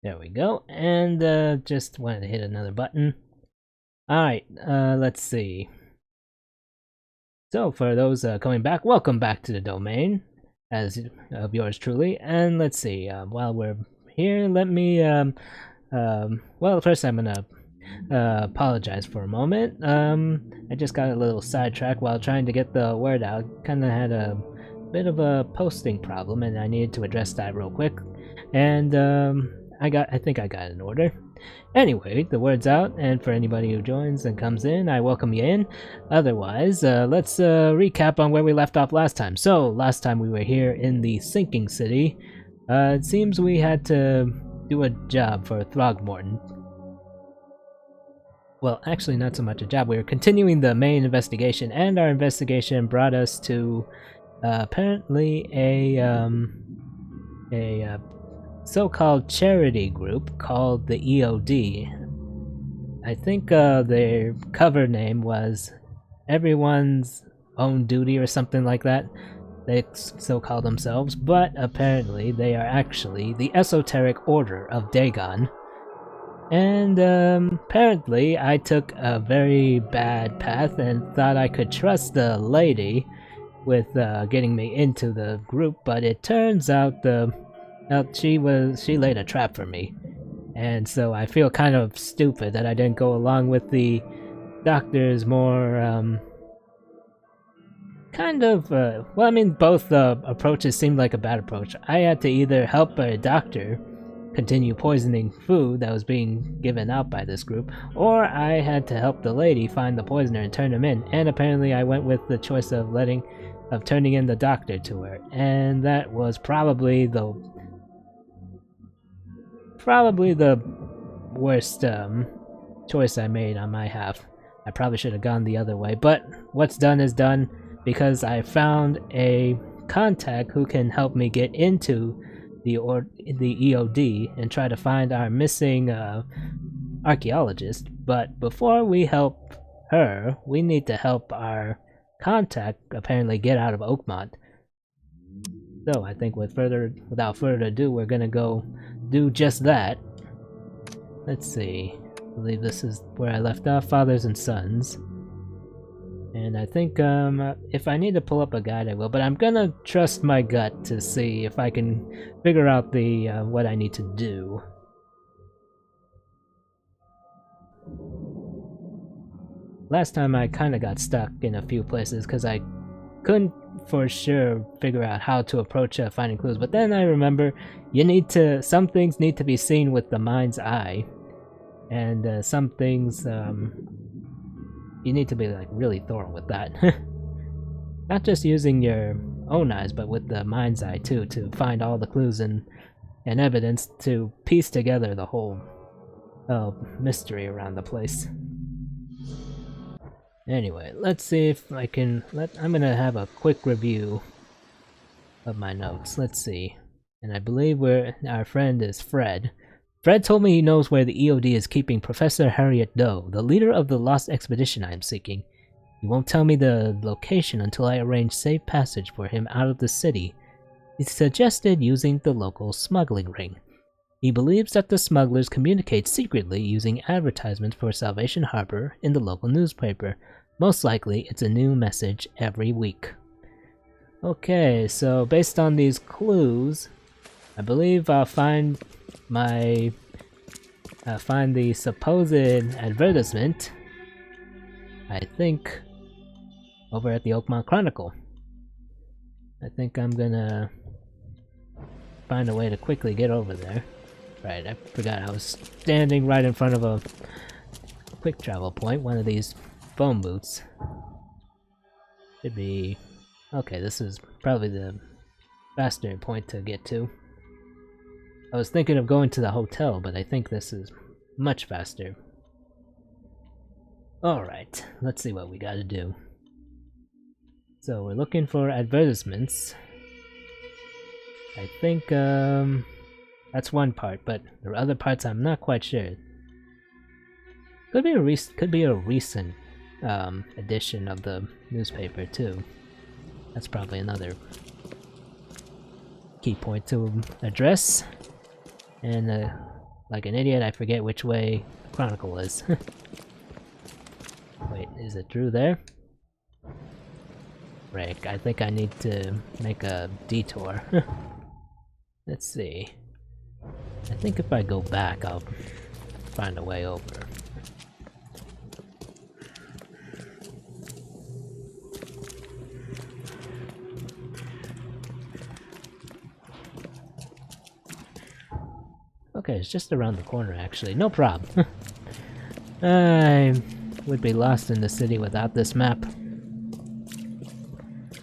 There we go, and just wanted to hit another button. Alright, let's see. So for those coming back, welcome back to the domain, as of yours truly. And let's see, while we're here, let me, well, first I'm gonna apologize for a moment. I just got a little sidetracked while trying to get the word out. Kinda had a bit of a posting problem, and I needed to address that real quick. And, I think I got it in order. Anyway, the word's out, and for anybody who joins and comes in, I welcome you in. Otherwise, let's recap on where we left off last time. So, last time we were here in the sinking city. It seems we had to do a job for Throgmorton. Well, actually not so much a job, we were continuing the main investigation, and our investigation brought us to apparently a so-called charity group called the EOD. I think their cover name was Everyone's Own Duty or something like that. They so call themselves, but apparently they are actually the Esoteric Order of Dagon. And apparently I took a very bad path and thought I could trust the lady with getting me into the group, but it turns out she laid a trap for me, and so I feel kind of stupid that I didn't go along with the doctor's more well, I mean, both approaches seemed like a bad approach. I had to either help a doctor continue poisoning food that was being given out by this group, or I had to help the lady find the poisoner and turn him in, and apparently I went with the choice of turning in the doctor to her, and that was probably the worst choice I made on my half. I probably should have gone the other way, but what's done is done, because I found a contact who can help me get into the EOD and try to find our missing archaeologist. But before we help her, we need to help our contact apparently get out of Oakmont. So I think without further ado, we're gonna go do just that. Let's see. I believe this is where I left off, Fathers and Sons. And I think if I need to pull up a guide, I will. But I'm gonna trust my gut to see if I can figure out the what I need to do. Last time I kind of got stuck in a few places because I couldn't for sure figure out how to approach finding clues. But then I remember some things need to be seen with the mind's eye, and some things you need to be like really thorough with that. Not just using your own eyes, but with the mind's eye too, to find all the clues and evidence to piece together the whole mystery around the place. Anyway, let's see if I can I'm gonna have a quick review of my notes. Let's see. And I believe our friend is Fred. Fred told me he knows where the EOD is keeping Professor Harriet Doe, the leader of the lost expedition I am seeking. He won't tell me the location until I arrange safe passage for him out of the city. He suggested using the local smuggling ring. He believes that the smugglers communicate secretly using advertisements for Salvation Harbor in the local newspaper. Most likely, it's a new message every week. Okay, so based on these clues, I believe I'll find the supposed advertisement, I think, over at the Oakmont Chronicle. I think I'm gonna find a way to quickly get over there. Right, I forgot I was standing right in front of a quick travel point, one of these phone booths. Should be... okay, this is probably the faster point to get to. I was thinking of going to the hotel, but I think this is much faster. Alright, let's see what we gotta do. So we're looking for advertisements. I think that's one part, but there are other parts I'm not quite sure. Could be a recent edition of the newspaper too. That's probably another key point to address. And like an idiot, I forget which way Chronicle is. Wait, is it through there? Right, I think I need to make a detour. Let's see. I think if I go back, I'll find a way over. Okay, it's just around the corner actually, no problem. I would be lost in the city without this map.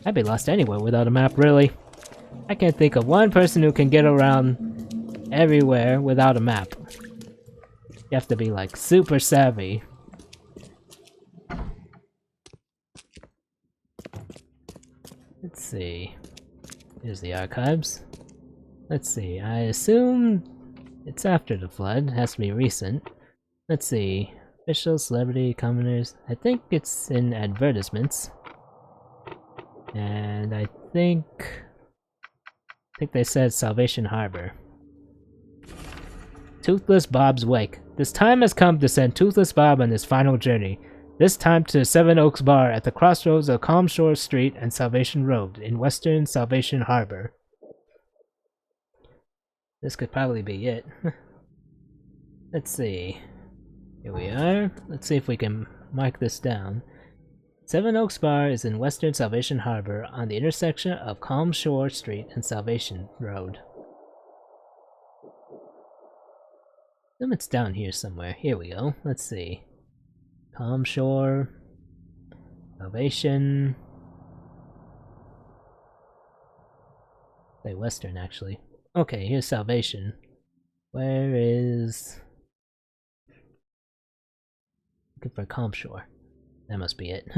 I'd be lost anywhere without a map, really. I can't think of one person who can get around everywhere without a map. You have to be like super savvy. Let's see. Here's the archives. Let's see, I assume it's after the flood, it has to be recent. Let's see, official, celebrity, commoners. I think it's in advertisements. And I think they said Salvation Harbor. Toothless Bob's Wake. This time has come to send Toothless Bob on his final journey. This time to Seven Oaks Bar at the crossroads of Calm Shore Street and Salvation Road in western Salvation Harbor. This could probably be it. Let's see. Here we are. Let's see if we can mark this down. Seven Oaks Bar is in western Salvation Harbor on the intersection of Calm Shore Street and Salvation Road. Assume it's down here somewhere. Here we go. Let's see. Calm Shore. Salvation. Say western, actually. Okay, here's Salvation. Where is... Looking for Calm Shore. That must be it.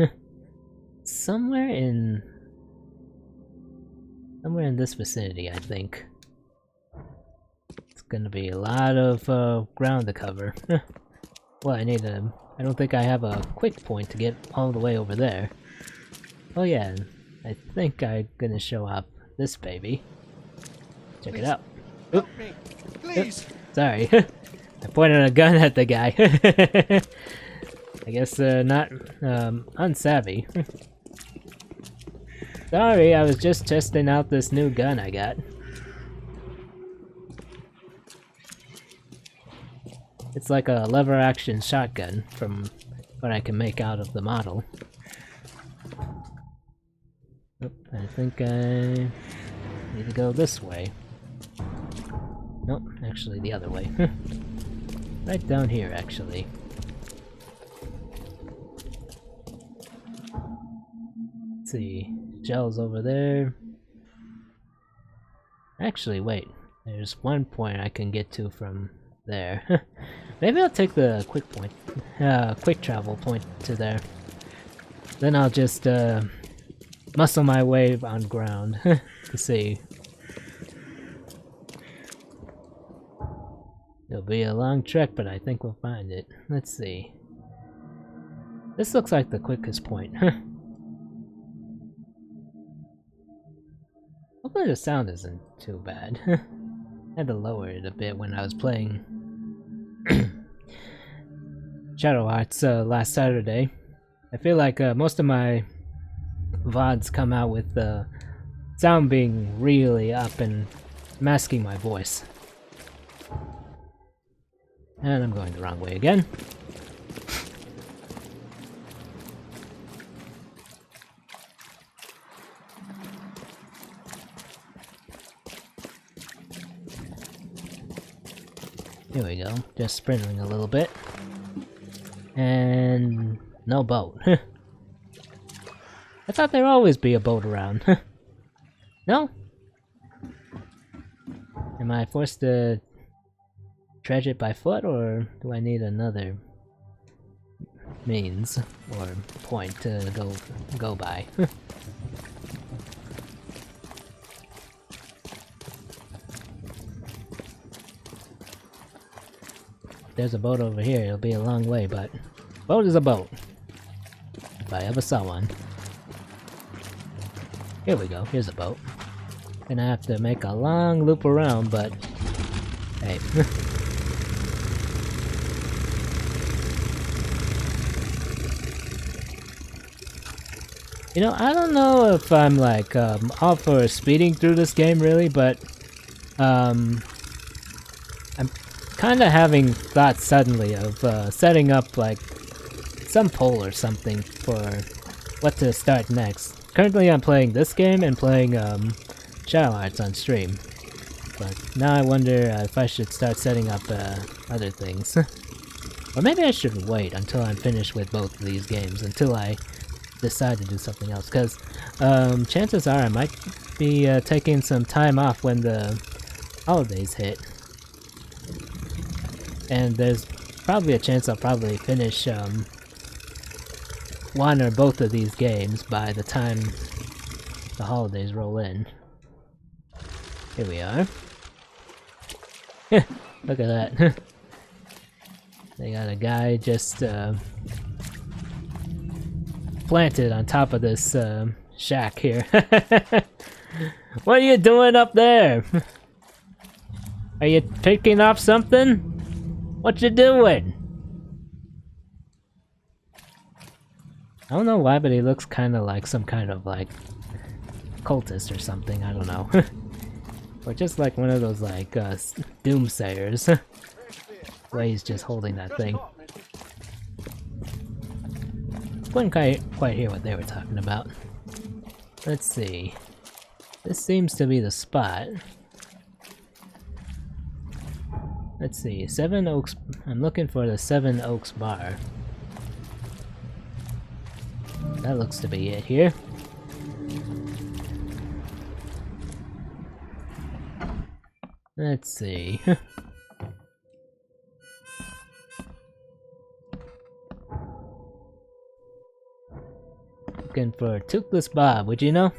Somewhere in this vicinity, I think. It's gonna be a lot of ground to cover. Well, I don't think I have a quick point to get all the way over there. Oh yeah, I think I'm gonna show up this baby. Check it out. Oop. Me. Please. Oop. Sorry. I pointed a gun at the guy. I guess not unsavvy. Sorry, I was just testing out this new gun I got. It's like a lever action shotgun from what I can make out of the model. Oop, I think I need to go this way. Nope, actually the other way. Right down here, actually. Let's see, gels over there. Actually, wait. There's one point I can get to from there. Maybe I'll take the quick travel point to there. Then I'll just muscle my way on ground to see. It'll be a long trek, but I think we'll find it. Let's see. This looks like the quickest point. Hopefully the sound isn't too bad. I had to lower it a bit when I was playing Shadow Hearts last Saturday. I feel like most of my VODs come out with the sound being really up and masking my voice. And I'm going the wrong way again. Here we go, just sprinting a little bit. And no boat. I thought there'd always be a boat around. No? Am I forced to dredge it by foot, or do I need another means or point to go by? There's a boat over here, it'll be a long way, but boat is a boat. If I ever saw one. Here we go, here's a boat. Gonna have to make a long loop around, but hey. You know, I don't know if I'm like all for speeding through this game really, but I'm kind of having thoughts suddenly of setting up like some poll or something for what to start next. Currently I'm playing this game and playing Shadow Hearts on stream. But now I wonder if I should start setting up other things. Or maybe I should wait until I'm finished with both of these games, until I decide to do something else. Because chances are I might be taking some time off when the holidays hit. And there's probably a chance I'll probably finish one or both of these games by the time the holidays roll in. Here we are. Look at that. They got a guy just planted on top of this shack here. What are you doing up there? Are you picking off something? What you doing? I don't know why, but he looks kind of like some kind of like cultist or something. I don't know. Or just like one of those like doomsayers. Where he's just holding that thing. Couldn't quite hear what they were talking about. Let's see. This seems to be the spot. Let's see. 7 Oaks. I'm looking for the 7 Oaks bar. That looks to be it here. Let's see. Looking for Toothless Bob, would you know?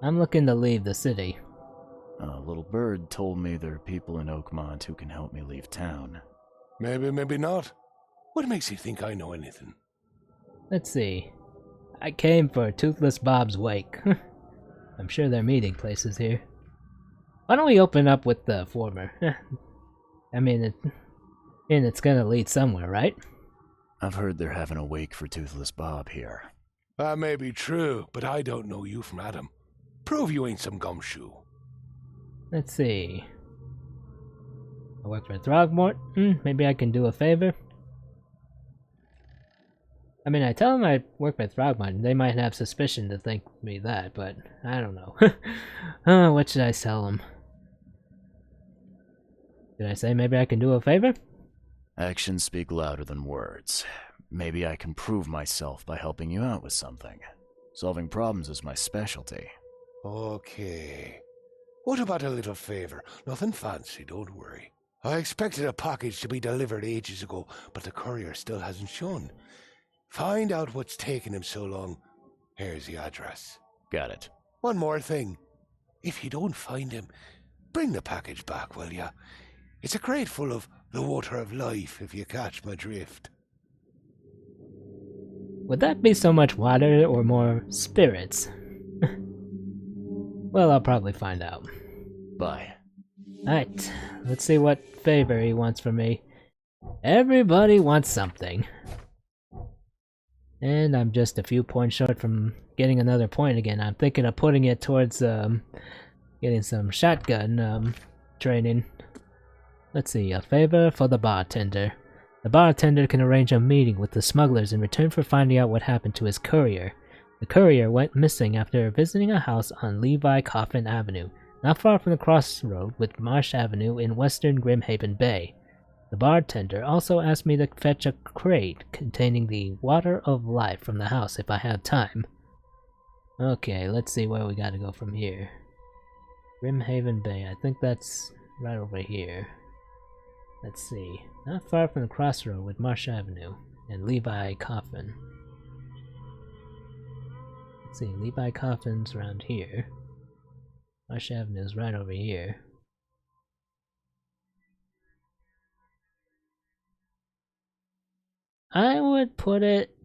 I'm looking to leave the city. A little bird told me there are people in Oakmont who can help me leave town. Maybe, maybe not. What makes you think I know anything? Let's see. I came for Toothless Bob's wake. I'm sure there are meeting places here. Why don't we open up with the former? I mean, it's gonna lead somewhere, right? I've heard they're having a wake for Toothless Bob here. That may be true, but I don't know you from Adam. Prove you ain't some gumshoe. Let's see. I work for Throgmort. Maybe I can do a favor. I mean, I tell them I work for Throgmort, they might have suspicion to think me that, but I don't know. What should I tell them? Did I say maybe I can do a favor? Actions speak louder than words. Maybe I can prove myself by helping you out with something. Solving problems is my specialty. Okay. What about a little favor? Nothing fancy, don't worry. I expected a package to be delivered ages ago, but the courier still hasn't shown. Find out what's taking him so long. Here's the address. Got it. One more thing. If you don't find him, bring the package back, will ya? It's a crate full of the water of life, if you catch my drift. Would that be so much water or more spirits? Well, I'll probably find out. Bye. Alright, let's see what favor he wants from me. Everybody wants something. And I'm just a few points short from getting another point again. I'm thinking of putting it towards getting some shotgun training. Let's see, a favor for the bartender. The bartender can arrange a meeting with the smugglers in return for finding out what happened to his courier. The courier went missing after visiting a house on Levi Coffin Avenue, not far from the crossroad with Marsh Avenue in western Grimhaven Bay. The bartender also asked me to fetch a crate containing the water of life from the house if I have time. Okay, let's see where we gotta go from here. Grimhaven Bay, I think that's right over here. Let's see, not far from the crossroad with Marsh Avenue and Levi Coffin. Let's see, Levi Coffin's around here. Marsh Avenue's right over here. I would put it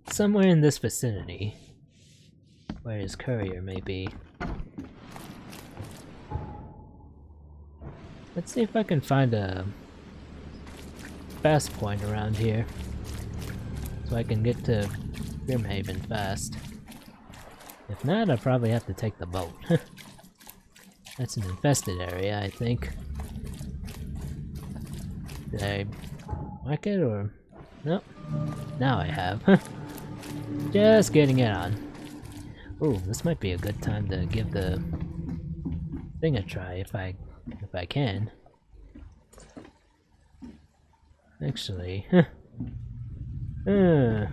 somewhere in this vicinity, where his courier may be. Let's see if I can find a fast point around here, so I can get to Grimhaven fast. If not, I'll probably have to take the boat. That's an infested area, I think. Did I mark it or... Nope. Now I have. Just getting it on. Ooh, this might be a good time to give the thing a try if I can. Actually, I mean,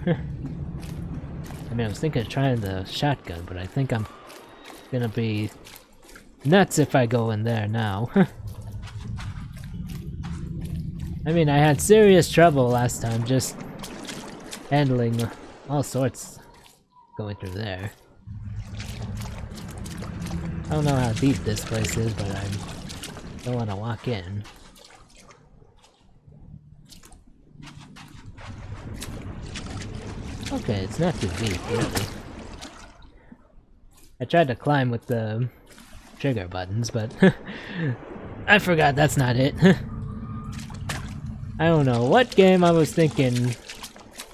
I was thinking of trying the shotgun, but I think I'm gonna be nuts if I go in there now. I mean, I had serious trouble last time just handling all sorts going through there. I don't know how deep this place is, but I don't want to walk in. Okay, it's not too deep, really. I tried to climb with the trigger buttons, but I forgot that's not it. I don't know what game I was thinking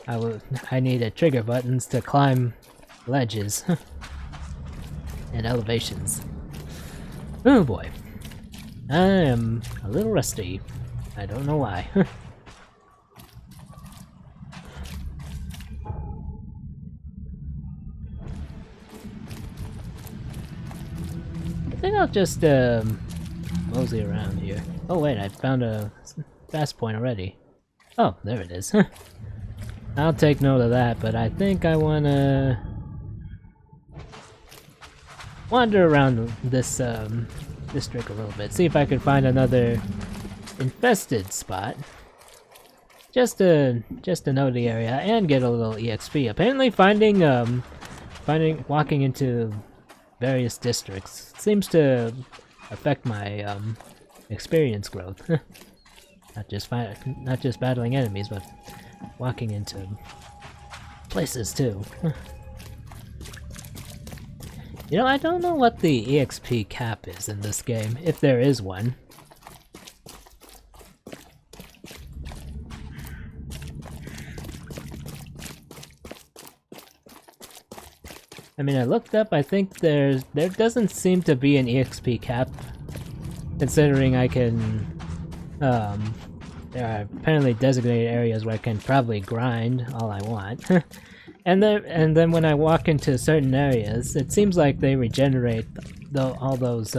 I needed trigger buttons to climb ledges and elevations. Oh boy. I am a little rusty. I don't know why. I think I'll just mosey around here. Oh wait, I found a fast point already. Oh, there it is. I'll take note of that, but I think I wanna wander around this district a little bit, see if I can find another infested spot. Just to know the area and get a little EXP. Apparently walking into various districts seems to affect my experience growth. not just battling enemies, but walking into places too. You know, I don't know what the EXP cap is in this game, if there is one. I mean, I looked up, I think there doesn't seem to be an EXP cap, considering I can, there are apparently designated areas where I can probably grind all I want. And then when I walk into certain areas, it seems like they regenerate all those,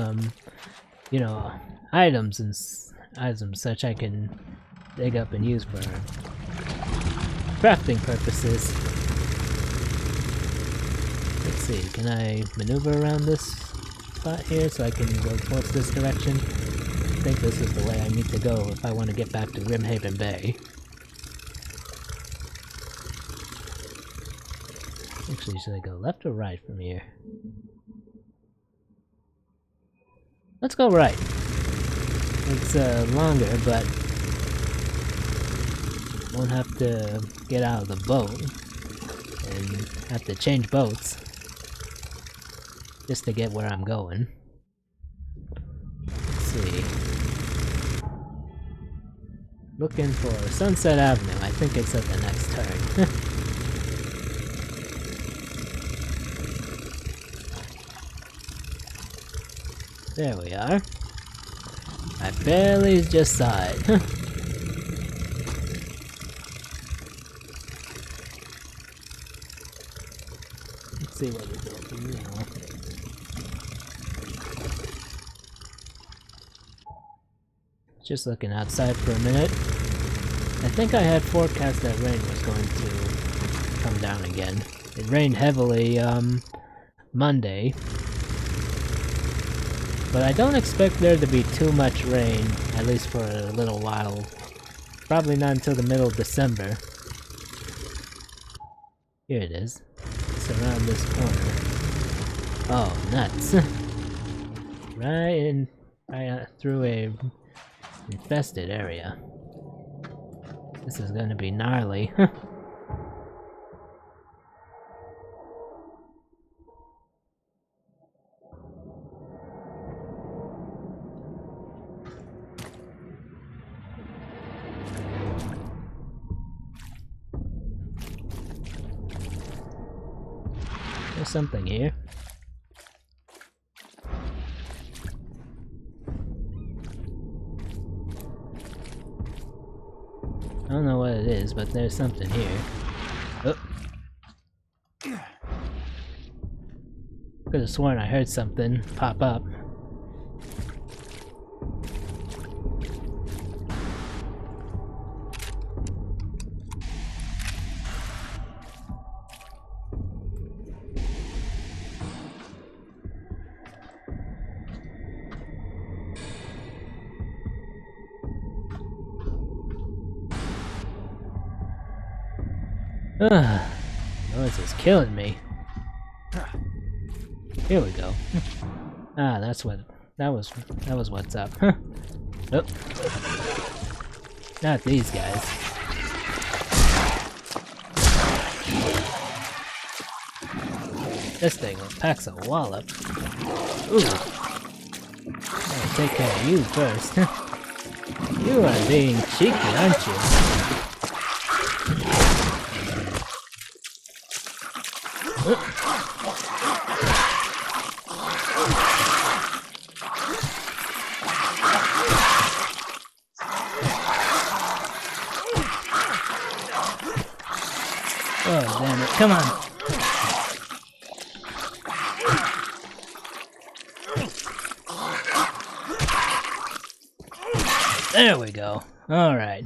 you know, items such I can dig up and use for crafting purposes. Let's see, can I maneuver around this spot here so I can go towards this direction? I think this is the way I need to go if I want to get back to Grimhaven Bay. Actually, should I go left or right from here? Let's go right. It's longer, but won't have to get out of the boat and have to change boats just to get where I'm going. Let's see. Looking for Sunset Avenue. I think it's at the next turn. There we are. I barely just saw it. Let's see what we go from now. Just looking outside for a minute. I think I had forecast that rain was going to come down again. It rained heavily Monday. But I don't expect there to be too much rain, at least for a little while. Probably not until the middle of December. Here it is. It's around this corner. Oh, nuts. right through a infested area. This is gonna be gnarly. There's something here. I don't know what it is, but there's something here. Oh. Could have sworn I heard something pop up. Ugh, noise is killing me. Here we go. Ah, that was what's up. Oh. Not these guys. This thing packs a wallop. Ooh. I'll take care of you first. You are being cheeky, aren't you? Oh, damn it. Come on. There we go. Alright.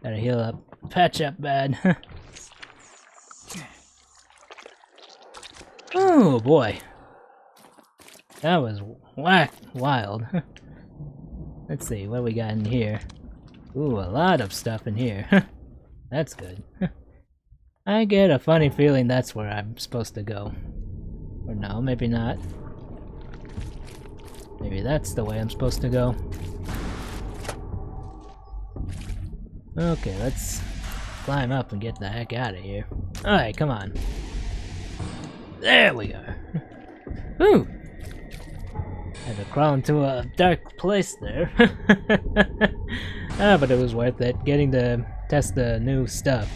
Gotta heal up. Patch up bad. Oh boy. That was wild. Let's see, what we got in here? Ooh, a lot of stuff in here. That's good. I get a funny feeling that's where I'm supposed to go. Or no, maybe not. Maybe that's the way I'm supposed to go. Okay, let's climb up and get the heck out of here. Alright, come on. There we are. Whew! Had to crawl into a dark place there. Ah, but it was worth it, getting to test the new stuff.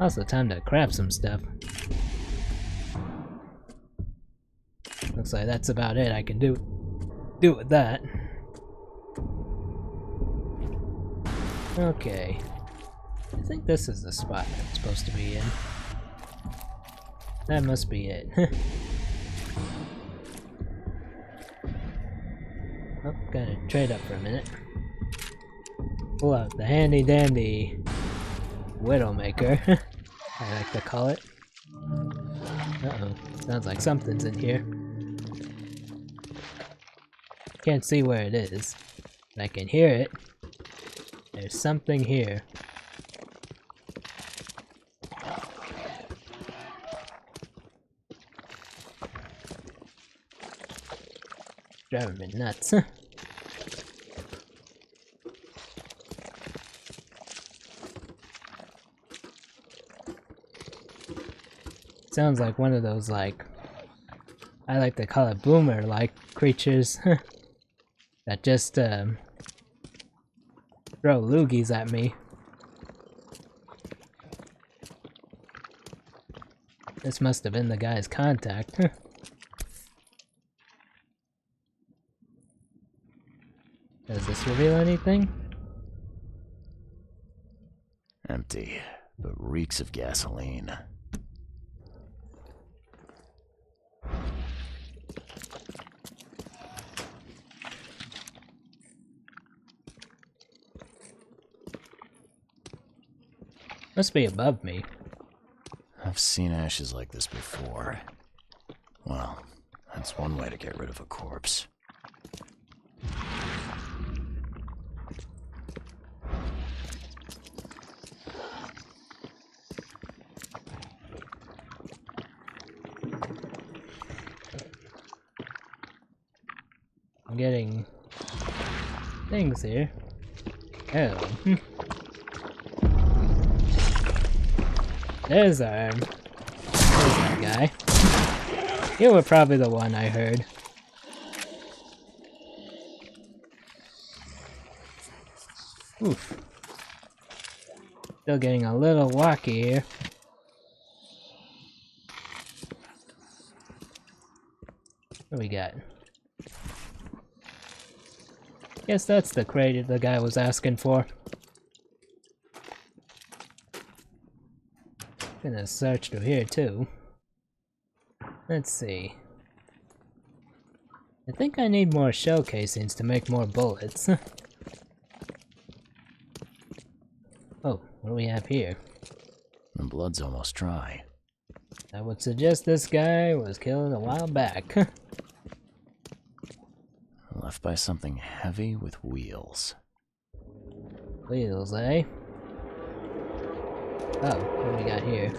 Also time to craft some stuff. Looks like that's about it I can do with that. Okay. I think this is the spot I'm supposed to be in. That must be it. Oh, gotta trade up for a minute. Pull out the handy dandy Widowmaker, I like to call it. Uh-oh, sounds like something's in here. Can't see where it is, but I can hear it. There's something here. Driving me nuts. Sounds like one of those, like, I like to call it boomer-like creatures that just throw loogies at me. This must have been the guy's contact. Does this reveal anything? Empty, but reeks of gasoline. Must be above me. I've seen ashes like this before. Well, that's one way to get rid of a corpse. I'm getting things here. Oh. There's that guy. You were probably the one I heard. Oof. Still getting a little wacky here. What do we got? Guess that's the crate the guy was asking for. Gonna search through here too. Let's see. I think I need more shell casings to make more bullets. Oh, what do we have here? The blood's almost dry. I would suggest this guy was killed a while back. Left by something heavy with wheels. Wheels, eh? Oh, what do we got here?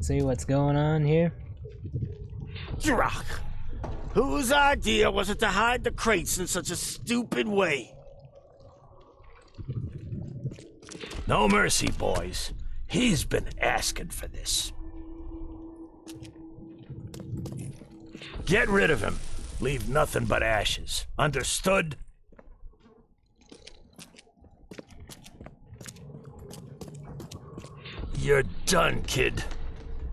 See what's going on here? Drak! Whose idea was it to hide the crates in such a stupid way? No mercy, boys. He's been asking for this. Get rid of him. Leave nothing but ashes. Understood? You're done, kid.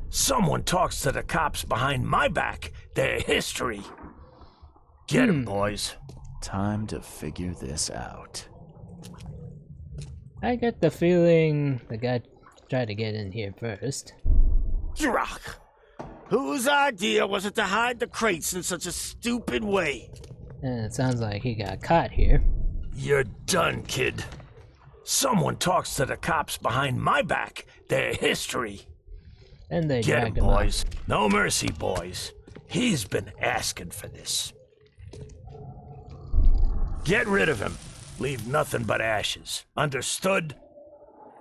Someone talks to the cops behind my back. Their history. Get him, boys. Time to figure this out. I get the feeling the guy tried to get in here first. Drak! Whose idea was it to hide the crates in such a stupid way? And it sounds like he got caught here. You're done, kid. Someone talks to the cops behind my back. Their history. And they Get him, dragged him boys. out. No mercy, boys. He's been asking for this. Get rid of him. Leave nothing but ashes. Understood?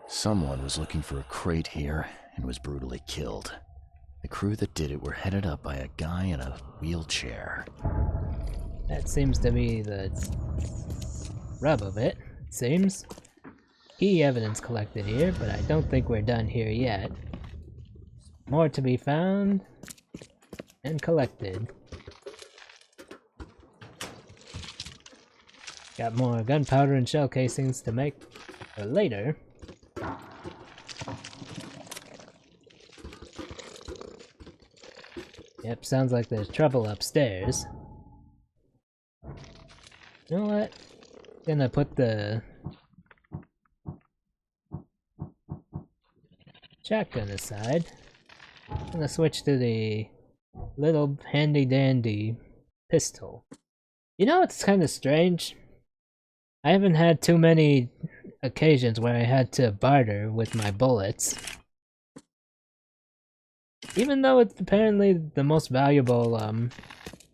Someone was looking for a crate here and was brutally killed. The crew that did it were headed up by a guy in a wheelchair. That seems to be the rub of it, it seems. Key evidence collected here, but I don't think we're done here yet. More to be found and collected. Got more gunpowder and shell casings to make for later. Yep, sounds like there's trouble upstairs. You know what? Gonna put the shotgun aside. Gonna switch to the little handy dandy pistol. You know, it's kind of strange. I haven't had too many occasions where I had to barter with my bullets. Even though it's apparently the most valuable,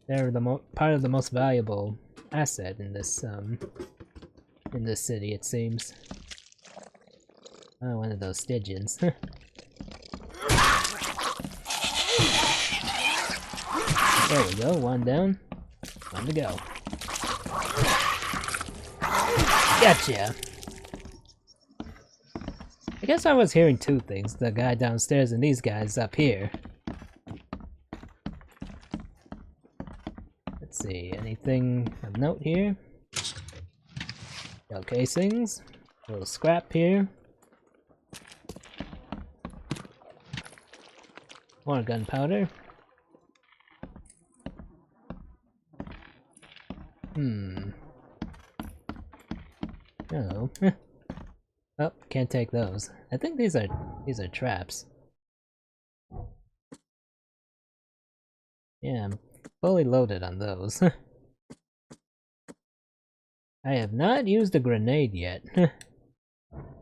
they're the part of the most valuable asset in this city, it seems. Oh, one of those Stygians. There we go, one down. One to go. Gotcha! I guess I was hearing two things, the guy downstairs and these guys up here. Let's see, anything of note here? Shell casings, a little scrap here. More gunpowder. Oh. Oh, can't take those. I think these are traps. Yeah, I'm fully loaded on those. I have not used a grenade yet.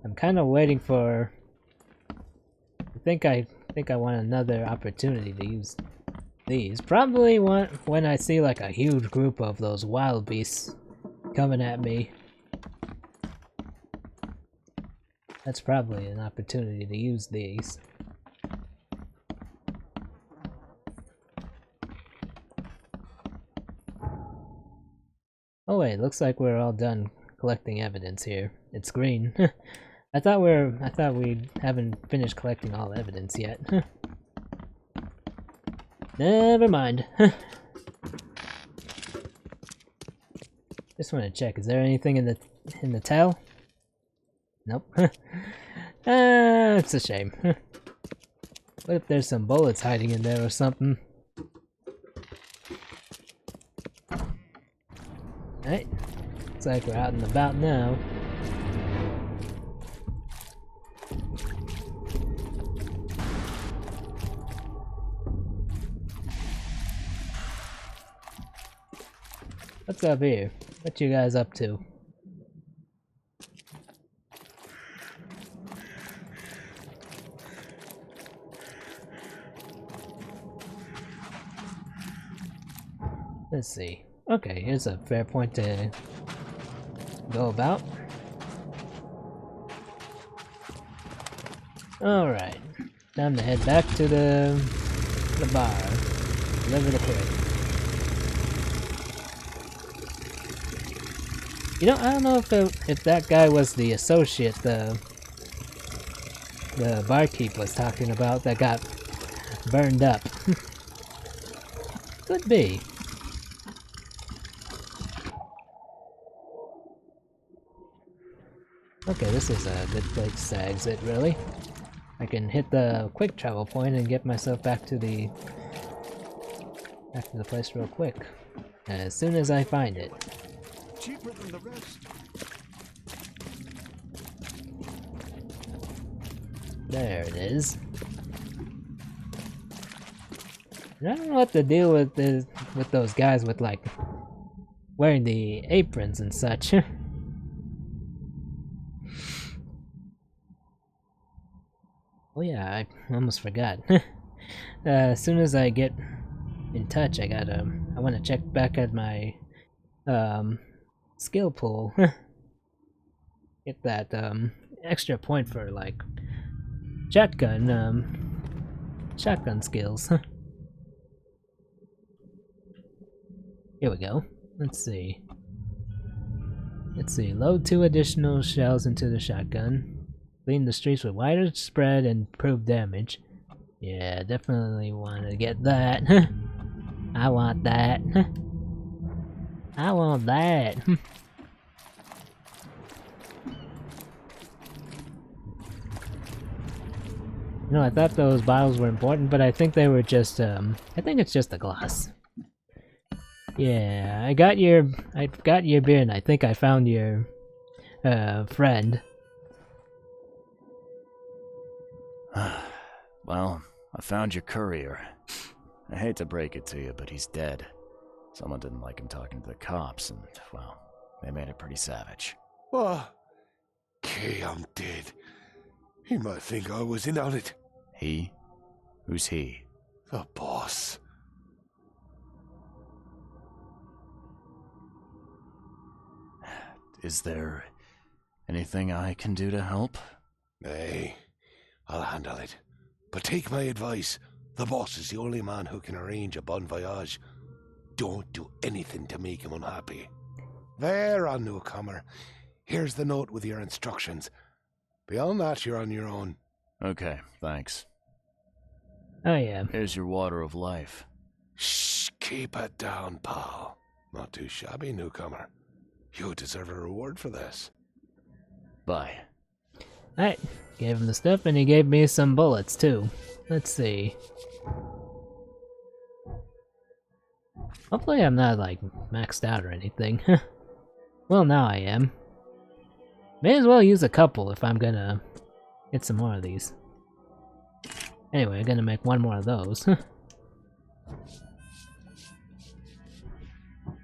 I'm kind of waiting for. I think I want another opportunity to use these. Probably when I see like a huge group of those wild beasts coming at me. That's probably an opportunity to use these. Oh wait, looks like we're all done collecting evidence here. It's green. I thought we haven't finished collecting all evidence yet. Never mind. Just want to check. Is there anything in the towel? Nope. It's a shame. What if there's some bullets hiding in there or something? Alright. Looks like we're out and about now. What's up here? What you guys up to? Let's see. Okay, here's a fair point to go about. Alright. Time to head back to the bar. Deliver the crate. You know, I don't know if that guy was the associate the barkeep was talking about that got burned up. Could be. Okay, this is a good place to exit, really. I can hit the quick travel point and get myself back to the place real quick. As soon as I find it. Cheaper than the rest. There it is. And I don't know what the deal with those guys with like wearing the aprons and such. Oh yeah, I almost forgot. As soon as I get in touch, I want to check back at my skill pool. Get that extra point for like shotgun skills. Here we go. Let's see. Load 2 additional shells into the shotgun. Clean the streets with wider spread and improve damage. Yeah, definitely want to get that. I want that. I want that. You know, I thought those bottles were important, but I think they were just, I think it's just a gloss. Yeah, I got your beer, and I think I found your, friend. Well, I found your courier. I hate to break it to you, but he's dead. Someone didn't like him talking to the cops, and, well, they made it pretty savage. What? Okay, I'm dead. He might think I was in on it. He? Who's he? The boss. Is there anything I can do to help? Nay, I'll handle it. But take my advice. The boss is the only man who can arrange a bon voyage. Don't do anything to make him unhappy. There, on newcomer. Here's the note with your instructions. Beyond that, you're on your own. Okay, thanks. Oh yeah. Here's your water of life. Shh, keep it down, pal. Not too shabby, newcomer. You deserve a reward for this. Bye. Alright, gave him the stuff and he gave me some bullets too. Let's see. Hopefully I'm not like maxed out or anything. Well, now I am. May as well use a couple if I'm gonna get some more of these. Anyway, I'm gonna make one more of those.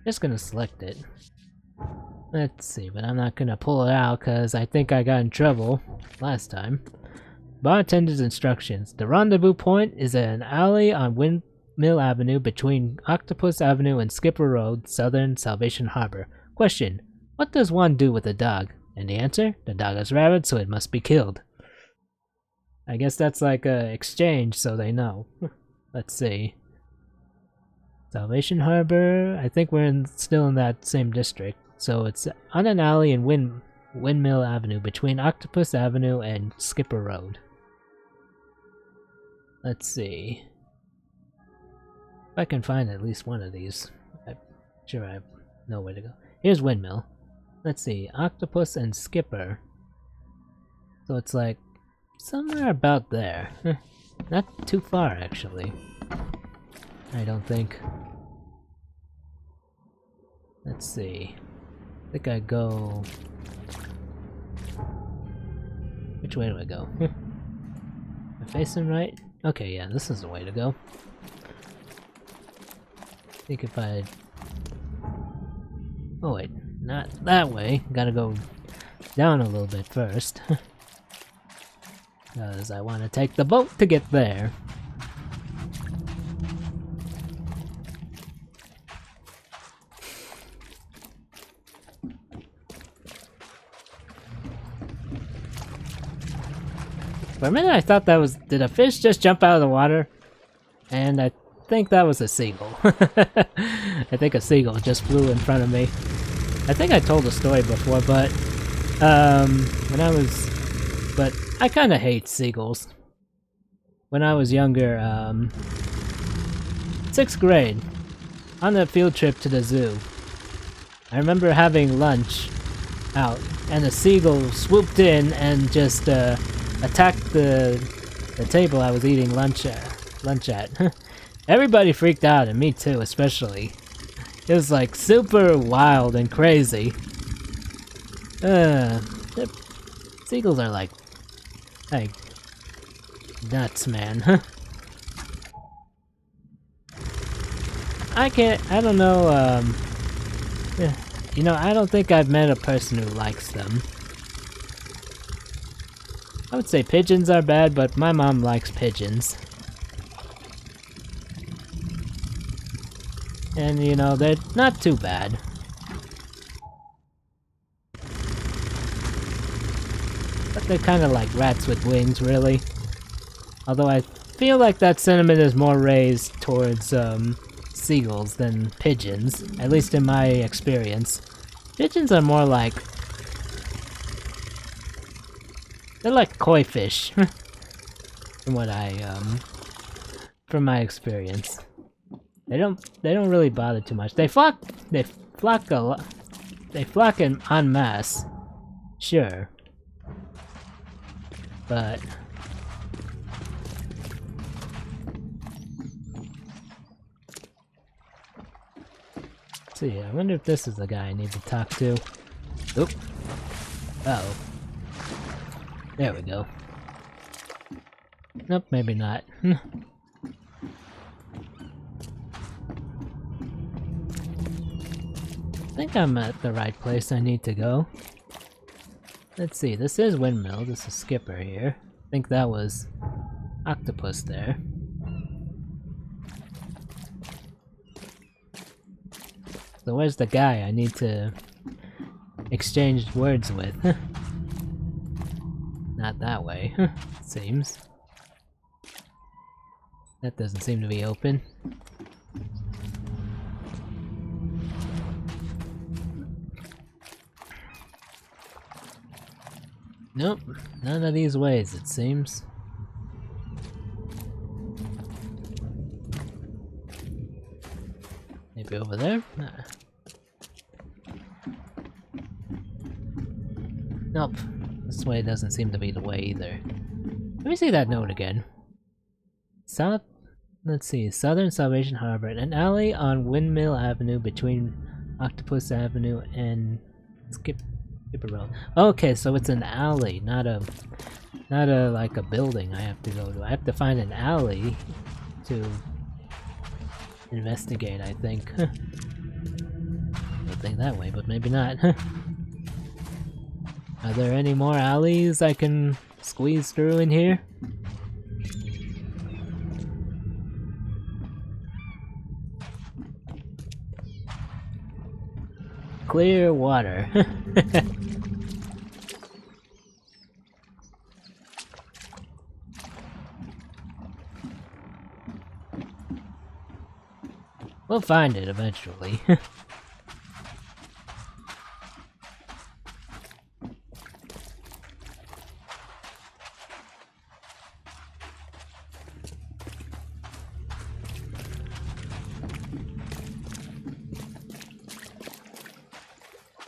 Just gonna select it. Let's see, but I'm not gonna pull it out because I think I got in trouble last time. Bartender's instructions. The rendezvous point is an alley on Windmill Avenue between Octopus Avenue and Skipper Road, Southern Salvation Harbor. Question: what does one do with a dog? And the answer: the dog is rabid, so it must be killed. I guess that's like a exchange, so they know. Let's see. Salvation Harbor. I think we're still in that same district. So it's on an alley in Windmill Avenue between Octopus Avenue and Skipper Road. Let's see. If I can find at least one of these. I'm sure I know where to go. Here's Windmill. Let's see. Octopus and Skipper. So it's like somewhere about there. Not too far, actually. I don't think. Let's see. I think I go... Which way do I go? Am I facing right? Okay, yeah, this is the way to go. I think if I... Oh wait, not that way. Gotta go down a little bit first. Because I want to take the boat to get there. For a minute I thought that was... Did a fish just jump out of the water? And I think that was a seagull. I think a seagull just flew in front of me. I think I told the story before, but... when I was... But I kinda hate seagulls. When I was younger, 6th grade, on the field trip to the zoo, I remember having lunch out, and a seagull swooped in and just, attacked the table I was eating lunch at. Everybody freaked out, and me too, especially. It was like super wild and crazy. Seagulls are like nuts, man. I don't know, you know, I don't think I've met a person who likes them. I would say pigeons are bad, but my mom likes pigeons. And, you know, they're not too bad. But they're kind of like rats with wings, really. Although I feel like that sentiment is more raised towards, seagulls than pigeons. At least in my experience. Pigeons are more like... They're like koi fish. From what from my experience. They don't really bother too much. They flock a lot. They flock en masse. Sure. But... Let's see, I wonder if this is the guy I need to talk to. Oop. Uh-oh. There we go. Nope, maybe not. I think I'm at the right place I need to go. Let's see, this is Windmill, this is Skipper here. I think that was Octopus there. So where's the guy I need to exchange words with? Not that way, it seems. That doesn't seem to be open. Nope, none of these ways, it seems. Maybe over there? Nah. Nope, this way doesn't seem to be the way either. Let me see that note again. Let's see, Southern Salvation Harbor, an alley on Windmill Avenue between Octopus Avenue and Skipper Road. Okay, so it's an alley, not a like a building I have to go to. I have to find an alley to investigate, I think. I think that way, but maybe not. Are there any more alleys I can squeeze through in here? Clear water. We'll find it eventually.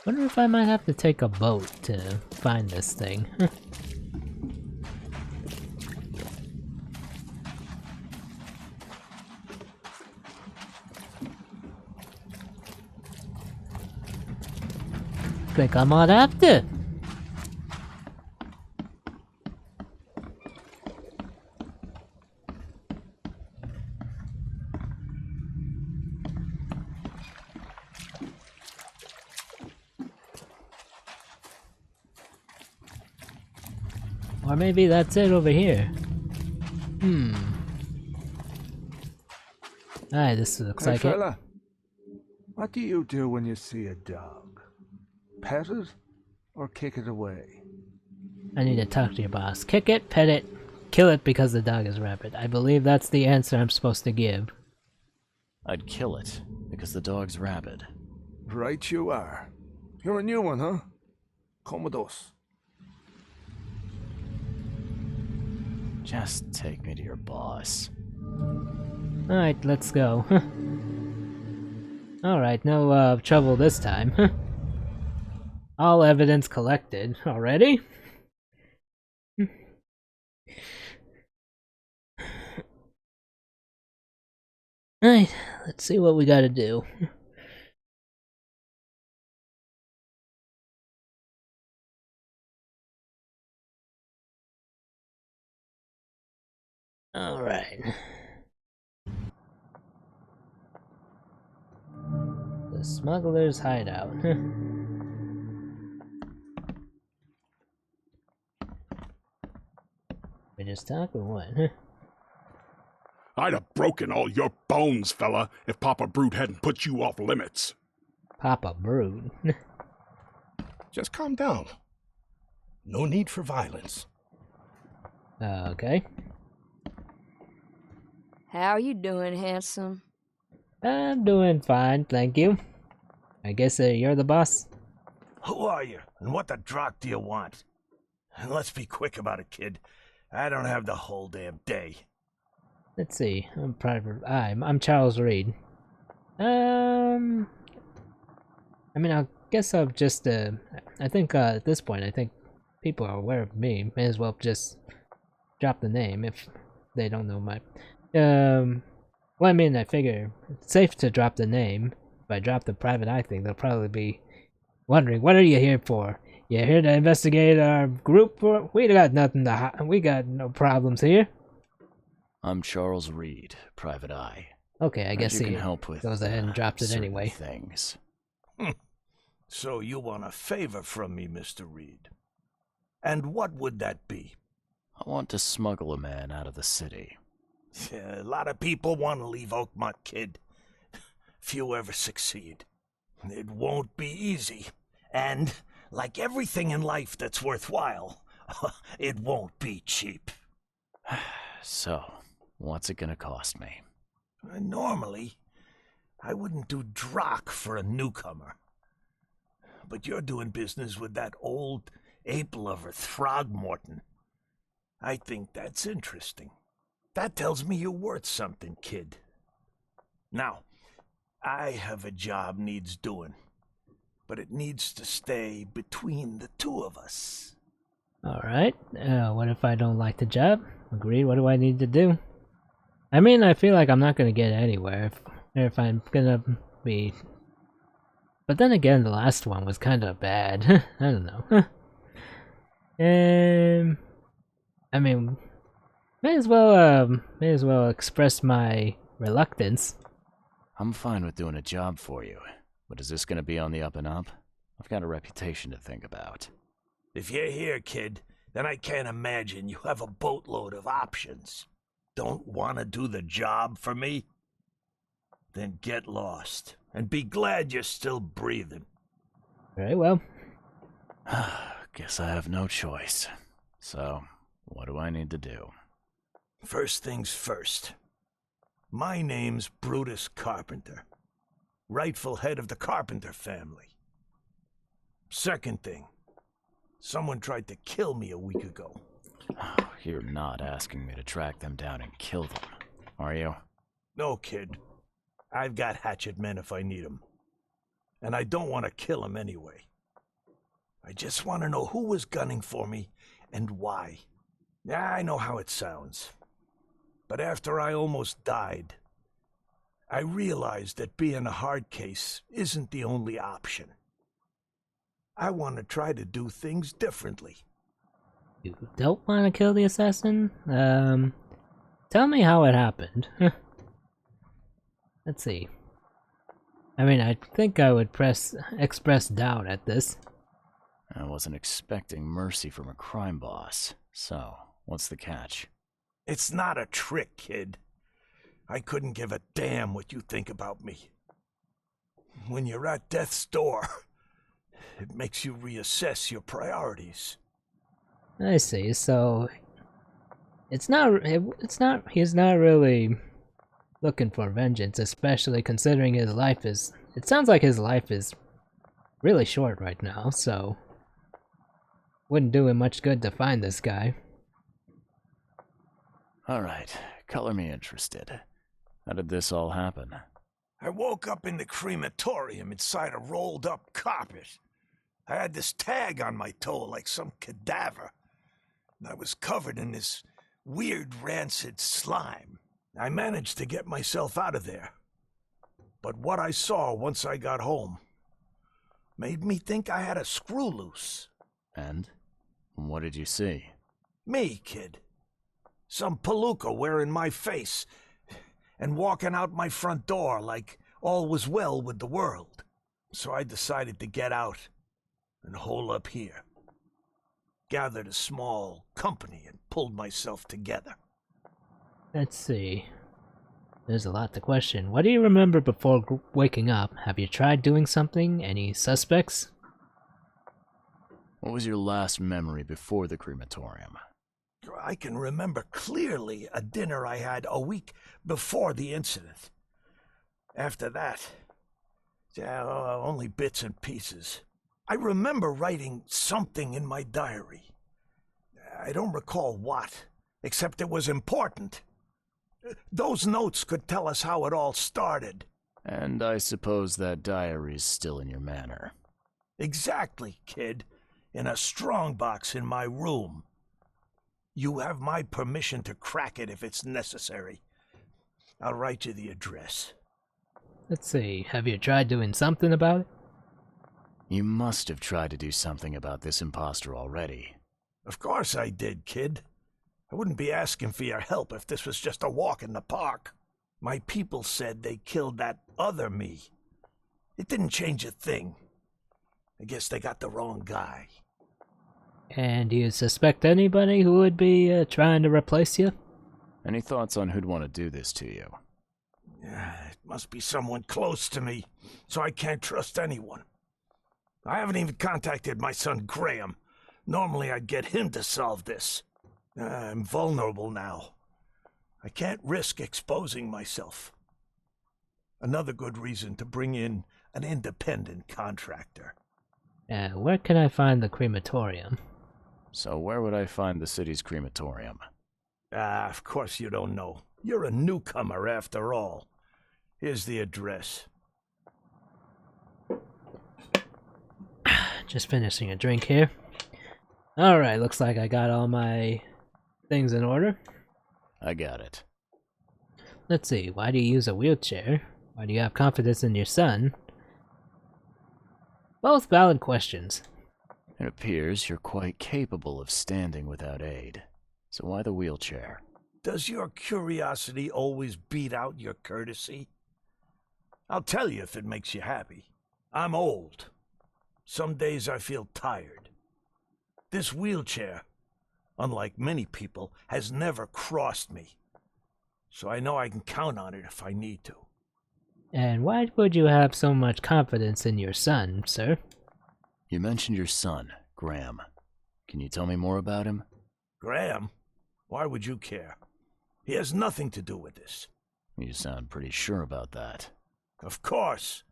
Wonder if I might have to take a boat to find this thing. think I might have to. Or maybe that's it over here. Alright, this looks Hey like it. fella, what do you do when you see a dog? Pet it or kick it away? I need to talk to your boss. Kick it, pet it, kill it because the dog is rabid. I believe that's the answer I'm supposed to give. I'd kill it, because the dog's rabid. Right you are. You're a new one, huh? Come with us. Just take me to your boss. Alright, let's go. Alright, no trouble this time. All evidence collected already? Alright, let's see what we gotta do. Alright. The smuggler's hideout. We just talk or what? I'd have broken all your bones, fella, if Papa Brute hadn't put you off limits. Papa Brood. Just calm down. No need for violence. Okay. How you doing, handsome? I'm doing fine, thank you. I guess you're the boss? Who are you, and what the drock do you want? And let's be quick about it, kid. I don't have the whole damn day. Let's see. I'm Charles Reed. I mean, I guess I've just I think at this point, I think people are aware of me. May as well just drop the name if they don't know my. Well, I mean, I figure it's safe to drop the name. If I drop the private eye thing, they'll probably be wondering, what are you here for? You here to investigate our group? We got nothing to hide. We got no problems here. I'm Charles Reed, Private Eye. Okay, I guess you he can help with goes ahead and drops it certain anyway. Things. So you want a favor from me, Mr. Reed. And what would that be? I want to smuggle a man out of the city. Yeah, a lot of people want to leave Oakmont, kid. Few ever succeed. It won't be easy. And, like everything in life that's worthwhile, it won't be cheap. So, what's it gonna cost me? Normally, I wouldn't do drock for a newcomer. But you're doing business with that old ape-lover Throgmorton. I think that's interesting. That tells me you're worth something, kid. Now, I have a job needs doing, but it needs to stay between the two of us. Alright, what if I don't like the job? Agreed, what do I need to do? I mean, I feel like I'm not gonna get anywhere if I'm gonna be... But then again, the last one was kinda bad. I don't know. I mean, may as well express my reluctance. I'm fine with doing a job for you, but is this gonna be on the up and up? I've got a reputation to think about. If you're here, kid, then I can't imagine you have a boatload of options. Don't want to do the job for me? Then get lost, and be glad you're still breathing. Very well. Guess I have no choice. So, what do I need to do? First things first. My name's Brutus Carpenter, rightful head of the Carpenter family. Second thing, someone tried to kill me a week ago. You're not asking me to track them down and kill them, are you? No, kid. I've got hatchet men if I need them. And I don't want to kill them anyway. I just want to know who was gunning for me and why. I know how it sounds. But after I almost died, I realized that being a hard case isn't the only option. I want to try to do things differently. You don't want to kill the assassin? Tell me how it happened. Let's see. I mean, I think I would express doubt at this. I wasn't expecting mercy from a crime boss. So, what's the catch? It's not a trick, kid. I couldn't give a damn what you think about me. When you're at death's door, it makes you reassess your priorities. I see. So he's not really looking for vengeance, especially considering his life is. It sounds like his life is really short right now, so wouldn't do him much good to find this guy. Alright, color me interested. How did this all happen? I woke up in the crematorium inside a rolled-up carpet. I had this tag on my toe like some cadaver. And I was covered in this weird rancid slime. I managed to get myself out of there. But what I saw once I got home made me think I had a screw loose. And? What did you see? Me, kid. Some palooka wearing my face and walking out my front door like all was well with the world. So I decided to get out and hole up here. Gathered a small company and pulled myself together. Let's see. There's a lot to question. What do you remember before waking up? Have you tried doing something? Any suspects? What was your last memory before the crematorium? I can remember clearly a dinner I had a week before the incident. After that, only bits and pieces. I remember writing something in my diary. I don't recall what, except it was important. Those notes could tell us how it all started. And I suppose that diary's still in your manor. Exactly, kid. In a strongbox in my room. You have my permission to crack it if it's necessary. I'll write you the address. Let's see. Have you tried doing something about it? You must have tried to do something about this imposter already. Of course I did, kid. I wouldn't be asking for your help if this was just a walk in the park. My people said they killed that other me. It didn't change a thing. I guess they got the wrong guy. And do you suspect anybody who would be trying to replace you? Any thoughts on who'd want to do this to you? It must be someone close to me, so I can't trust anyone. I haven't even contacted my son Graham. Normally I'd get him to solve this. I'm vulnerable now. I can't risk exposing myself. Another good reason to bring in an independent contractor. Where can I find the crematorium? So where would I find the city's crematorium? Of course you don't know. You're a newcomer after all. Here's the address. Just finishing a drink here. Alright, looks like I got all my things in order. I got it. Let's see, why do you use a wheelchair? Why do you have confidence in your son? Both valid questions. It appears you're quite capable of standing without aid. So why the wheelchair? Does your curiosity always beat out your courtesy? I'll tell you if it makes you happy. I'm old. Some days I feel tired. This wheelchair, unlike many people, has never crossed me. So I know I can count on it if I need to. And why would you have so much confidence in your son, sir? You mentioned your son, Graham. Can you tell me more about him? Graham? Why would you care? He has nothing to do with this. You sound pretty sure about that. Of course.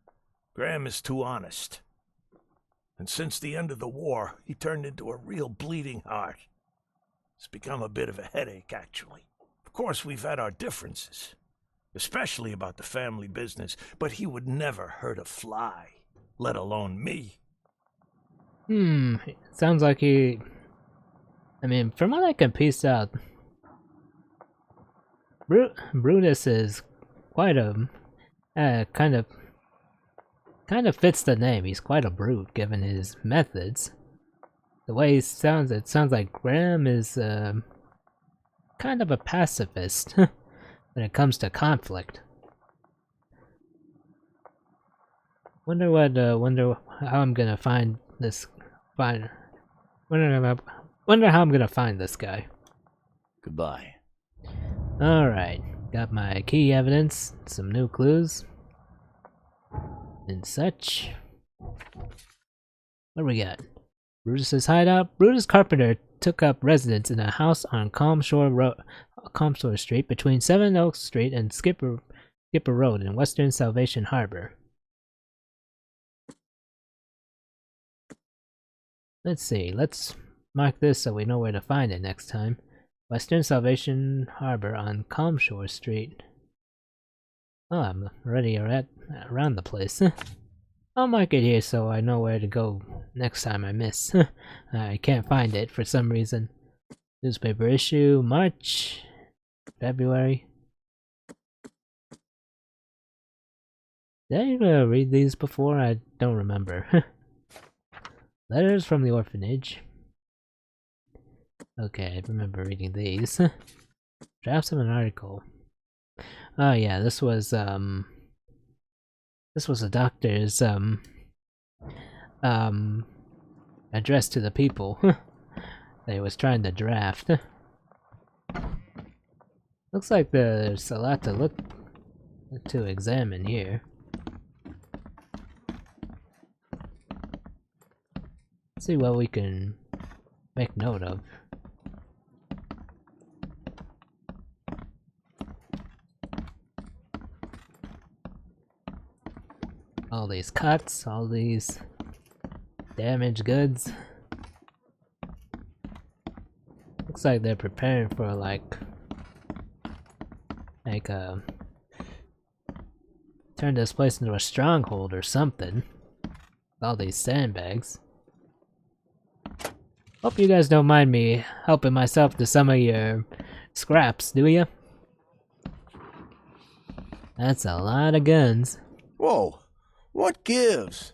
Graham is too honest. And since the end of the war, he turned into a real bleeding heart. It's become a bit of a headache, actually. Of course, we've had our differences, especially about the family business, but he would never hurt a fly, let alone me. Sounds like he... I mean, from what I can piece out, Brutus is quite a kind kind of fits the name. He's quite a brute given his methods. The way he sounds, it sounds like Graham is kind of a pacifist when it comes to conflict. Wonder how I'm gonna find this. Wonder how I'm gonna find this guy. Goodbye. Alright, got my key evidence, some new clues, and such. What do we got? Brutus's hideout. Brutus Carpenter took up residence in a house on Calm Shore Street between Seven Oaks Street and Skipper Road in Western Salvation Harbor. Let's see, let's mark this so we know where to find it next time. Western Salvation Harbor on Calm Shore Street. Oh, I'm already around the place. I'll mark it here so I know where to go next time I miss. I can't find it for some reason. Newspaper issue, March, February. Did I read these before? I don't remember. Letters from the orphanage. Okay, I remember reading these. Drafts of an article. Oh yeah, this was a doctor's address to the people that he was trying to draft. Looks like there's a lot to examine here. Let's see what we can make note of. All these cuts, all these damaged goods. Looks like they're preparing for turn this place into a stronghold or something. All these sandbags. Hope you guys don't mind me helping myself to some of your scraps, do ya? That's a lot of guns. Whoa, what gives?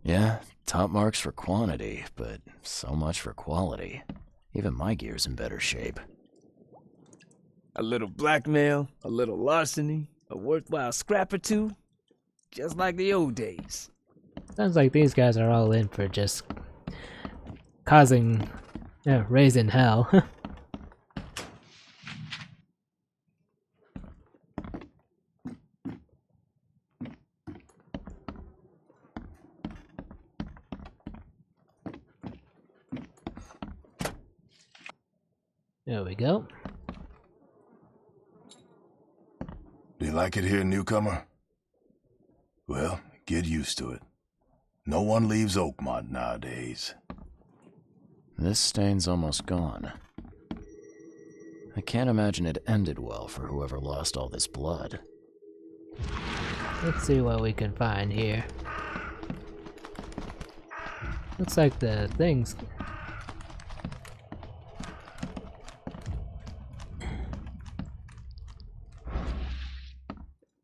Yeah, top marks for quantity, but so much for quality. Even my gear's in better shape. A little blackmail, a little larceny, a worthwhile scrap or two. Just like the old days. Sounds like these guys are all in for just raising hell. There we go. Do you like it here, newcomer? Well, get used to it. No one leaves Oakmont nowadays. This stain's almost gone. I can't imagine it ended well for whoever lost all this blood. Let's see what we can find here. Looks like the things.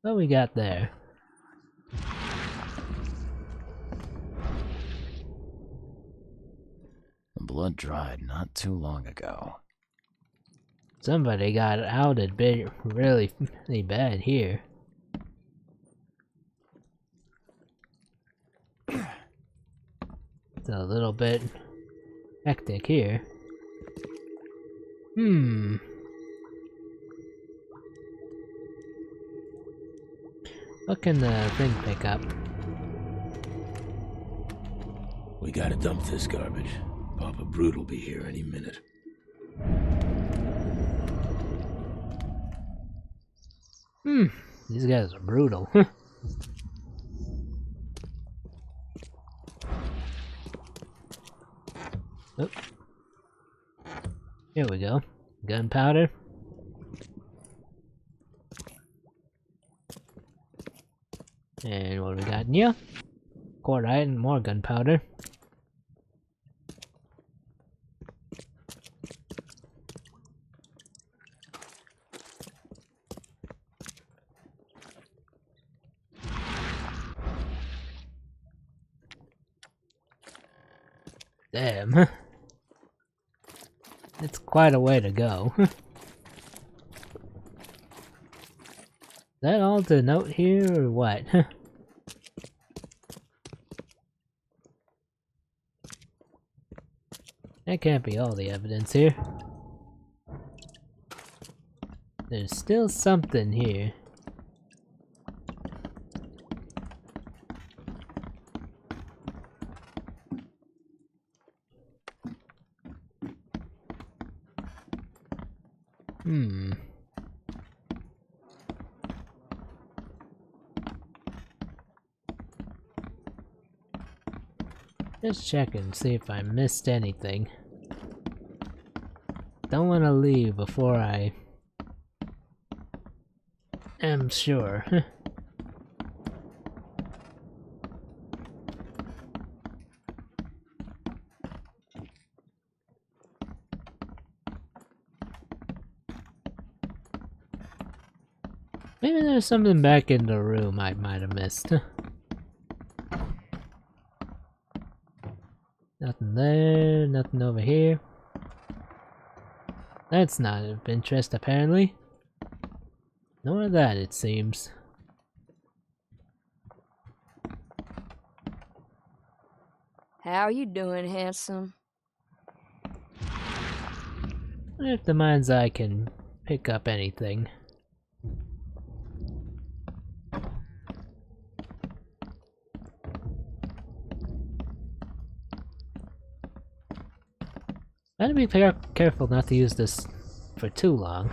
What we got there? The blood dried not too long ago. Somebody got outed really bad here. It's a little bit hectic here. What can the thing pick up? We gotta dump this garbage. Papa Brute will be here any minute. These guys are brutal. Oh. Here we go. Gunpowder. And what do we got in here? Cordite and more gunpowder. Damn. It's quite a way to go. Is that all to note here, or what? That can't be all the evidence here. There's still something here. Just check and see if I missed anything. Don't want to leave before I am sure. Maybe there's something back in the room I might have missed. Nothing there, nothing over here. That's not of interest, apparently. Nor that, it seems. How you doing, handsome? Wonder if the mind's eye can pick up anything. Gotta be careful not to use this for too long.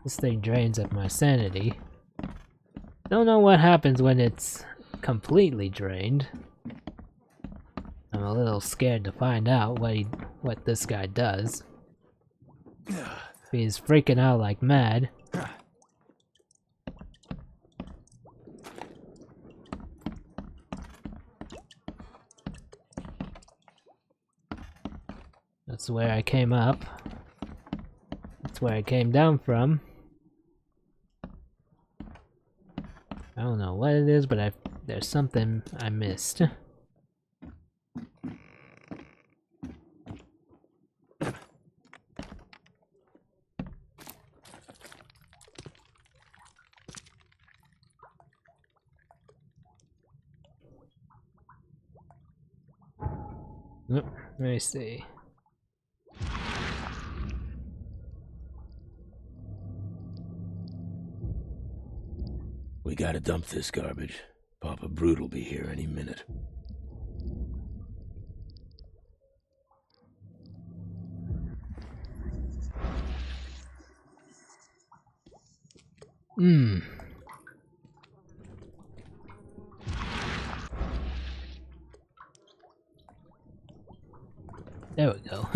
This thing drains up my sanity. Don't know what happens when it's completely drained. I'm a little scared to find out what this guy does. He's freaking out like mad. That's where I came up. That's where I came down from. I don't know what it is, but there's something I missed. Let me see. We gotta dump this garbage. Papa Brood'll be here any minute. There we go.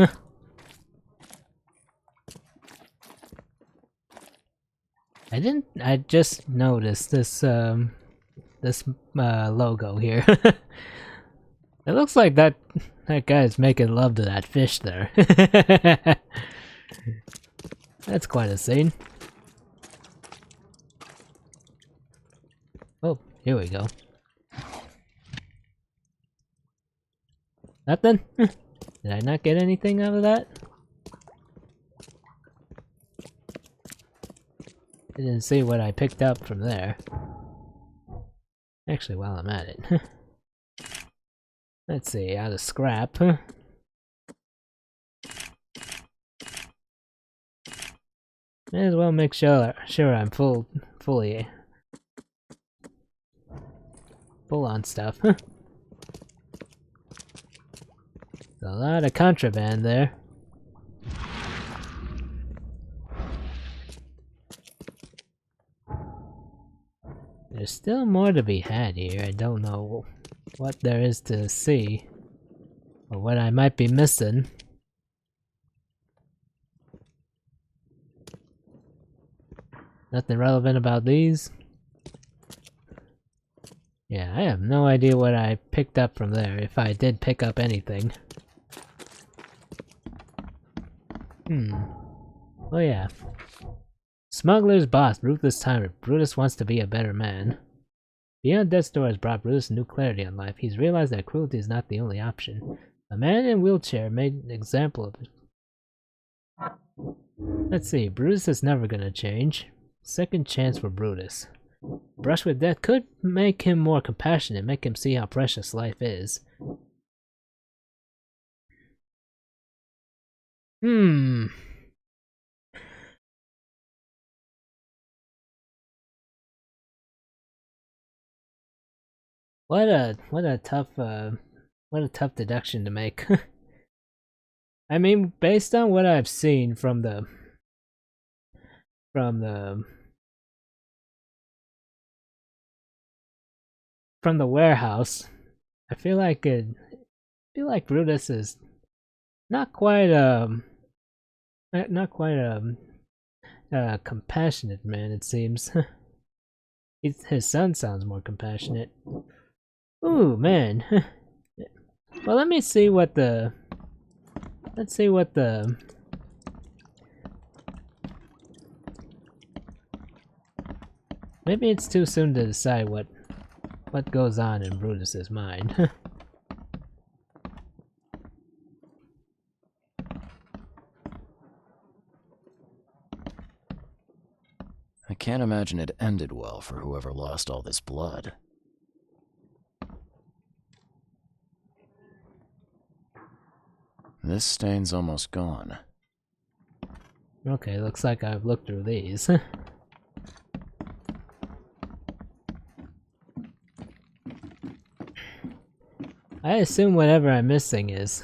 I just noticed this logo here. It looks like that guy's making love to that fish there. That's quite a scene. Oh, here we go. Nothing? Did I not get anything out of that? I didn't see what I picked up from there. Actually, while I'm at it. Let's see, out of scrap. May as well make sure I'm full on stuff. A lot of contraband there. There's still more to be had here. I don't know what there is to see, or what I might be missing. Nothing relevant about these. Yeah, I have no idea what I picked up from there, if I did pick up anything. Oh yeah. Smuggler's boss, ruthless tyrant. Brutus wants to be a better man. Beyond death's door has brought Brutus new clarity on life. He's realized that cruelty is not the only option. A man in a wheelchair made an example of it. Let's see, Brutus is never gonna change. Second chance for Brutus. Brush with death could make him more compassionate, make him see how precious life is. What a tough deduction to make. I mean, based on what I've seen from the warehouse, I feel like Brutus is not quite compassionate man, it seems. His son sounds more compassionate. Ooh, man. Well, let's see what the maybe it's too soon to decide what goes on in Brutus's mind. I can't imagine it ended well for whoever lost all this blood. This stain's almost gone. Okay, looks like I've looked through these. I assume whatever I'm missing is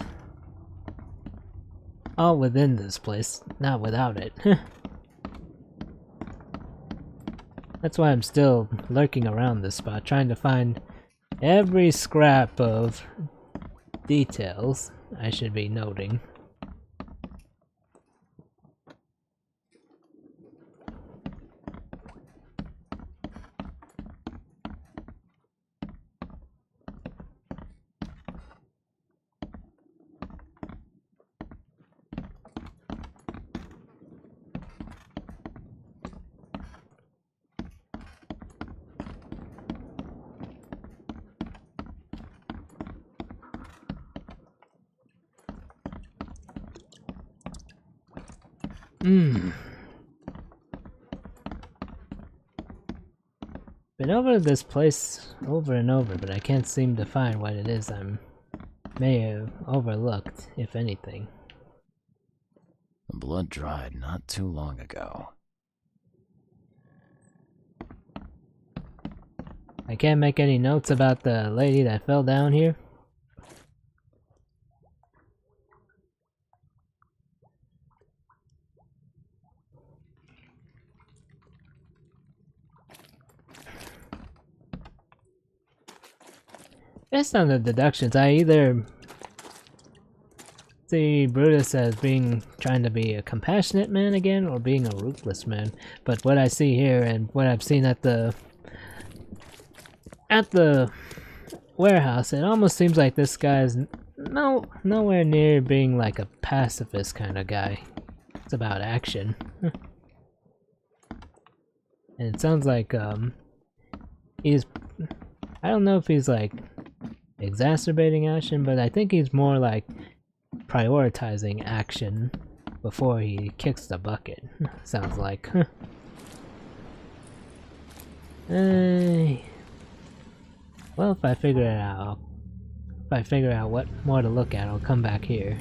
all within this place, not without it. That's why I'm still lurking around this spot, trying to find every scrap of details I should be noting. Been over this place over and over, but I can't seem to find what it is I may have overlooked, if anything. The blood dried not too long ago. I can't make any notes about the lady that fell down here. Based on the deductions, I either see Brutus as trying to be a compassionate man again, or being a ruthless man. But what I see here and what I've seen at the warehouse, it almost seems like this guy's nowhere near being like a pacifist kind of guy. It's about action. And it sounds like he's, I don't know if he's like exacerbating action, but I think he's more like prioritizing action before he kicks the bucket. Sounds like. Well, if I figure it out, what more to look at, I'll come back here.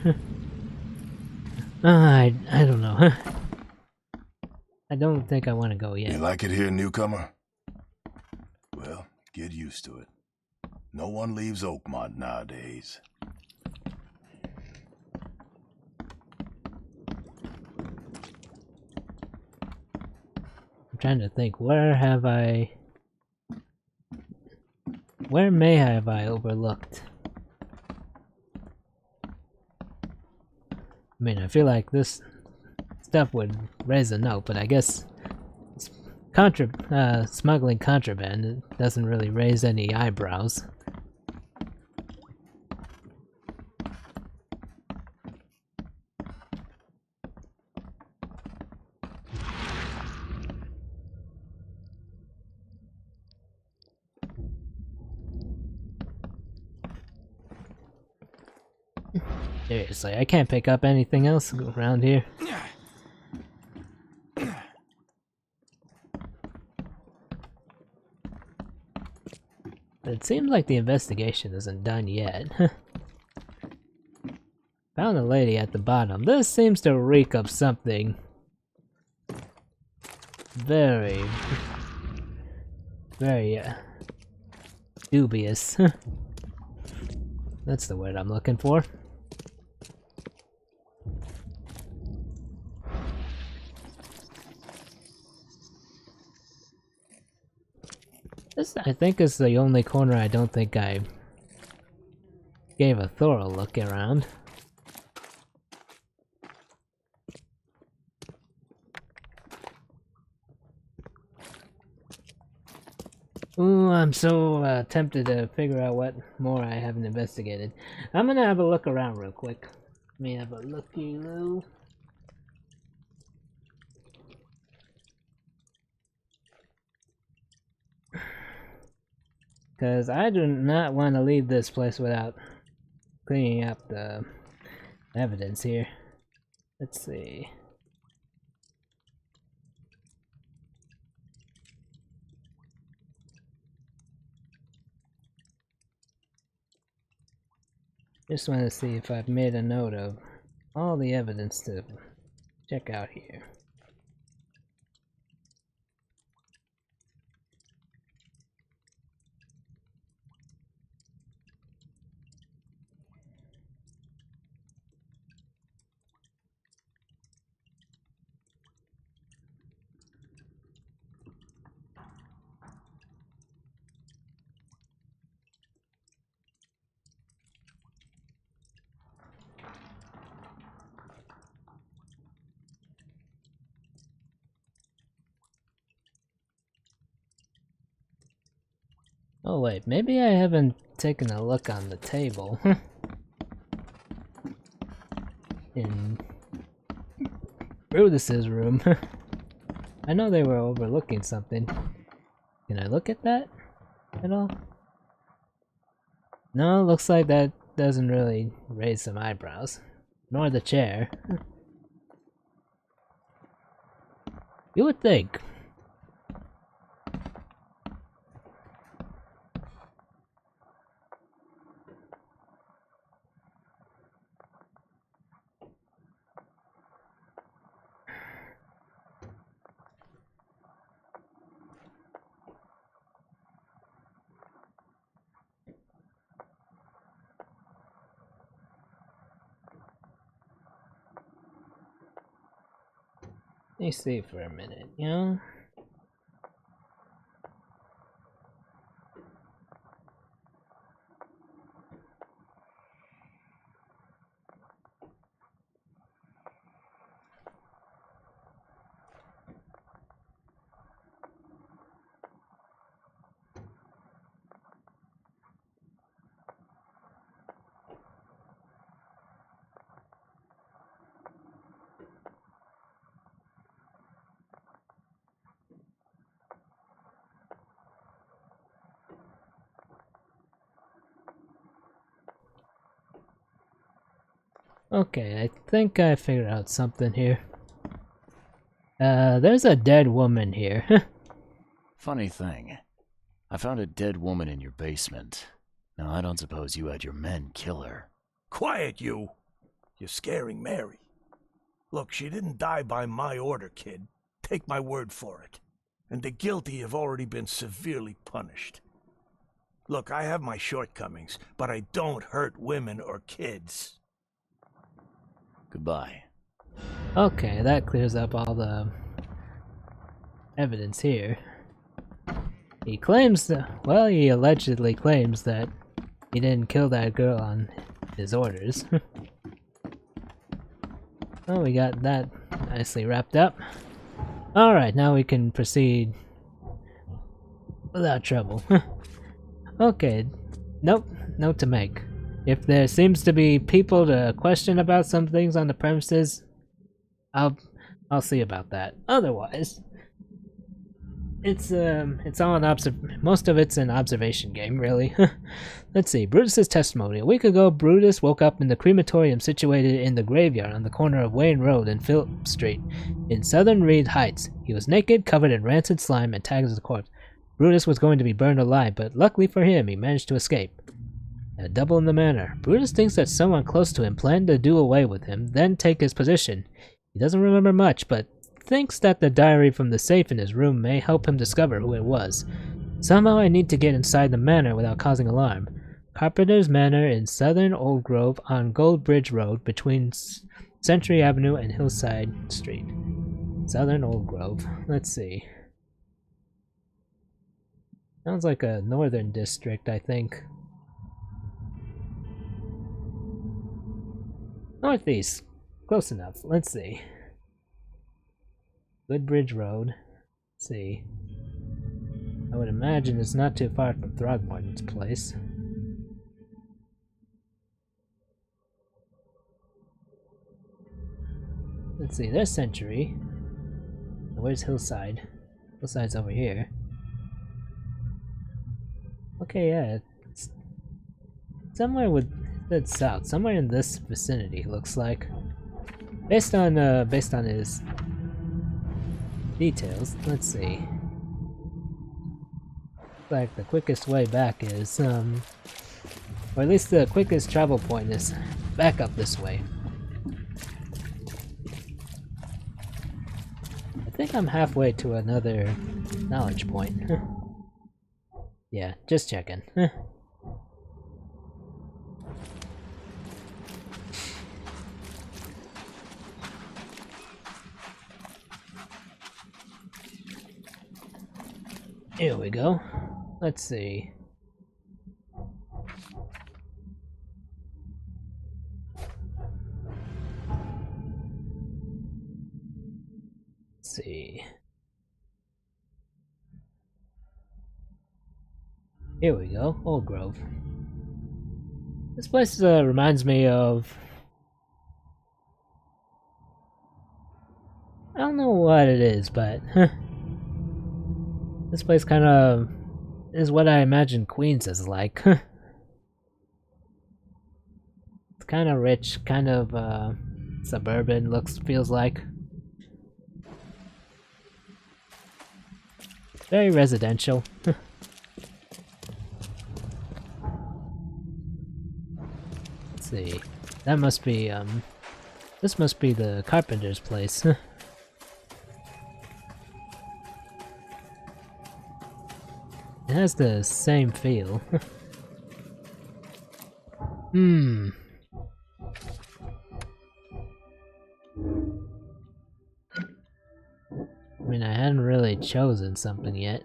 I don't know. I don't think I want to go yet. You like it here, newcomer? Well, get used to it. No one leaves Oakmont nowadays. I'm trying to think, where may have I overlooked? I mean, I feel like this stuff would raise a note, but I guess smuggling contraband doesn't really raise any eyebrows. Seriously, I can't pick up anything else around here. It seems like the investigation isn't done yet. Found a lady at the bottom. This seems to reek of something very dubious. That's the word I'm looking for. This, I think, is the only corner I don't think I gave a thorough look around. Ooh, I'm so tempted to figure out what more I haven't investigated. I'm gonna have a look around real quick. Let me have a looky-loo. Because I do not want to leave this place without cleaning up the evidence here. Let's see. Just want to see if I've made a note of all the evidence to check out here. Oh wait, maybe I haven't taken a look on the table. In Brutus's room. I know they were overlooking something. Can I look at that at all? No, looks like that doesn't really raise some eyebrows. Nor the chair. You would think. Let me see for a minute, you know? Okay, I think I figured out something here. There's a dead woman here. Funny thing, I found a dead woman in your basement. Now, I don't suppose you had your men kill her. Quiet, you! You're scaring Mary. Look, she didn't die by my order, kid. Take my word for it. And the guilty have already been severely punished. Look, I have my shortcomings, but I don't hurt women or kids. Goodbye. Okay, that clears up all the evidence here. He claims that, well, he allegedly claims that he didn't kill that girl on his orders. Oh, we got that nicely wrapped up. Alright, now we can proceed without trouble. Okay, nope, note to make. If there seems to be people to question about some things on the premises, I'll see about that. Otherwise, It's all most of it's an observation game, really. Let's see. Brutus's testimony. A week ago, Brutus woke up in the crematorium situated in the graveyard on the corner of Wayne Road and Phillip Street in southern Reed Heights. He was naked, covered in rancid slime, and tagged as a corpse. Brutus was going to be burned alive, but luckily for him, he managed to escape. A double in the manor. Brutus thinks that someone close to him planned to do away with him, then take his position. He doesn't remember much, but thinks that the diary from the safe in his room may help him discover who it was. Somehow I need to get inside the manor without causing alarm. Carpenter's Manor in southern Old Grove on Gold Bridge Road between Century Avenue and Hillside Street. Southern Old Grove. Let's see. Sounds like a northern district, I think. Northeast. Close enough. Let's see. Goodbridge Road. Let's see. I would imagine it's not too far from Throgmorton's place. Let's see, there's Century. Where's Hillside? Hillside's over here. Okay, yeah, it's somewhere with that's south, somewhere in this vicinity. Looks like, based on his details. Let's see. Looks like the quickest way back is, or at least the quickest travel point is back up this way. I think I'm halfway to another knowledge point. Yeah, just checking. Here we go. Let's see. Let's see. Here we go, Old Grove. This place reminds me of... I don't know what it is, but... This place kind of is what I imagine Queens is like. It's kind of rich, kind of suburban feels like. Very residential. Let's see. That must be this must be the carpenter's place. It has the same feel. I mean, I hadn't really chosen something yet.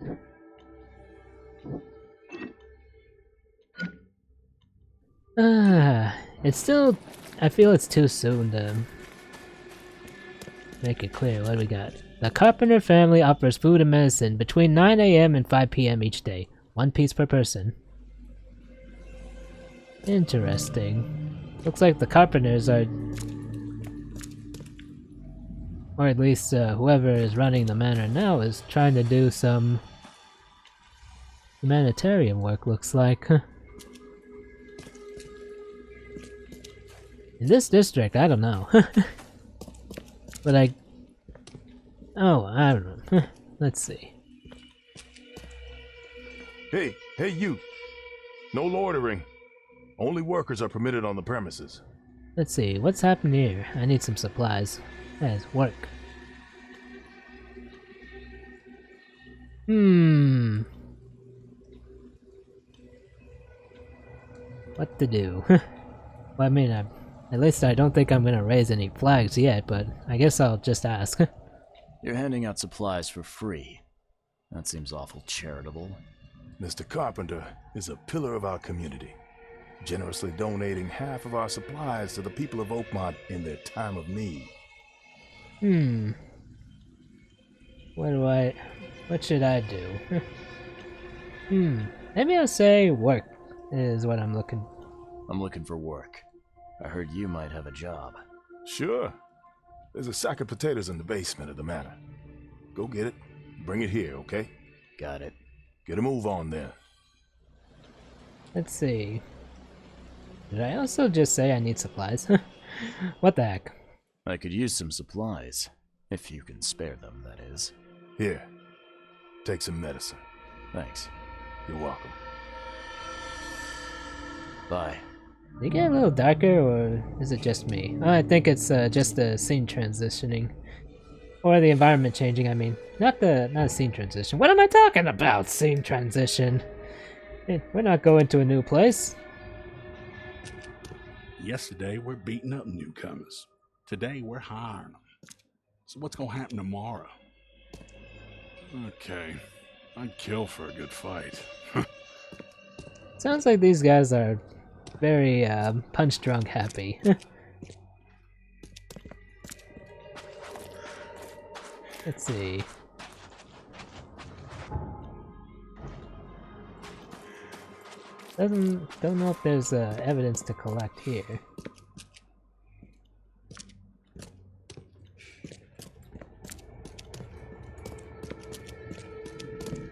It's still... I feel it's too soon to make it clear. What do we got? The Carpenter family offers food and medicine between 9 AM and 5 PM each day. 1 piece per person. Interesting. Looks like the Carpenters are... or at least whoever is running the manor now is trying to do some humanitarian work, looks like. In this district, I don't know. But oh, I don't know. Let's see. Hey you! No loitering. Only workers are permitted on the premises. Let's see, what's happening here? I need some supplies. As work. What to do? Well, I mean, at least I don't think I'm gonna raise any flags yet, but I guess I'll just ask. You're handing out supplies for free. That seems awful charitable. Mr. Carpenter is a pillar of our community, generously donating half of our supplies to the people of Oakmont in their time of need. What should I do? Maybe I'll say work is what I'm looking. I'm looking for work. I heard you might have a job. Sure. There's a sack of potatoes in the basement of the manor. Go get it. Bring it here, okay? Got it. Get a move on then. Let's see. Did I also just say I need supplies? What the heck? I could use some supplies. If you can spare them, that is. Here. Take some medicine. Thanks. You're welcome. Bye. Did it get a little darker, or is it just me? Oh, I think it's just the scene transitioning. Or the environment changing, I mean. Not a scene transition. What am I talking about? Scene transition. Hey, we're not going to a new place. Yesterday, we're beating up newcomers. Today, we're hiring them. So what's gonna happen tomorrow? Okay, I'd kill for a good fight. Sounds like these guys are very punch-drunk happy. Let's see. Don't know if there's evidence to collect here.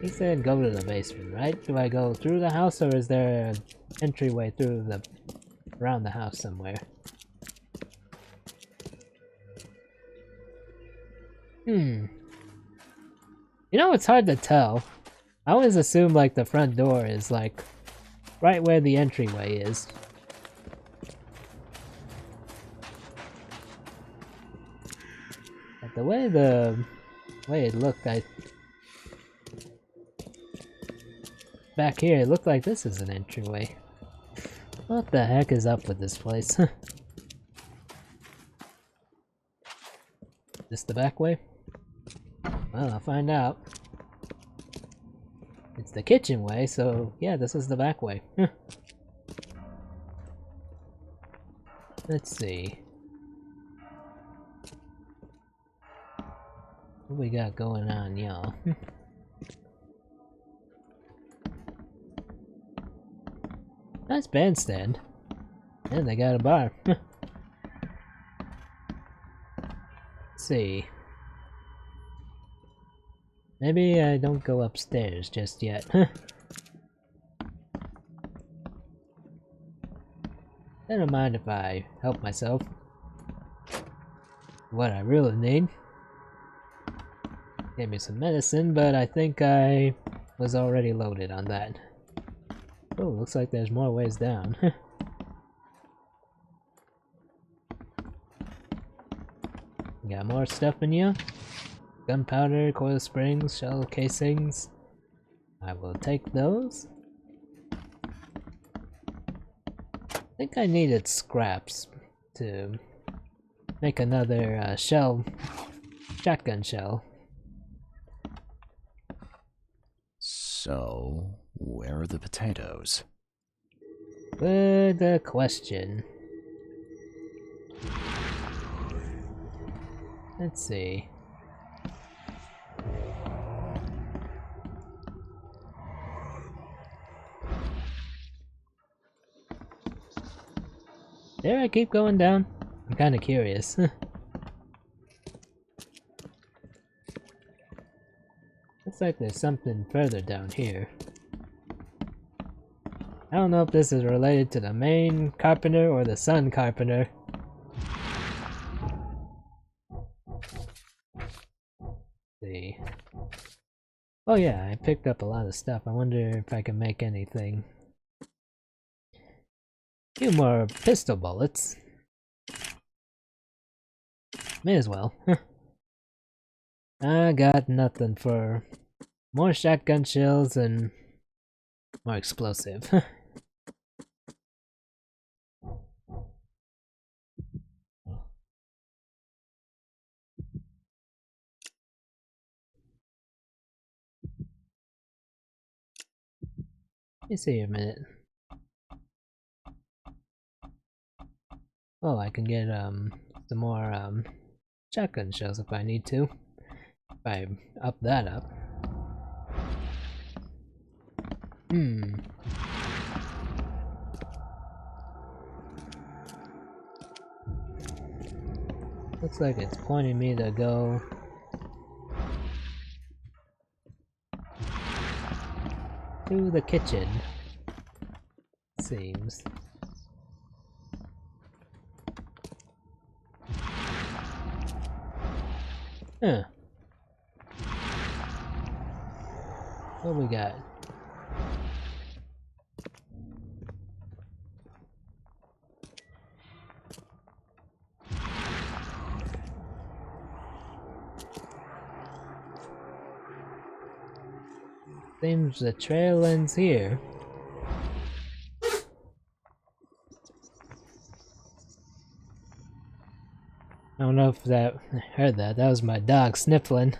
He said go to the basement, right? Do I go through the house, or is there an entryway through around the house somewhere? You know, it's hard to tell. I always assume like the front door is like right where the entryway is. But the way it looked, back here, it looked like this is an entryway. What the heck is up with this place? This the back way? Well, I'll find out. It's the kitchen way, so yeah, this is the back way. Let's see. What we got going on, y'all? Nice bandstand. And they got a bar. Let's see. Maybe I don't go upstairs just yet. I don't mind if I help myself. What I really need. Gave me some medicine, but I think I was already loaded on that. Oh, looks like there's more ways down. Got more stuff in you? Gunpowder, coil springs, shell casings. I will take those. I think I needed scraps to make another shotgun shell. So, where are the potatoes? Good question. Let's see. Dare I keep going down? I'm kinda curious. Looks like there's something further down here. I don't know if this is related to the main carpenter or the son carpenter. Let's see. Oh yeah, I picked up a lot of stuff. I wonder if I can make anything. Few more pistol bullets. May as well. I got nothing for more shotgun shells and more explosive. Let me see a minute. Oh, I can get some more shotgun shells if I need to. If I up that up. Looks like it's pointing me to go to the kitchen. Seems. Huh. What we got? Seems the trail ends here. I don't know if that heard that. That was my dog sniffling.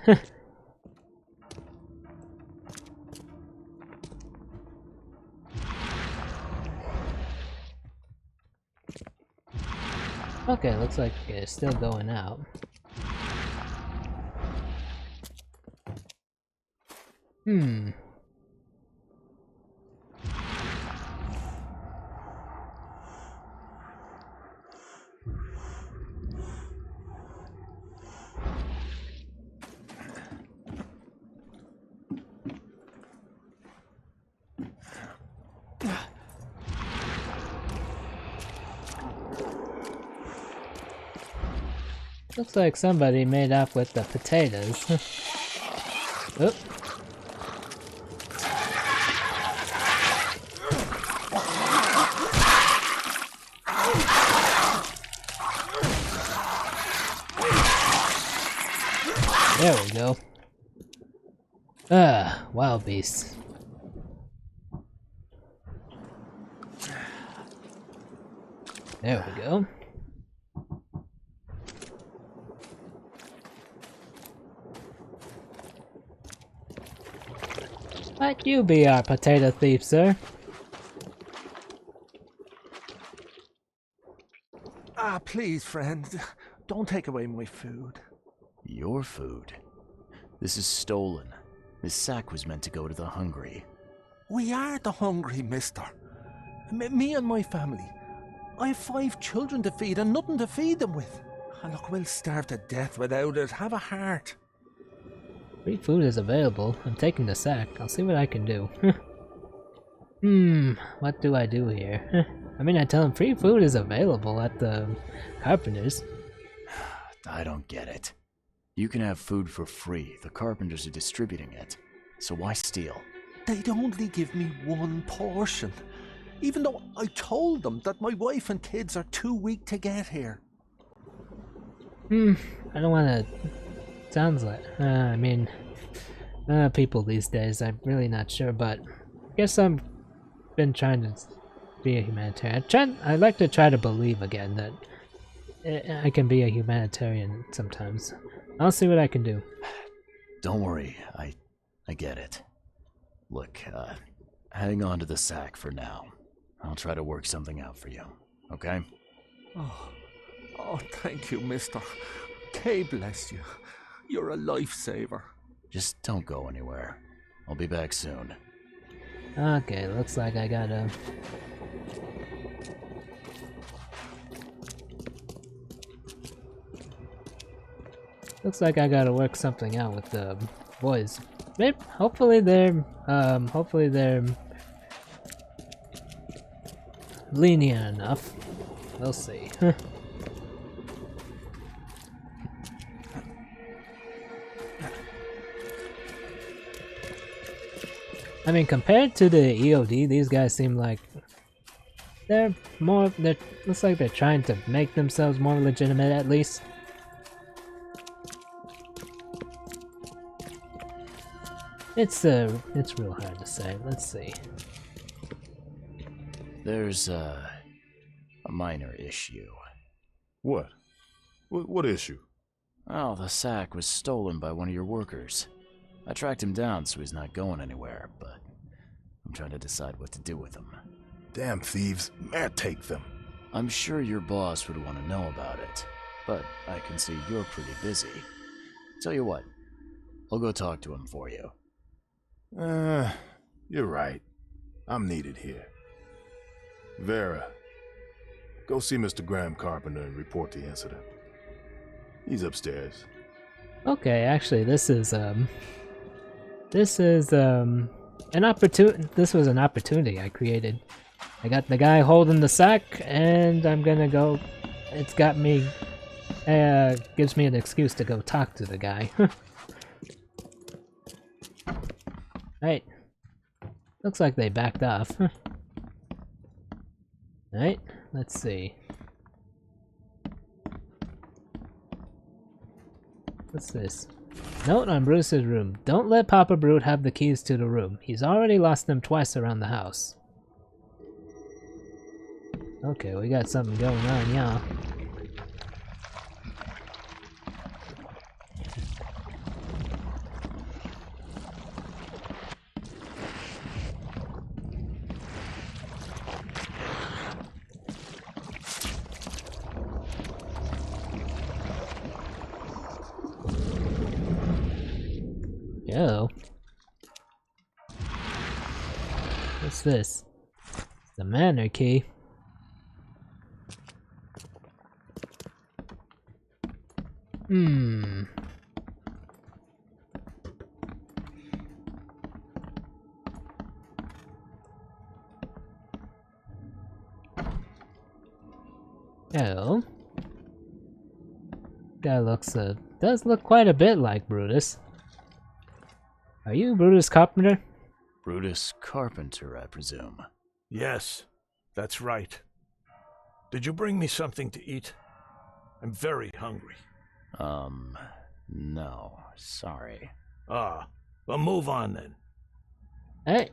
Okay, looks like it's still going out. Hmm. Looks like somebody made off with the potatoes. Oop. There we go. Ah, wild beasts. There we go. Might you be our potato thief, sir? Ah, please, friend. Don't take away my food. Your food? This is stolen. This sack was meant to go to the hungry. We are the hungry, mister. Me and my family. I have 5 children to feed and nothing to feed them with. And look, we'll starve to death without it. Have a heart. Free food is available. I'm taking the sack. I'll see what I can do. What do I do here? I mean, I tell him free food is available at the carpenter's. I don't get it. You can have food for free. The carpenters are distributing it. So why steal? They'd only give me 1 portion. Even though I told them that my wife and kids are too weak to get here. I don't wanna... Sounds like... I mean... people these days, I'm really not sure, but... I guess I'm... been trying to be a humanitarian. I like to try to believe again that... I can be a humanitarian sometimes. I'll see what I can do. Don't worry, I get it. Look, hang on to the sack for now. I'll try to work something out for you, okay? Oh, thank you, mister. K bless you. You're a lifesaver. Just don't go anywhere. I'll be back soon. Okay, looks like I gotta... Looks like I gotta work something out with the boys. Maybe, hopefully they're lenient enough. We'll see. I mean, compared to the EOD, these guys seem like looks like they're trying to make themselves more legitimate at least. It's real hard to say. Let's see. There's a minor issue. What? What issue? Oh, the sack was stolen by one of your workers. I tracked him down so he's not going anywhere, but I'm trying to decide what to do with him. Damn thieves. Man, take them. I'm sure your boss would want to know about it, but I can see you're pretty busy. Tell you what, I'll go talk to him for you. You're right. I'm needed here. Vera, go see Mr. Graham Carpenter and report the incident. He's upstairs. Okay, actually, this is This was an opportunity I created. I got the guy holding the sack, and I'm gonna go. It's got me. Gives me an excuse to go talk to the guy. Right. Looks like they backed off. Right. Let's see. What's this? Note on Bruce's room. Don't let Papa Brute have the keys to the room. He's already lost them twice around the house. Okay, we got something going on, yeah. Hello. What's this? The manor key. Hello. Guy looks does look quite a bit like Brutus. Are you Brutus Carpenter? Brutus Carpenter, I presume. Yes, that's right. Did you bring me something to eat? I'm very hungry. No, sorry. Ah, well, move on then. Hey.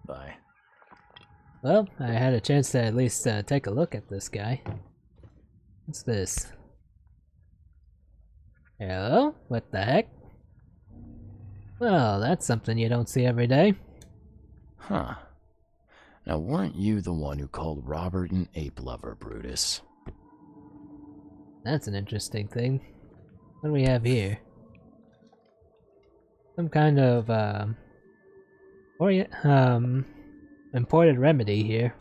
Bye. Well, I had a chance to at least take a look at this guy. What's this? Hello? What the heck? Well, that's something you don't see every day. Huh. Now, weren't you the one who called Robert an ape lover, Brutus? That's an interesting thing. What do we have here? Some kind of, imported remedy here.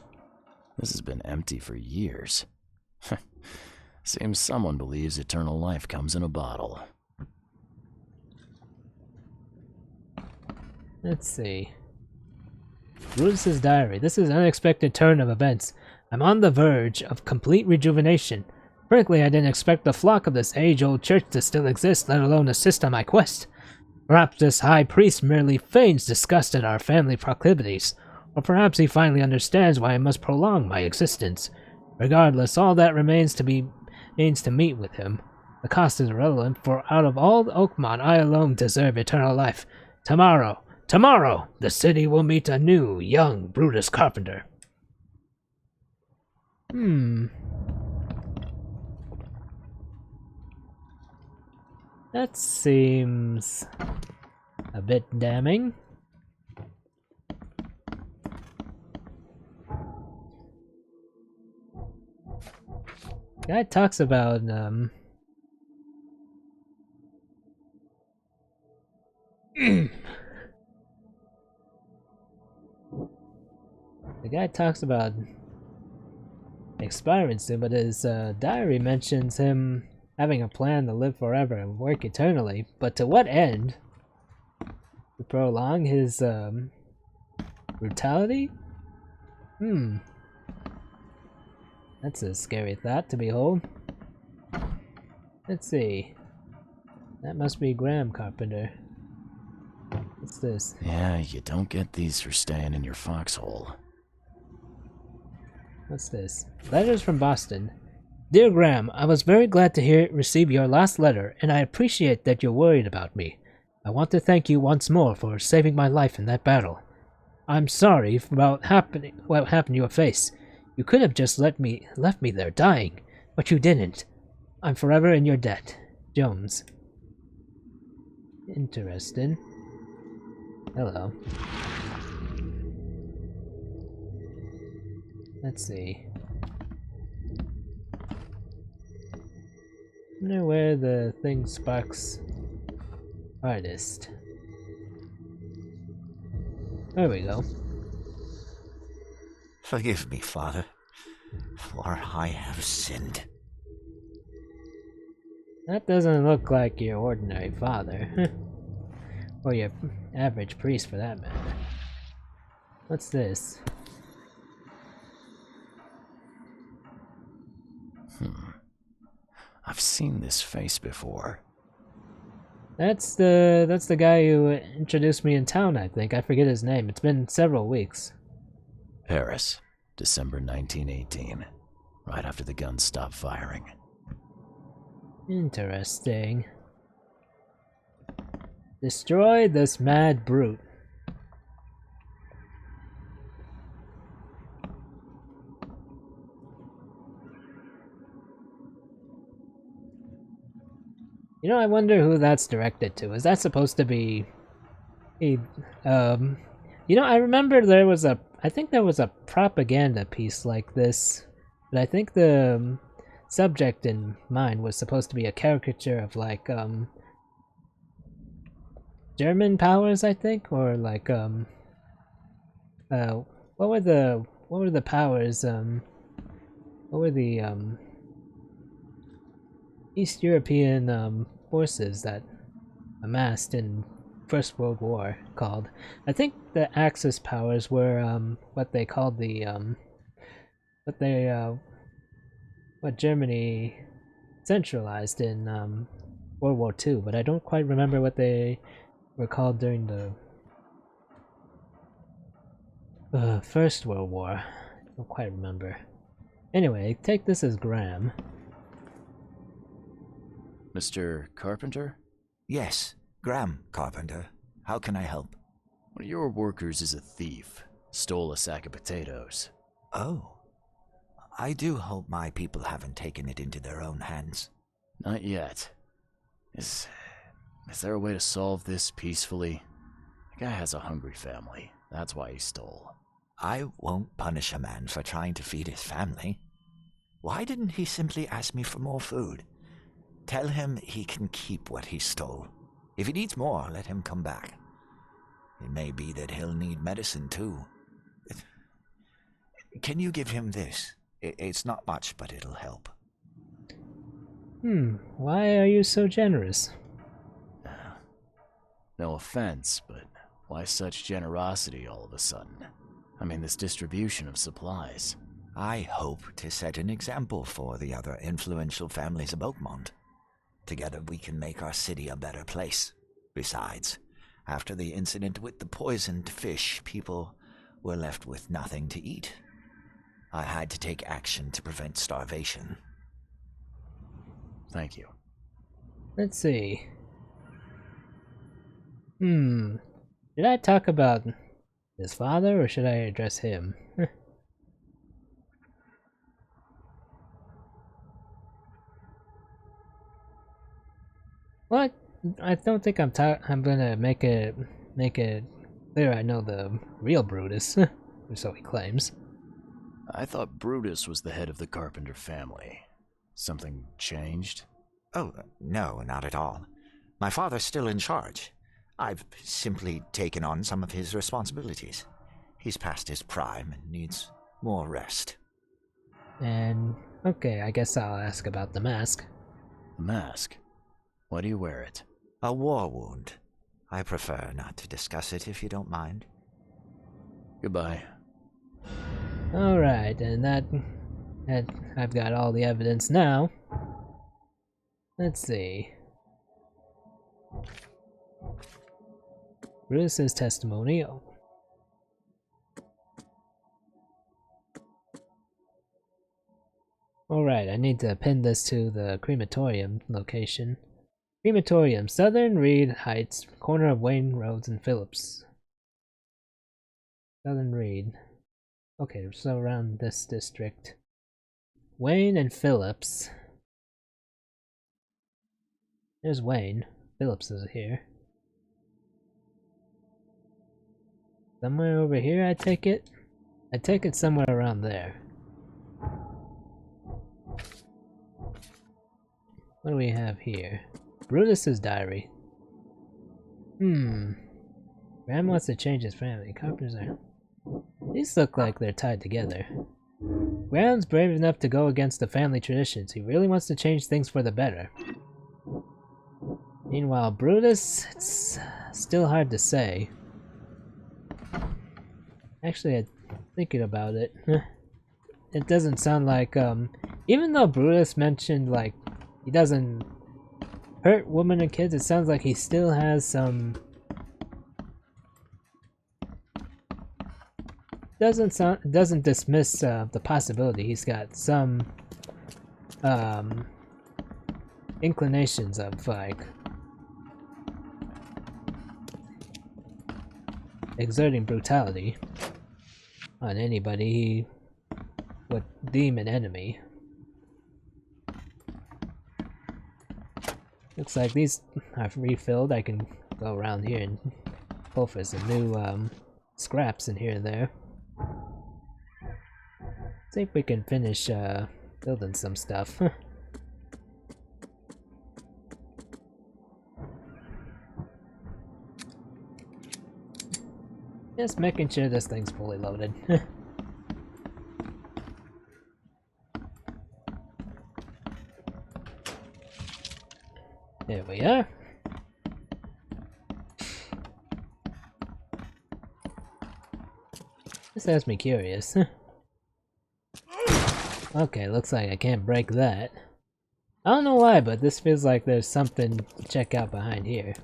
This has been empty for years. Seems someone believes eternal life comes in a bottle. Let's see. Brutus's diary. This is an unexpected turn of events. I'm on the verge of complete rejuvenation. Frankly, I didn't expect the flock of this age-old church to still exist, let alone assist on my quest. Perhaps this high priest merely feigns disgust at our family proclivities, or perhaps he finally understands why I must prolong my existence. Regardless, all that remains to meet with him. The cost is irrelevant, for out of all the Oakmont, I alone deserve eternal life. Tomorrow, the city will meet a new, young Brutus Carpenter. That seems a bit damning. Guy talks about the guy talks about expiring soon, but his diary mentions him having a plan to live forever and work eternally. But to what end? To prolong his brutality? That's a scary thought to behold. Let's see. That must be Graham Carpenter. What's this? Yeah, you don't get these for staying in your foxhole. What's this? Letters from Boston. Dear Graham, I was very glad to receive your last letter, and I appreciate that you're worried about me. I want to thank you once more for saving my life in that battle. I'm sorry about what happened to your face. You could have just left me there dying, but you didn't. I'm forever in your debt. Jones. Interesting. Hello. Let's see. I wonder where the thing sparks artist. There we go. Forgive me, Father, for I have sinned. That doesn't look like your ordinary father. Or your average priest, for that matter. What's this? I've seen this face before. That's the guy who introduced me in town, I think. I forget his name. It's been several weeks. Paris, December 1918. Right after the guns stopped firing. Interesting. Destroy this mad brute. You know, I wonder who that's directed to. Is that supposed to be a, you know, I remember there was a, I think there was a propaganda piece like this, but I think the subject in mind was supposed to be a caricature of like, German powers, I think, or like, what were the powers, what were the, East European forces that amassed in First World War called? I think the Axis powers were what they called the what Germany centralized in World War II, but I don't quite remember what they were called during the First World War. I don't quite remember. Anyway, take this as Graham. Mr. Carpenter? Yes, Graham Carpenter. How can I help? One of your workers is a thief. Stole a sack of potatoes. Oh. I do hope my people haven't taken it into their own hands. Not yet. Is there a way to solve this peacefully? The guy has a hungry family. That's why he stole. I won't punish a man for trying to feed his family. Why didn't he simply ask me for more food? Tell him he can keep what he stole. If he needs more, let him come back. It may be that he'll need medicine too. Can you give him this? It's not much, but it'll help. Why are you so generous? No offense, but why such generosity all of a sudden? I mean, this distribution of supplies. I hope to set an example for the other influential families of Oakmont. Together we can make our city a better place. Besides, after the incident with the poisoned fish, people were left with nothing to eat. I had to take action to prevent starvation. Thank you. Let's see. Did I talk about his father, or should I address him? What? I don't think I'm gonna make it clear I know the real Brutus, or so he claims. I thought Brutus was the head of the Carpenter family. Something changed? Oh, no, not at all. My father's still in charge. I've simply taken on some of his responsibilities. He's past his prime and needs more rest. And, okay, I guess I'll ask about the mask. The mask? Why do you wear it? A war wound. I prefer not to discuss it if you don't mind. Goodbye. Alright, and that I've got all the evidence now. Let's see. Bruce's testimony. Alright, I need to pin this to the crematorium location. Crematorium, Southern Reed Heights, corner of Wayne Roads and Phillips. Southern Reed. Okay, so around this district. Wayne and Phillips. There's Wayne. Phillips is here. Somewhere over here, I take it? I take it somewhere around there. What do we have here? Brutus's diary. Graham wants to change his family. Carpenters are... These look like they're tied together. Graham's brave enough to go against the family traditions. He really wants to change things for the better. Meanwhile, Brutus, it's still hard to say. Actually, thinking about it, it doesn't sound like, even though Brutus mentioned, like, he doesn't hurt women and kids, it sounds like he still has some... doesn't dismiss the possibility he's got some inclinations of like exerting brutality on anybody he would deem an enemy. Looks like these are refilled. I can go around here and pull for some new scraps in here and there. See if we can finish building some stuff. Just making sure this thing's fully loaded. There we are. This has me curious. Okay, looks like I can't break that. I don't know why, but this feels like there's something to check out behind here.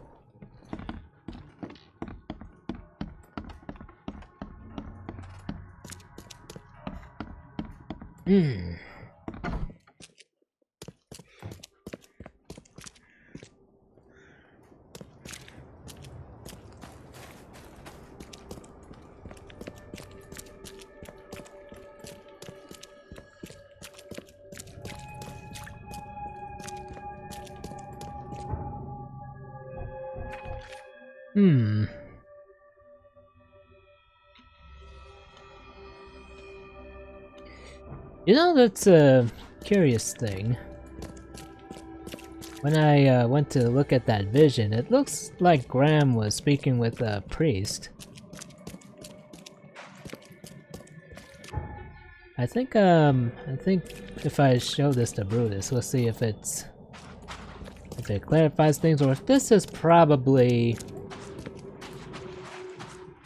You know, that's a curious thing. When I went to look at that vision, it looks like Graham was speaking with a priest. I think if I show this to Brutus, we'll see if it clarifies things, or if this is probably,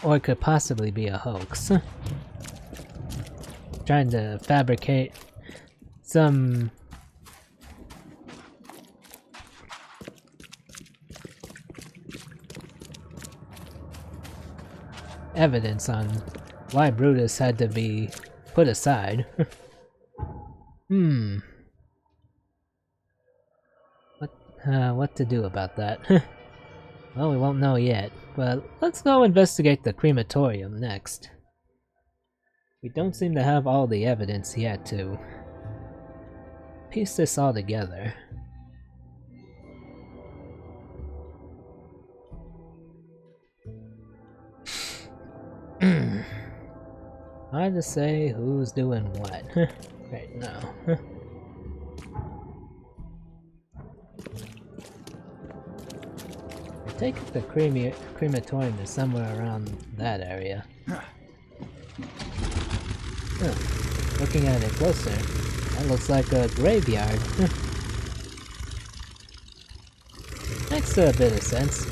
or it could possibly be a hoax. Trying to fabricate some evidence on why Brutus had to be put aside. What to do about that? Well, we won't know yet, but let's go investigate the crematorium next. We don't seem to have all the evidence yet to piece this all together. Hard to say who's doing what right now. I take it the crematorium is somewhere around that area. Looking at it closer, that looks like a graveyard. Makes a bit of sense.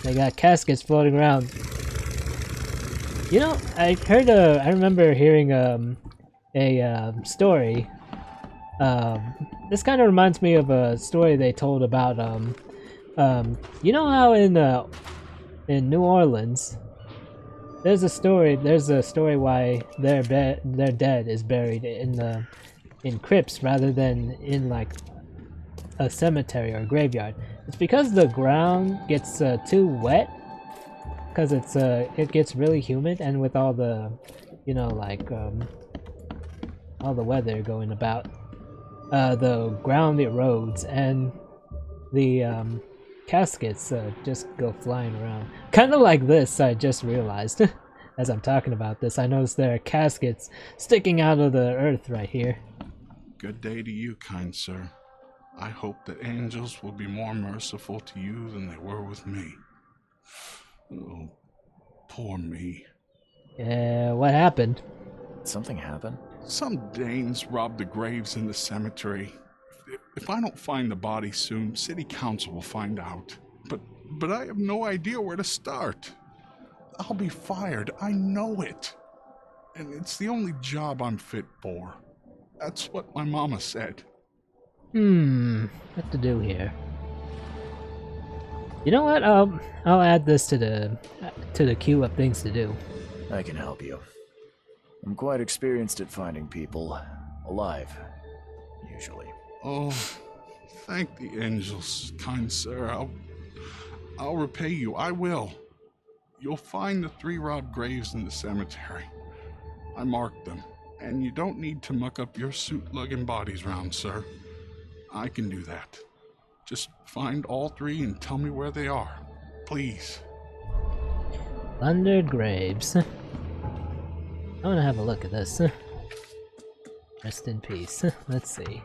They got caskets floating around. You know, I remember hearing a story. This kind of reminds me of a story they told about you know how in New Orleans there's a story why their dead is buried in crypts rather than in like a cemetery or a graveyard. It's because the ground gets too wet, because it gets really humid, and with all the, you know, like all the weather going about, the ground erodes and the caskets just go flying around. Kind of like this, I just realized. As I'm talking about this, I noticed there are caskets sticking out of the earth right here. Good day to you, kind sir. I hope that angels will be more merciful to you than they were with me. Oh, poor me. What happened? Something happened? Some Danes robbed the graves in the cemetery. If I don't find the body soon, city council will find out. But I have no idea where to start. I'll be fired. I know it. And it's the only job I'm fit for. That's what my mama said. What to do here? You know what? I'll add this to the queue of things to do. I can help you. I'm quite experienced at finding people alive, usually. Oh, thank the angels, kind sir. I'll repay you. I will. You'll find the 3 robbed graves in the cemetery. I marked them, and you don't need to muck up your suit-lugging bodies round, sir. I can do that. Just find all 3 and tell me where they are. Please. Plundered graves. I want to have a look at this. Rest in peace. Let's see.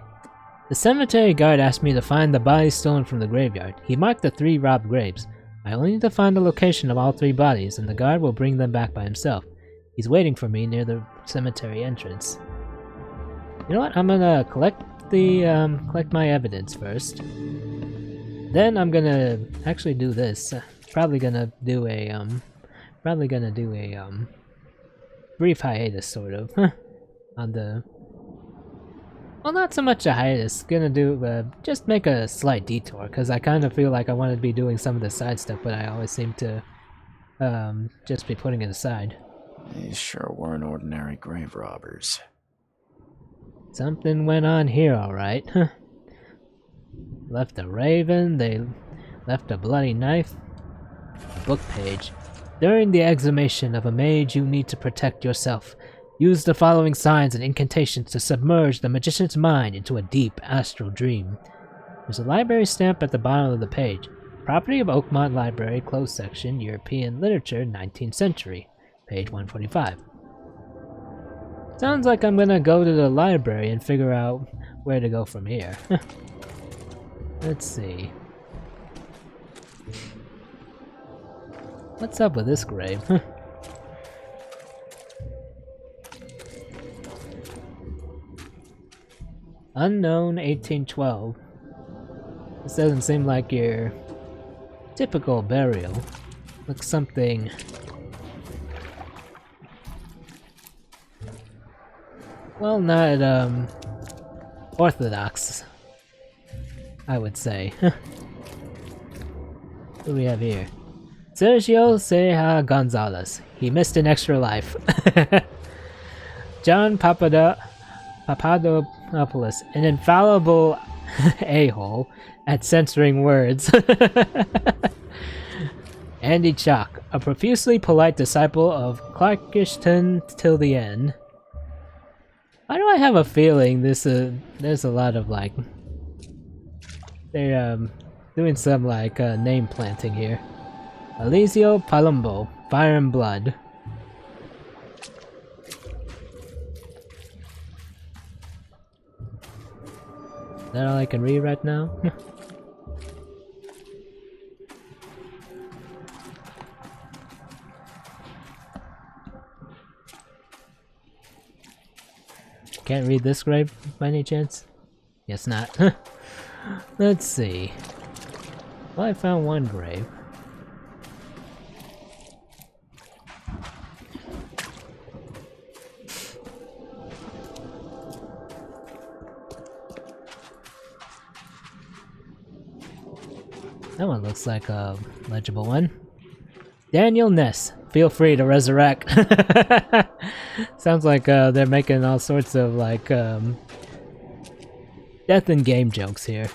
The cemetery guard asked me to find the bodies stolen from the graveyard. He marked the 3 robbed graves. I only need to find the location of all 3 bodies, and the guard will bring them back by himself. He's waiting for me near the cemetery entrance. You know what? I'm gonna collect my evidence first. Then I'm gonna actually do this. Probably gonna do a brief hiatus, sort of, on the. Well, not so much a hiatus. Gonna do just make a slight detour, because I kind of feel like I want to be doing some of the side stuff, but I always seem to just be putting it aside. These sure weren't ordinary grave robbers. Something went on here, alright. Left a raven, they left a bloody knife. Book page. During the exhumation of a mage, you need to protect yourself. Use the following signs and incantations to submerge the magician's mind into a deep astral dream. There's a library stamp at the bottom of the page. Property of Oakmont Library, closed section, European literature, 19th century. Page 145. Sounds like I'm gonna go to the library and figure out where to go from here. Let's see. What's up with this grave? Unknown 1812. This doesn't seem like your typical burial. Looks something. Well, not orthodox, I would say. What do we have here? Sergio Ceja Gonzalez. He missed an extra life. John Papadopoulos, an infallible a-hole at censoring words. Andy Chalk, a profusely polite disciple of Clarkishton till the end. Why do I have a feeling there's a lot of like they're doing some like name planting here. Alizio Palumbo, Fire and Blood. Is that all I can read right now? Can't read this grave by any chance? Guess not. Let's see. Well, I found one grave. That one looks like a legible one. Daniel Ness, feel free to resurrect. Sounds like they're making all sorts of like death and game jokes here.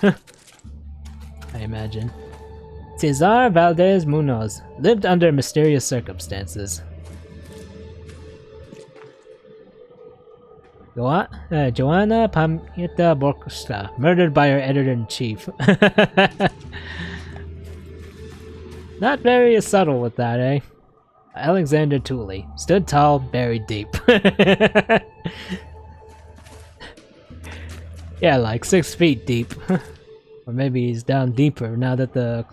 I imagine. Cesar Valdez Munoz lived under mysterious circumstances. Joanna Pamita Borksta, murdered by her editor-in-chief. Not very subtle with that, eh? Alexander Tooley, stood tall, buried deep. Yeah, like 6 feet deep. Or maybe he's down deeper now that the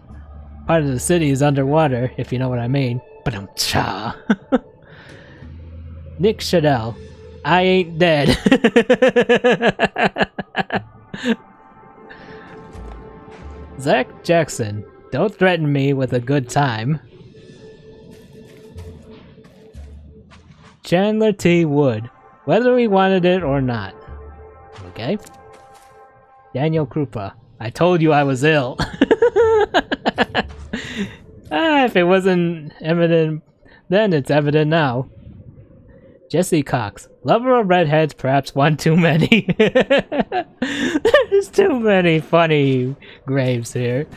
part of the city is underwater, if you know what I mean. Ba-dum-cha. Nick Shadell, I ain't dead. Zach Jackson, don't threaten me with a good time. Chandler T. Wood, whether we wanted it or not. Okay. Daniel Krupa, I told you I was ill. If it wasn't evident then, it's evident now. Jesse Cox, lover of redheads, perhaps one too many. There's too many funny graves here.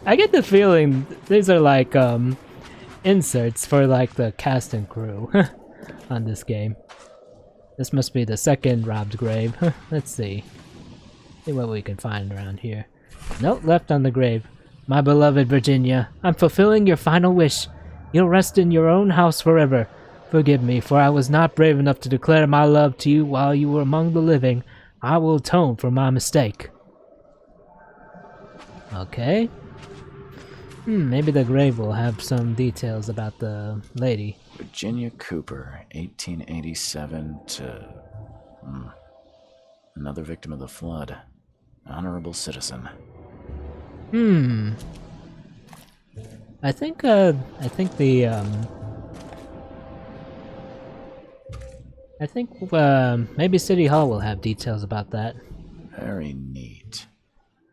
I get the feeling these are like inserts for like the cast and crew on this game. This must be the second robbed grave. Let's see. See what we can find around here. Note left on the grave. My beloved Virginia, I'm fulfilling your final wish. You'll rest in your own house forever. Forgive me, for I was not brave enough to declare my love to you while you were among the living. I will atone for my mistake. Okay. Maybe the grave will have some details about the lady. Virginia Cooper, 1887 to... Another victim of the flood. Honorable citizen. I think the maybe City Hall will have details about that. Very neat.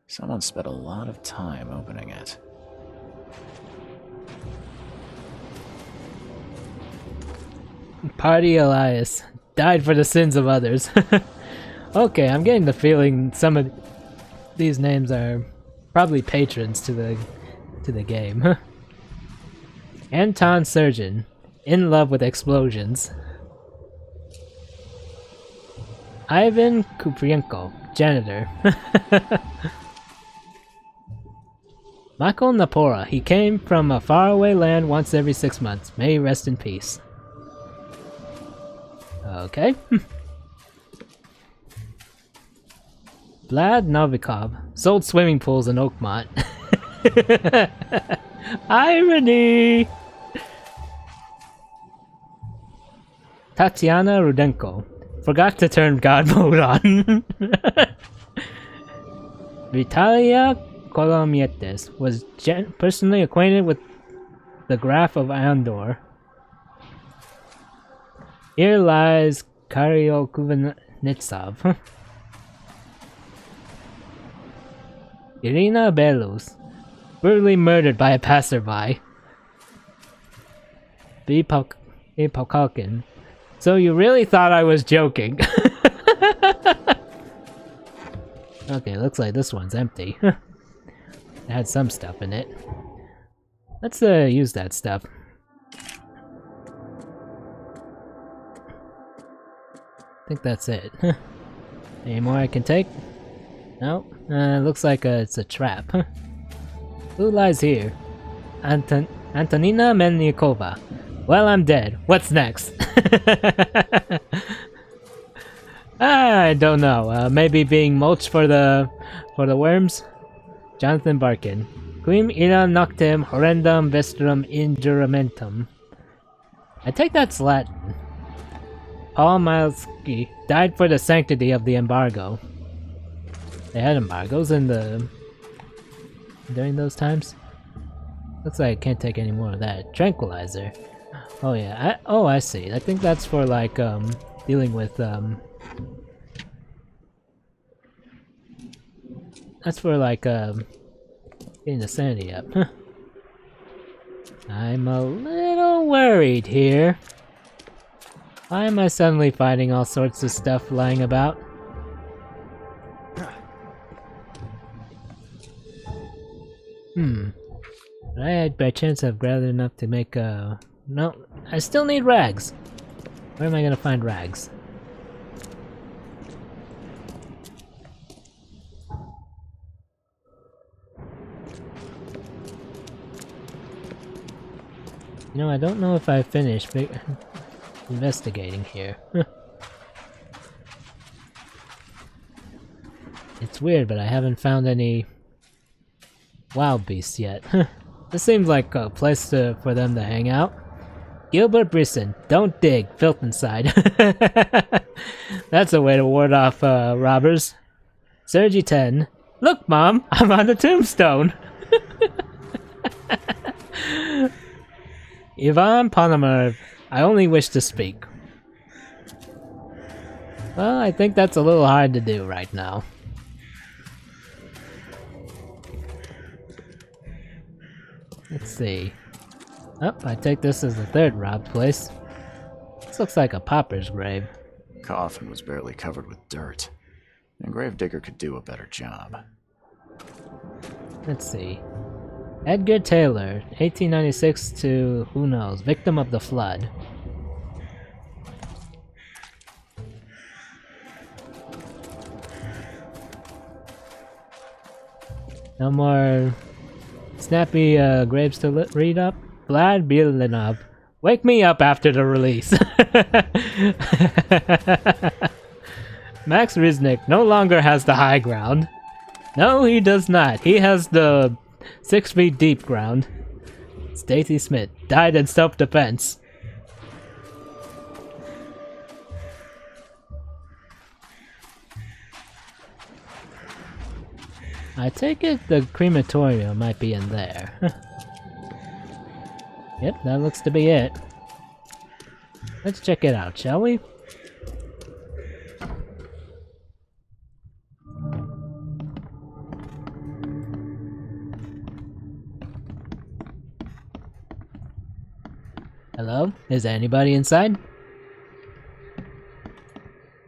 Someone spent a lot of time opening it. Party Elias died for the sins of others. Okay, I'm getting the feeling some of these names are probably patrons to the game. Anton Surgeon, in love with explosions. Ivan Kuprienko, janitor. Michael Napora, he came from a faraway land once every 6 months. May he rest in peace. Okay. Vlad Novikov, sold swimming pools in Oakmont. Irony! Tatiana Rudenko, forgot to turn God mode on. Vitalia Kolomietes was personally acquainted with the Graph of Andor. Here lies Karyo Kuvanitsov. Irina Belus, brutally murdered by a passerby. B. Pokalkin. So you really thought I was joking? Okay, looks like this one's empty. It had some stuff in it. Let's use that stuff. I think that's it. Any more I can take? No? Looks like it's a trap. Who lies here? Antonina Melnikova. Well, I'm dead. What's next? I don't know. Maybe being mulched for the worms? Jonathan Barkin. Quim ira noctem horrendum vestrum injuramentum. I take that's Latin. Paul Milesky died for the sanctity of the embargo. They had embargoes during those times. Looks like I can't take any more of that. Tranquilizer. Oh yeah. I see. I think that's for like dealing with that's for like getting the sanity up. I'm a little worried here. Why am I suddenly finding all sorts of stuff lying about? But I by chance have gathered enough to make a... No, I still need rags. Where am I gonna find rags? You know, I don't know if I finished investigating here. It's weird, but I haven't found any wild beasts yet. This seems like a place for them to hang out. Gilbert Brisson, don't dig, filth inside. That's a way to ward off robbers. Sergi 10, look mom, I'm on the tombstone. Ivan Ponomarev, I only wish to speak. Well, I think that's a little hard to do right now. Let's see. Oh, I take this as the third robbed place. This looks like a pauper's grave. Coffin was barely covered with dirt. A gravedigger could do a better job. Let's see. Edgar Taylor, 1896 to, who knows, victim of the flood. No more snappy graves to read up. Vlad Bilinov, wake me up after the release. Max Riznik no longer has the high ground. No, he does not. He has the 6 feet deep ground. Stacy Smith died in self-defense. I take it the crematorium might be in there. Yep, that looks to be it. Let's check it out, shall we? Hello? Is there anybody inside?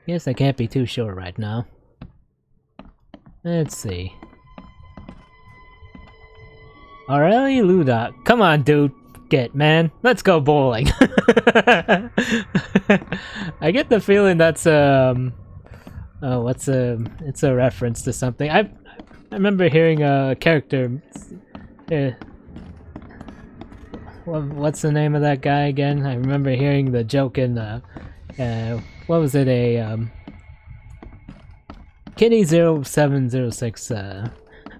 Guess I can't be too sure right now. Let's see. Aurelie Ludoc. Come on, dude. Get, man. Let's go bowling. I get the feeling that's oh, it's a reference to something. I remember hearing a character. What's the name of that guy again? I remember hearing the joke in what was it, a Kitty0706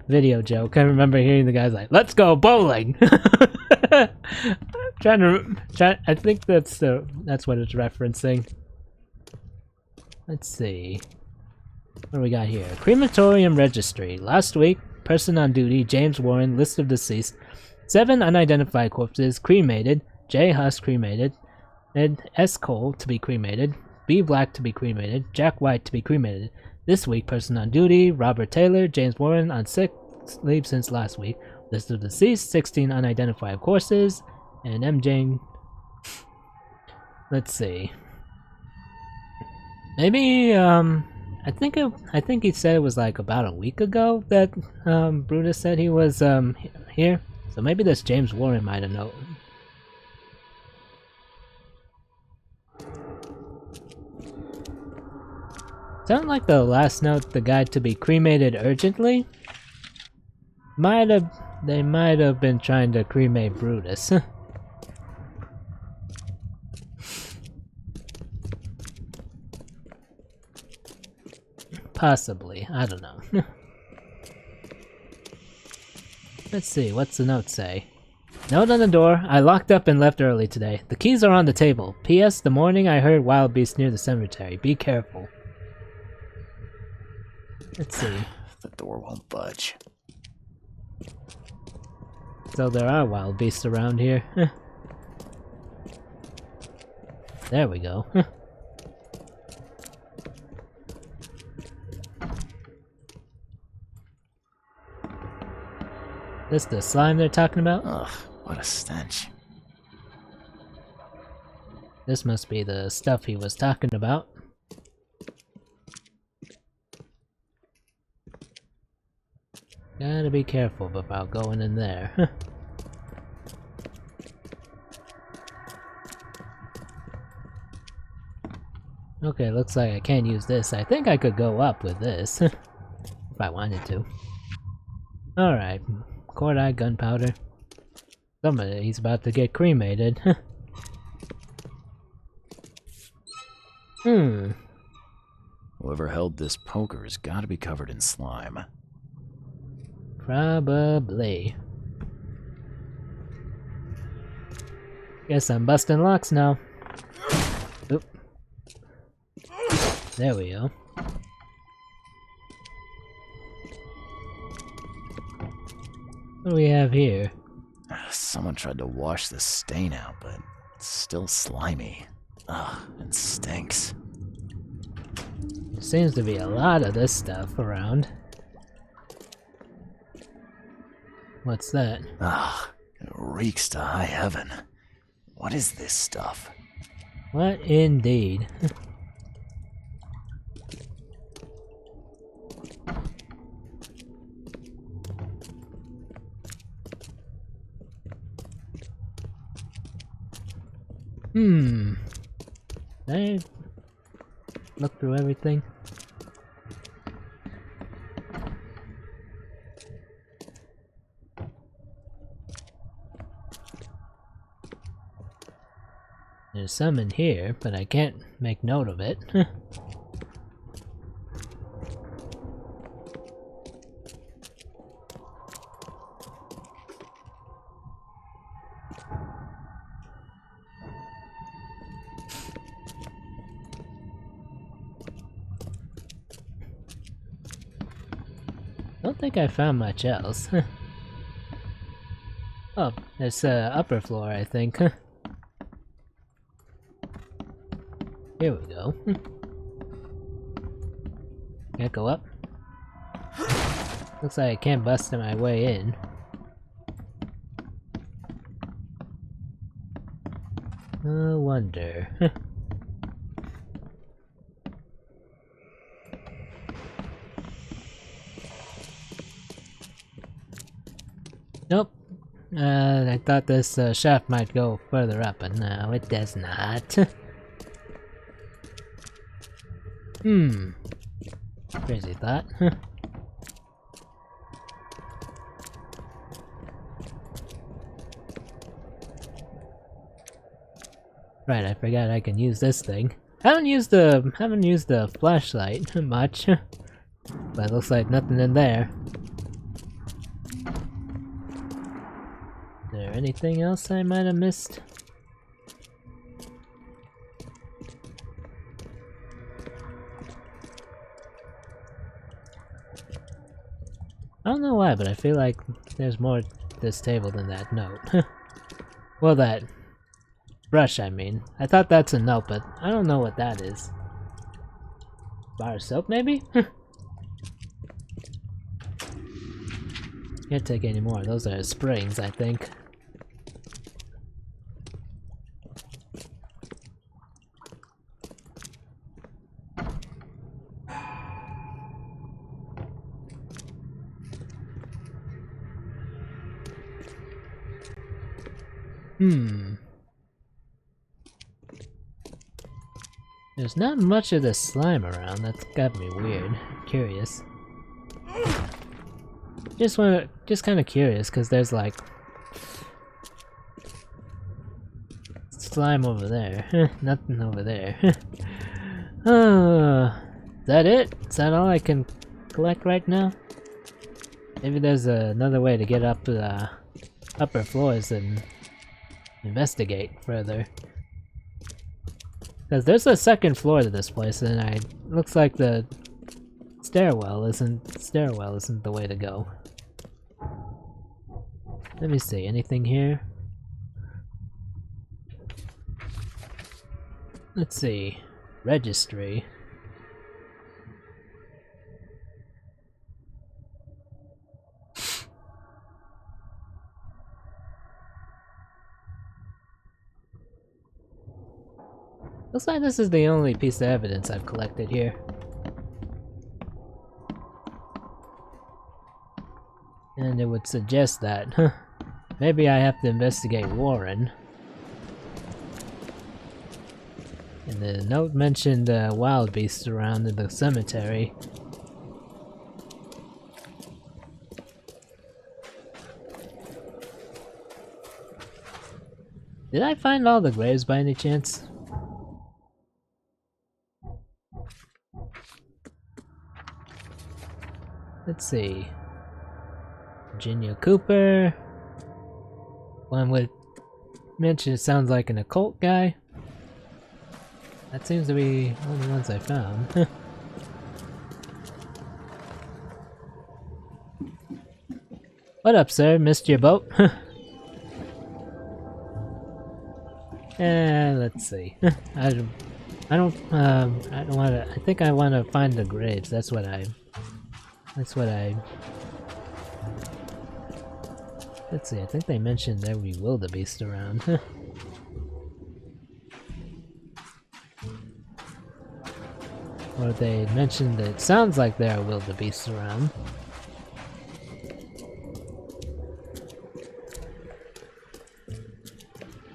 video joke. I remember hearing the guys like, "Let's go bowling." I think that's what it's referencing. Let's see. What do we got here? Crematorium registry. Last week, person on duty, James Warren, list of deceased. 7 unidentified corpses, cremated. J. Huss cremated. Ed S. Cole to be cremated. B. Black to be cremated. Jack White to be cremated. This week, person on duty, Robert Taylor, James Warren on sick leave since last week. List of deceased, 16 unidentified corpses, and MJ. Let's see. Maybe I think he said it was like about a week ago that Brutus said he was here. So maybe this James Warren might have known. Sound like the last note, the guy to be cremated urgently? They might have been trying to cremate Brutus. Possibly, I don't know. Let's see, what's the note say? Note on the door, I locked up and left early today. The keys are on the table. P.S. The morning I heard wild beasts near the cemetery. Be careful. Let's see. The door won't budge. So there are wild beasts around here. There we go. This the slime they're talking about? Ugh, what a stench. This must be the stuff he was talking about. Gotta be careful about going in there. Okay, looks like I can't use this. I think I could go up with this. If I wanted to. Alright. Cordite gunpowder. He's about to get cremated. Whoever held this poker has got to be covered in slime. Probably. Guess I'm busting locks now. Oop. There we go. What do we have here? Someone tried to wash the stain out, but it's still slimy. Ugh, it stinks. There seems to be a lot of this stuff around. What's that? Ugh, it reeks to high heaven. What is this stuff? What indeed? Did I look through everything? There's some in here, but I can't make note of it. Don't think I found much else. Oh, there's upper floor, I think. Here we go. Can't go up. Looks like I can't bust my way in. No wonder. Nope. I thought this shaft might go further up, but no, it does not. Crazy thought. Right, I forgot I can use this thing. Haven't used the flashlight much, but it looks like nothing in there. Is there anything else I might have missed? I don't know why, but I feel like there's more to this table than that note. Well, that brush, I mean. I thought that's a note, but I don't know what that is. Bar of soap, maybe? Can't take any more. Those are springs, I think. There's not much of the slime around. That's got me weird. Curious. Just kind of curious, because there's like slime over there. Nothing over there. Is that it? Is that all I can collect right now? Maybe there's another way to get up to the upper floors and investigate further. Because there's a second floor to this place, and it looks like the stairwell isn't the way to go. Let me see, anything here? Let's see, registry. Looks like this is the only piece of evidence I've collected here. And it would suggest that, maybe I have to investigate Warren. And the note mentioned wild beasts around in the cemetery. Did I find all the graves by any chance? Let's see. Virginia Cooper. One would mention it sounds like an occult guy. That seems to be one of the ones I found. What up, sir? Missed your boat? Let's see. I don't want to. I think I want to find the graves. That's what I. Let's see. I think they mentioned there we wildebeest around. Or they mentioned that it sounds like there are wildebeest around.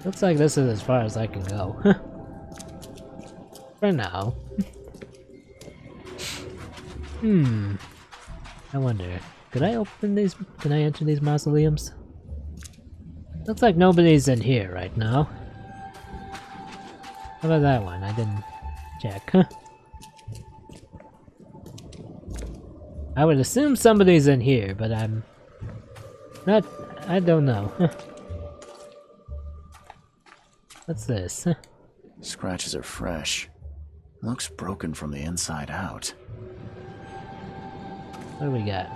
Looks like this is as far as I can go. For now. I wonder, could I open these? Can I enter these mausoleums? Looks like nobody's in here right now. How about that one? I didn't check. I would assume somebody's in here, but I'm not. I don't know. What's this? Scratches are fresh. Looks broken from the inside out. What do we got?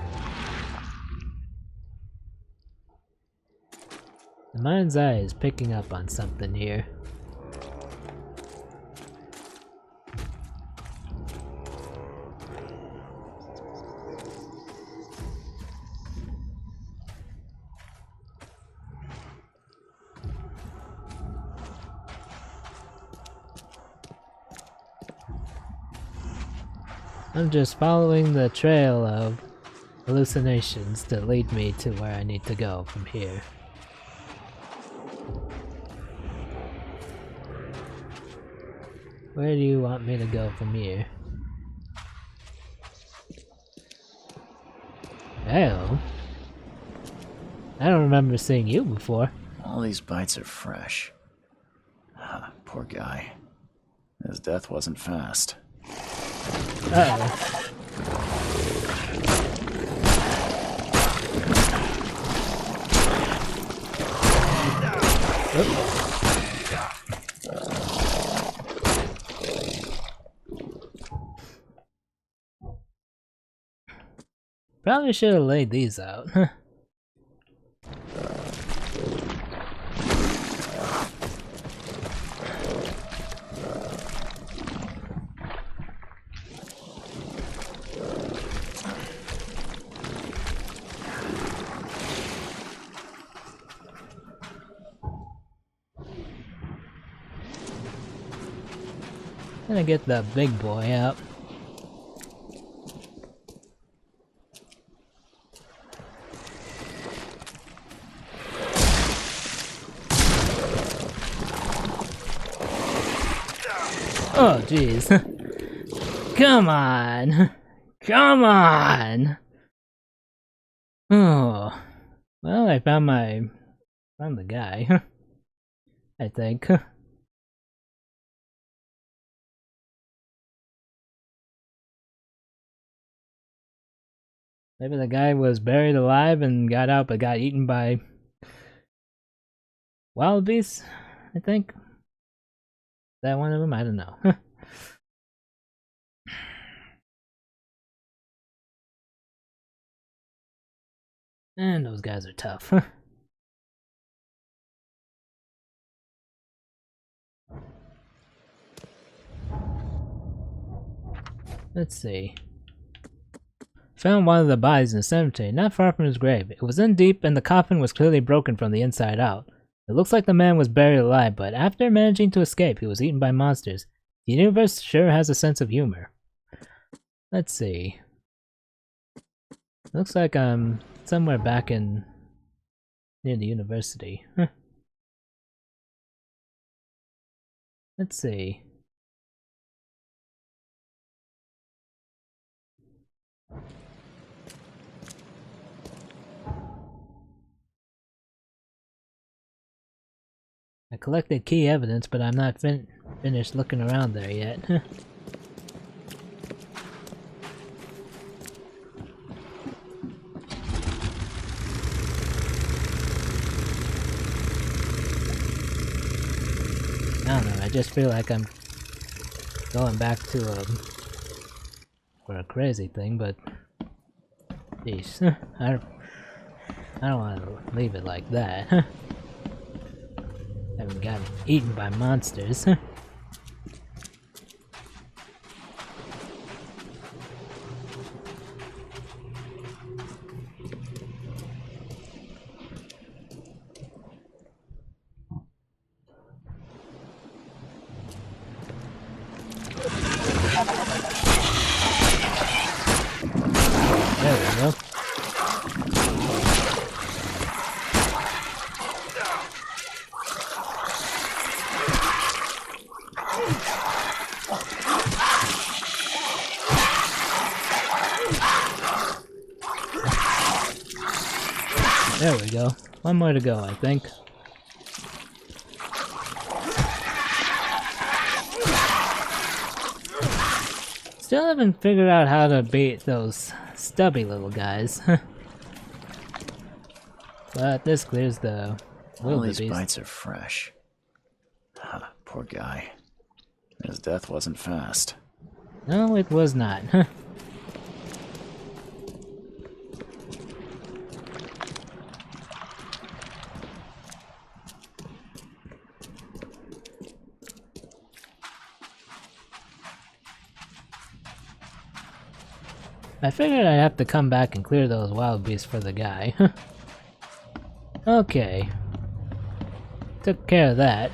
The mind's eye is picking up on something here. I'm just following the trail of hallucinations to lead me to where I need to go from here. Where do you want me to go from here? Hello? I don't remember seeing you before. All these bites are fresh. Poor guy. His death wasn't fast. Uh-oh. Probably should have laid these out. Gonna get the big boy out. Oh jeez. Come on. Come on. Oh. Well, I found the guy. I think. Maybe the guy was buried alive and got out but got eaten by wild beasts, I think. Is that one of them? I don't know. And those guys are tough. Let's see. Found one of the bodies in the cemetery, not far from his grave. It was in deep and the coffin was clearly broken from the inside out. It looks like the man was buried alive, but after managing to escape, he was eaten by monsters. The universe sure has a sense of humor. Let's see. Looks like I'm somewhere back in near the university. Let's see. I collected key evidence, but I'm not finished looking around there yet. I don't know, I just feel like I'm going back to for a crazy thing, but jeez, I don't want to leave it like that. I haven't gotten eaten by monsters. There we go. There we go. One more to go, I think. Still haven't figured out how to beat those stubby little guys. But this clears the All these wildebeest. bites are fresh. Ah, poor guy. His death wasn't fast. No, it was not. I figured I'd have to come back and clear those wild beasts for the guy. Okay. Took care of that.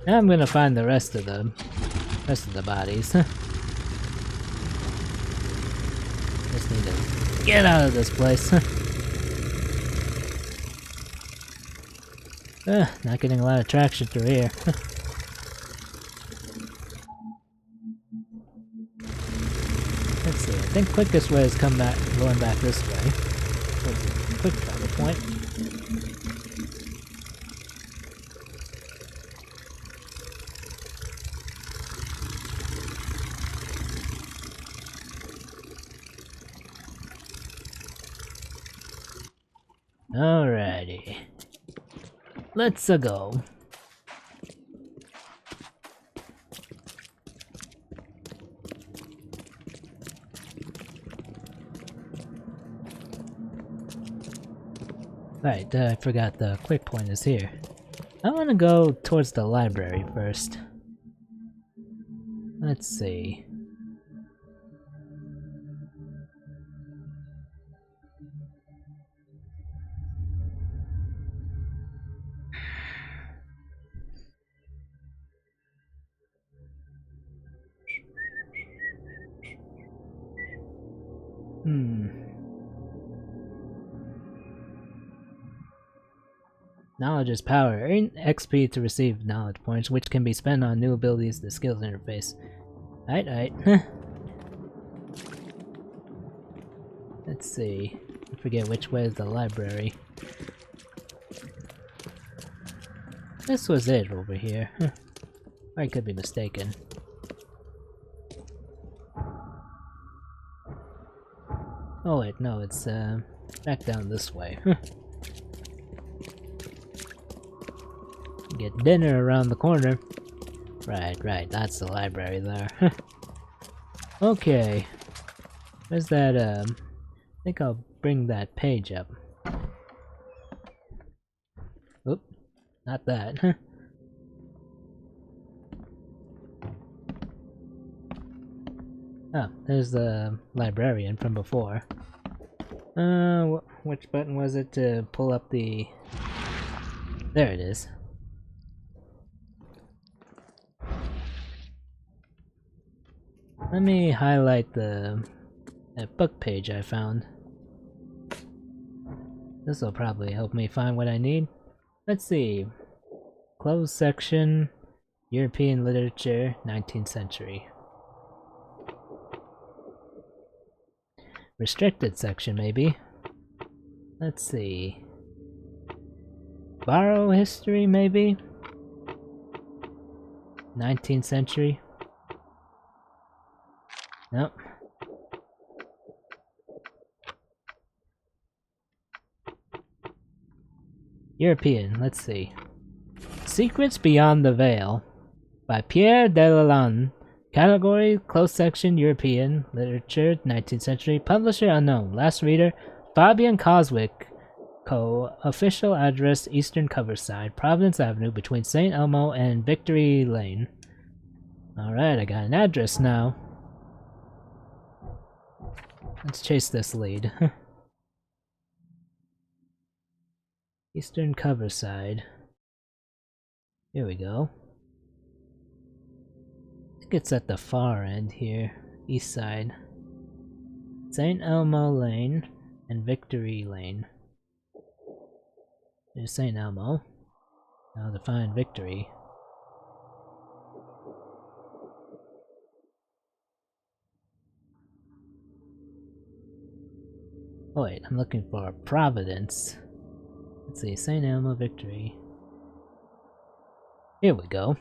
Now I'm gonna find the rest of the bodies. Just need to get out of this place. Not getting a lot of traction through here. Let's see, I think quickest way is going back this way. Towards the quick travel point. Alrighty. Let's go. Right, I forgot the quick point is here. I want to go towards the library first. Let's see. Knowledge is power. Earn XP to receive knowledge points, which can be spent on new abilities, the skills interface. Alright. Let's see. I forget which way is the library. This was it over here. I could be mistaken. Oh wait, no, it's back down this way. Get dinner around the corner. Right, that's the library there. Okay. Where's that, I think I'll bring that page up. Oop, not that. Oh, there's the librarian from before. Which button was it to pull up the... There it is. Let me highlight that book page I found. This will probably help me find what I need. Let's see. Closed section, European literature, 19th century. Restricted section, maybe. Let's see. Borrow history, maybe? 19th century. Nope. European, let's see. Secrets Beyond the Veil by Pierre Delalande. Category, closed section, European, literature, 19th century, publisher unknown, last reader, Fabian Coswick, Co. Official address, Eastern Coverside, Providence Avenue, between St. Elmo and Victory Lane. Alright, I got an address now. Let's chase this lead. Eastern Coverside. Here we go. I think it's at the far end here. East side. St. Elmo Lane and Victory Lane. There's St. Elmo. Now to find Victory. Oh wait, I'm looking for Providence. Let's see, St. Elmo, Victory. Here we go.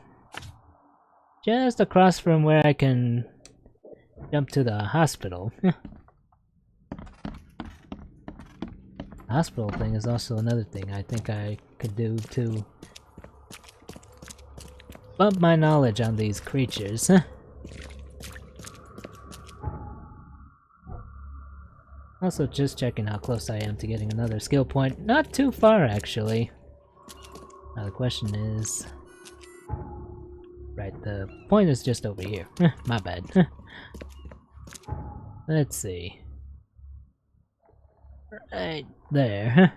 Just across from where I can jump to the hospital. Hospital thing is also another thing I think I could do to bump my knowledge on these creatures. Also just checking how close I am to getting another skill point. Not too far actually. Now the question is... Right, the point is just over here. My bad. Let's see. Right there.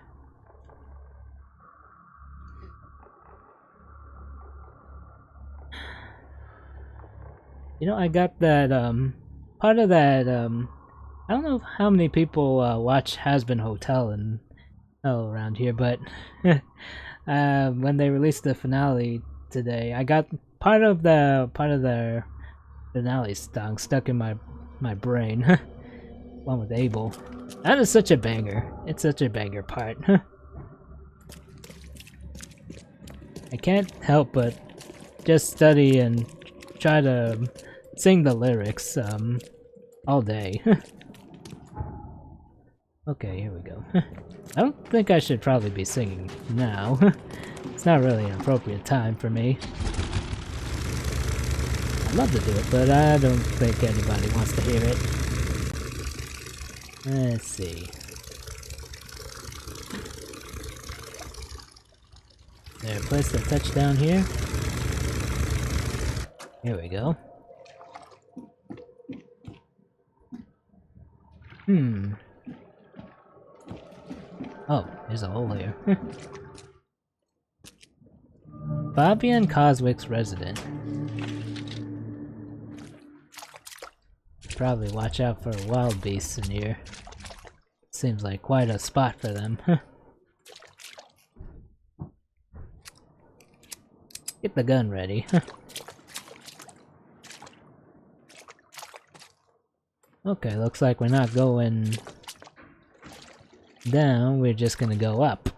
You know, I got that, part of that, I don't know how many people watch Has-Been Hotel and around here, but when they released the finale today, I got part of their finale song stuck in my brain. One with Abel. That is such a banger. It's such a banger part. I can't help but just study and try to sing the lyrics all day. Okay, here we go. I don't think I should probably be singing now. It's not really an appropriate time for me. I'd love to do it, but I don't think anybody wants to hear it. Let's see. Is there a place to touch down here? Here we go. Oh, there's a hole here. Fabian Coswick's resident. Probably watch out for wild beasts in here. Seems like quite a spot for them. Get the gun ready. Okay, looks like we're not going down, we're just gonna go up.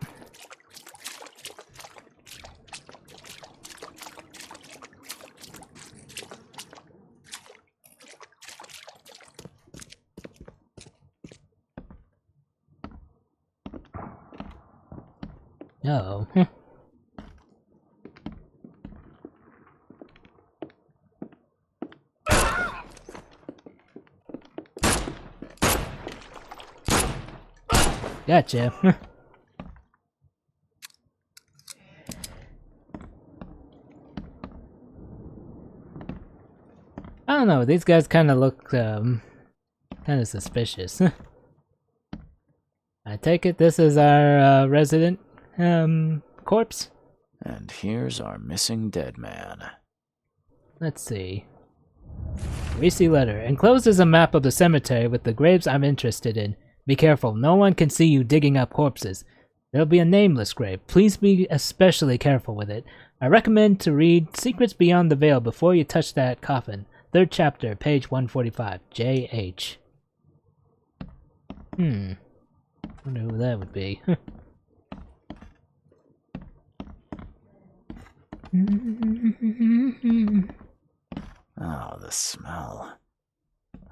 Uh-oh. Gotcha. I don't know, these guys kind of look kind of suspicious. I take it this is our resident corpse? And here's our missing dead man. Let's see. Greasy letter. Enclosed is a map of the cemetery with the graves I'm interested in. Be careful, no one can see you digging up corpses. There'll be a nameless grave. Please be especially careful with it. I recommend to read Secrets Beyond the Veil before you touch that coffin. 3rd chapter, page 145. J.H. Wonder who that would be. Oh, the smell.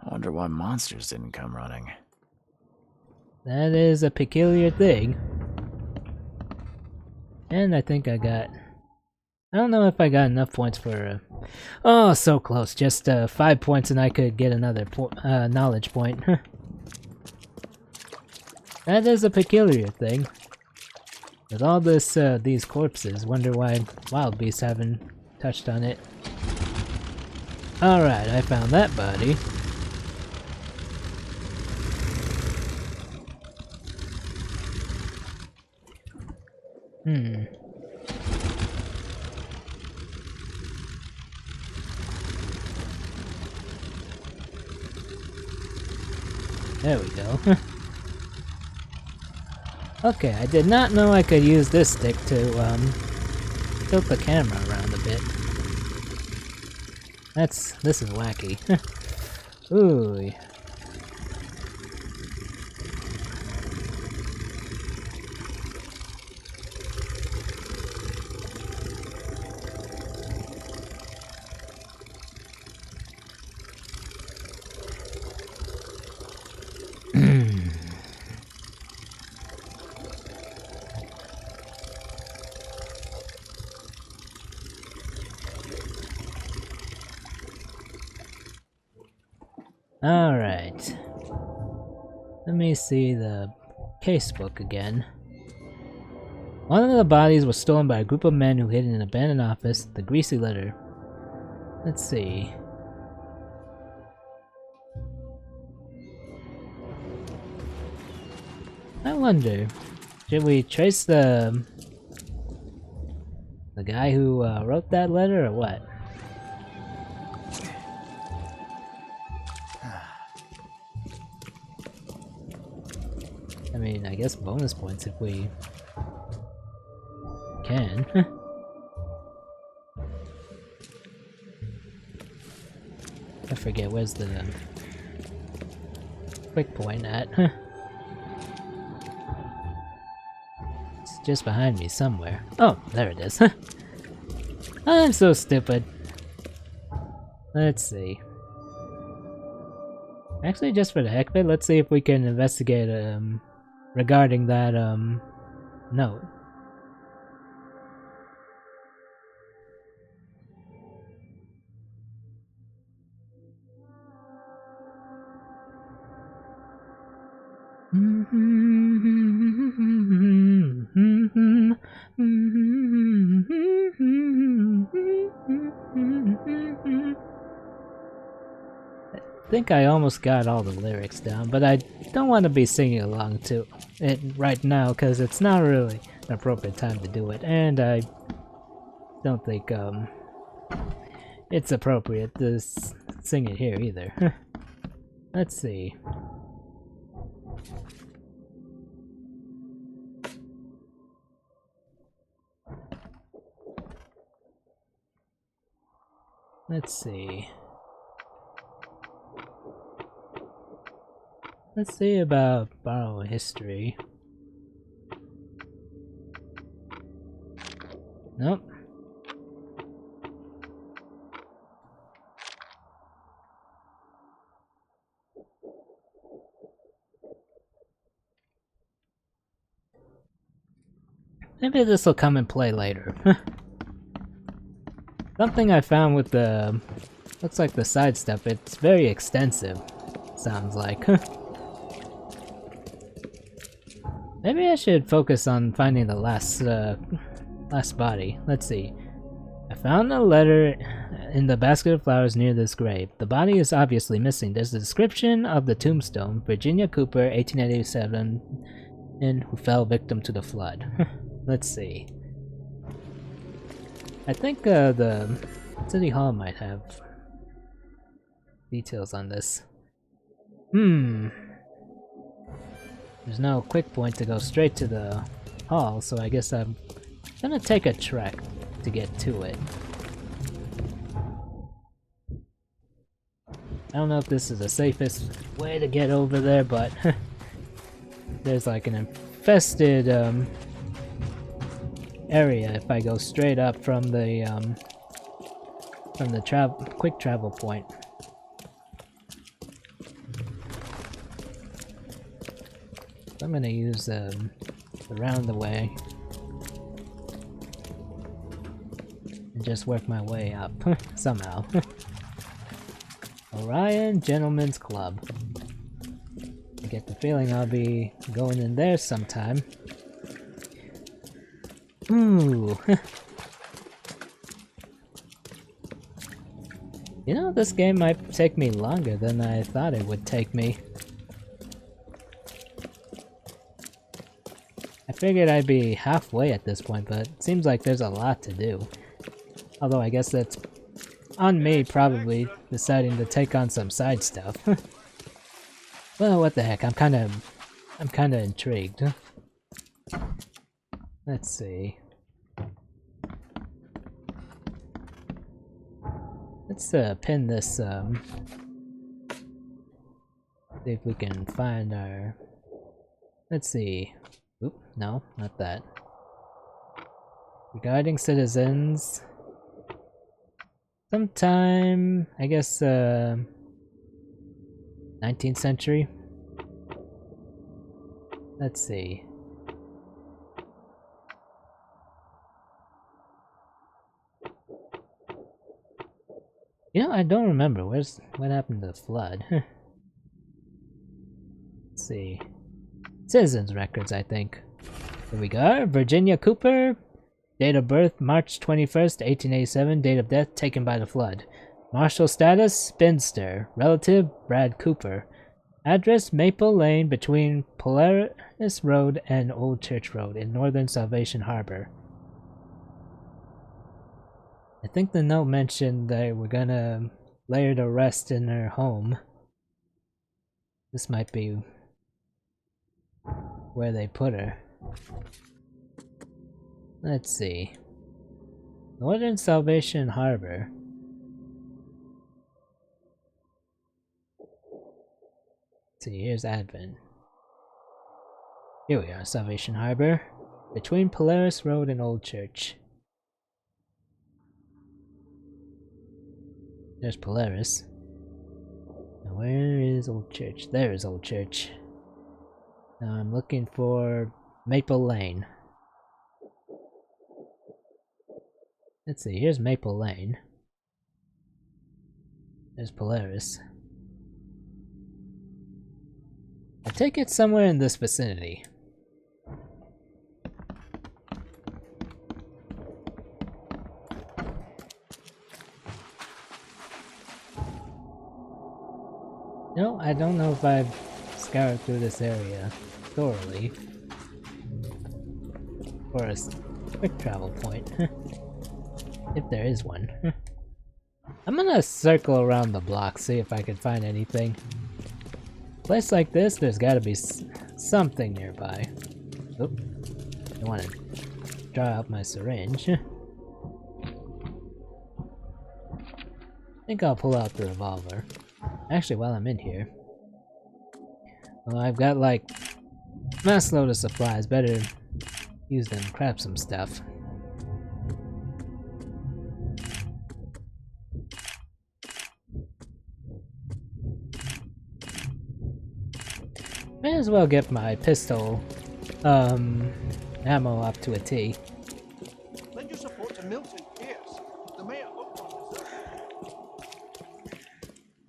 I wonder why monsters didn't come running. That is a peculiar thing. And I think I got... I don't know if I got enough points for... oh, so close. Just 5 points and I could get another knowledge point. That is a peculiar thing. With all this, these corpses, wonder why wild beasts haven't touched on it. Alright, I found that body. There we go. Okay, I did not know I could use this stick to tilt the camera around a bit. This is wacky. Ooh. Alright. Let me see the casebook again. One of the bodies was stolen by a group of men who hid in an abandoned office. The greasy litter. Let's see. I wonder, should we trace the guy who wrote that letter or what? I mean, I guess bonus points if we can. I forget, where's the quick point at? It's just behind me somewhere. Oh, there it is. I'm so stupid. Let's see. Actually, just for the heck of it, let's see if we can investigate regarding that note. I think I almost got all the lyrics down, but I don't want to be singing along to it right now because it's not really an appropriate time to do it, and I don't think it's appropriate to sing it here either. Let's see. Let's see. Let's see about borrow history. Nope. Maybe this will come and play later. Something I found with the... looks like the side stuff, it's very extensive, sounds like. Maybe I should focus on finding the last body. Let's see. I found a letter in the basket of flowers near this grave. The body is obviously missing. There's a description of the tombstone. Virginia Cooper, 1887, and who fell victim to the flood. Let's see. I think the City Hall might have details on this. There's no quick point to go straight to the hall, so I guess I'm gonna take a trek to get to it. I don't know if this is the safest way to get over there, but there's like an infested area if I go straight up from the quick travel point. I'm gonna use the round the way and just work my way up somehow. Orion Gentlemen's Club. I get the feeling I'll be going in there sometime. Ooh. You know, this game might take me longer than I thought it would take me. I figured I'd be halfway at this point, but it seems like there's a lot to do. Although I guess that's on me, probably, deciding to take on some side stuff. Well, what the heck, I'm kinda intrigued. Let's see. Let's pin this, see if we can find our... Let's see. Oop, no, not that. Regarding citizens... Sometime, I guess, 19th century? Let's see. You know, I don't remember. What happened to the flood? Let's see. Citizens records, I think. Here we go. Virginia Cooper. Date of birth, March 21st, 1887. Date of death, taken by the flood. Marital status, spinster. Relative, Brad Cooper. Address, Maple Lane between Polaris Road and Old Church Road in northern Salvation Harbor. I think the note mentioned they were gonna lay her to rest in her home. This might be where they put her. Let's see. Northern Salvation Harbor. Let's see, here's Advent. Here we are, Salvation Harbor. Between Polaris Road and Old Church. There's Polaris. Now where is Old Church? There is Old Church. Now I'm looking for Maple Lane. Let's see, here's Maple Lane. There's Polaris. I take it somewhere in this vicinity. No, I don't know if I've scoured through this area thoroughly. For a quick travel point. If there is one. I'm gonna circle around the block, see if I can find anything. Place like this, there's gotta be something nearby. Oop. I wanna draw out my syringe. I think I'll pull out the revolver. Actually, while I'm in here. Well, I've got like mass load of supplies. Better use them, grab some stuff. May as well get my pistol ammo up to a T. Lend your support to Milton Pierce, the mayor of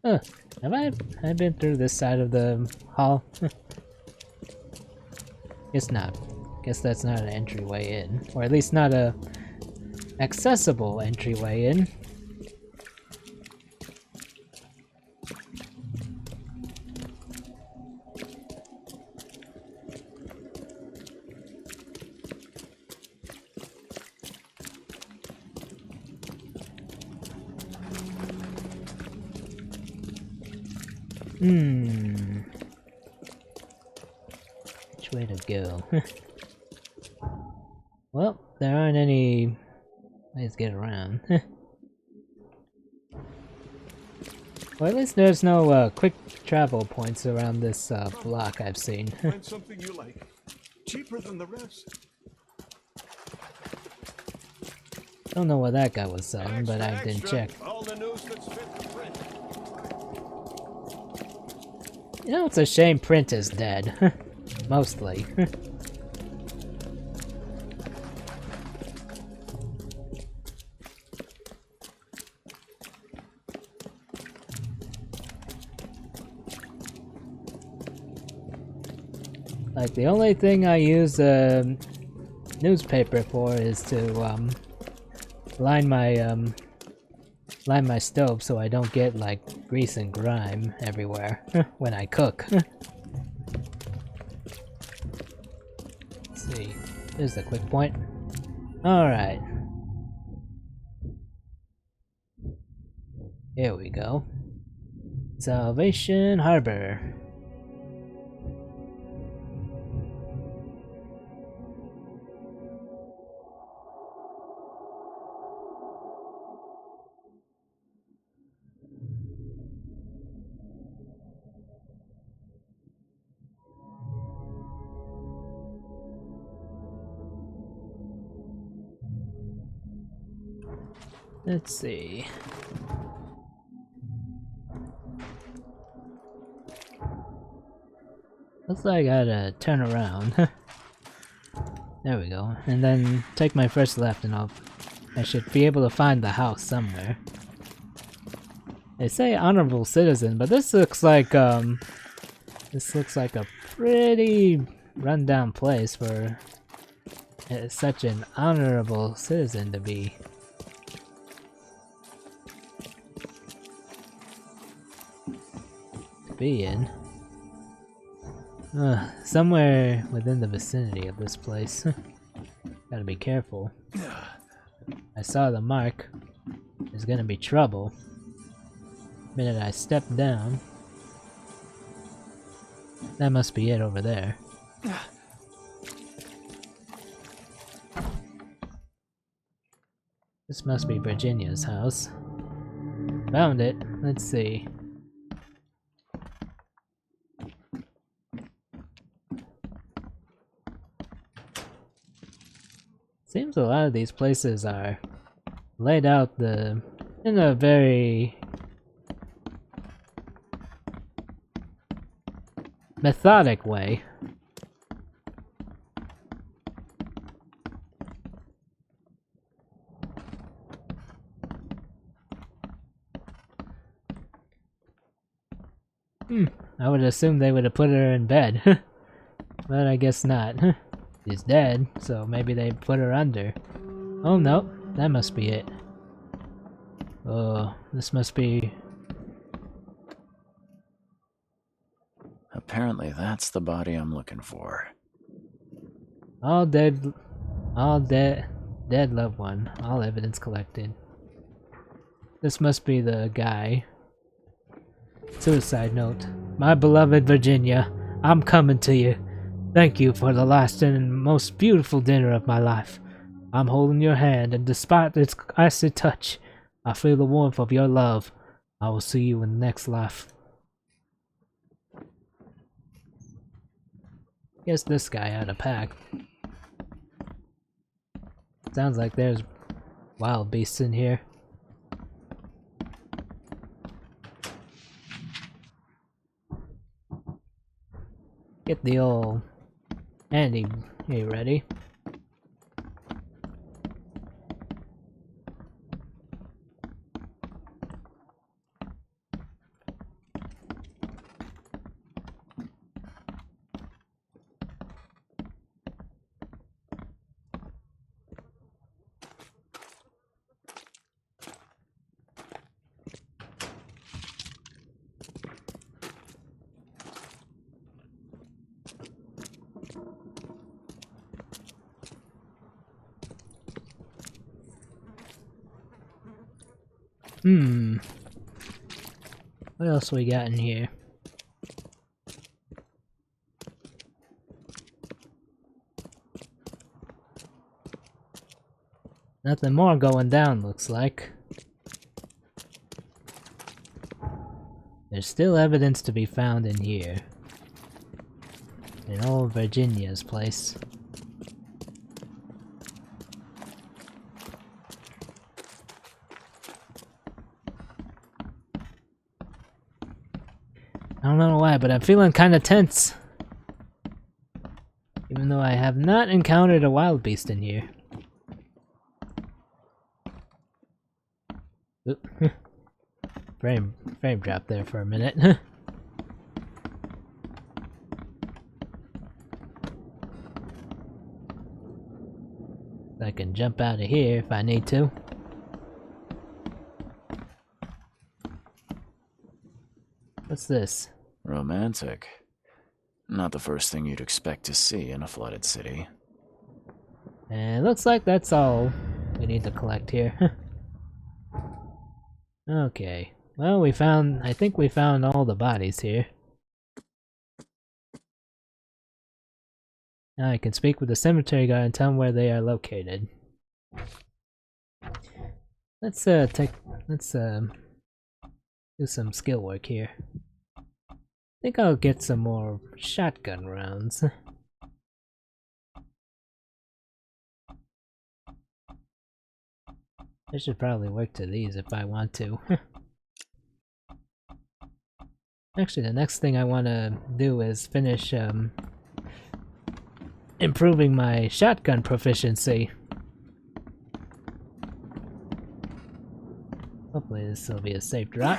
Oakmont. Have I been through this side of the hall? Guess not. Guess that's not an entryway in. Or at least not a accessible entryway in. Which way to go? Well, there aren't any ways to get around. Well, at least there's no quick travel points around this block I've seen. Find something you like. Cheaper than the rest. Don't know what that guy was selling, but I didn't check. All the news that's fit for print. You know, it's a shame print is dead. Mostly. Like, the only thing I use newspaper for is to line my stove so I don't get like grease and grime everywhere when I cook. Let's see. There's the quick point. Alright. Here we go. Salvation Harbor. Let's see. Looks like I gotta turn around. There we go. And then take my first left and I should be able to find the house somewhere. They say honorable citizen, but this looks like a pretty rundown place for such an honorable citizen to be. In somewhere within the vicinity of this place. Gotta be careful. I saw the mark. There's gonna be trouble. The minute I step down. That must be it over there. This must be Virginia's house. Found it. Let's see. Seems a lot of these places are laid out in a very methodic way. I would assume they would have put her in bed, but I guess not. She's dead, so maybe they put her under. Oh no, that must be it. Oh, this must be... Apparently that's the body I'm looking for. All dead loved one. All evidence collected. This must be the guy. Suicide note. My beloved Virginia, I'm coming to you. Thank you for the last and most beautiful dinner of my life. I'm holding your hand, and despite its icy touch, I feel the warmth of your love. I will see you in the next life. Guess this guy had a pack. Sounds like there's wild beasts in here. Get the old Andy, you ready? What else we got in here? Nothing more going down, looks like. There's still evidence to be found in here. In old Virginia's place. I don't know why, but I'm feeling kind of tense. Even though I have not encountered a wild beast in here. Oop. frame drop there for a minute. I can jump out of here if I need to. What's this? Romantic. Not the first thing you'd expect to see in a flooded city. And looks like that's all we need to collect here. Okay. Well, I think we found all the bodies here. Now I can speak with the cemetery guard and tell him where they are located. Let's do some skill work here. I think I'll get some more shotgun rounds. I should probably work to these if I want to. Actually, the next thing I want to do is finish improving my shotgun proficiency. Hopefully this will be a safe drop.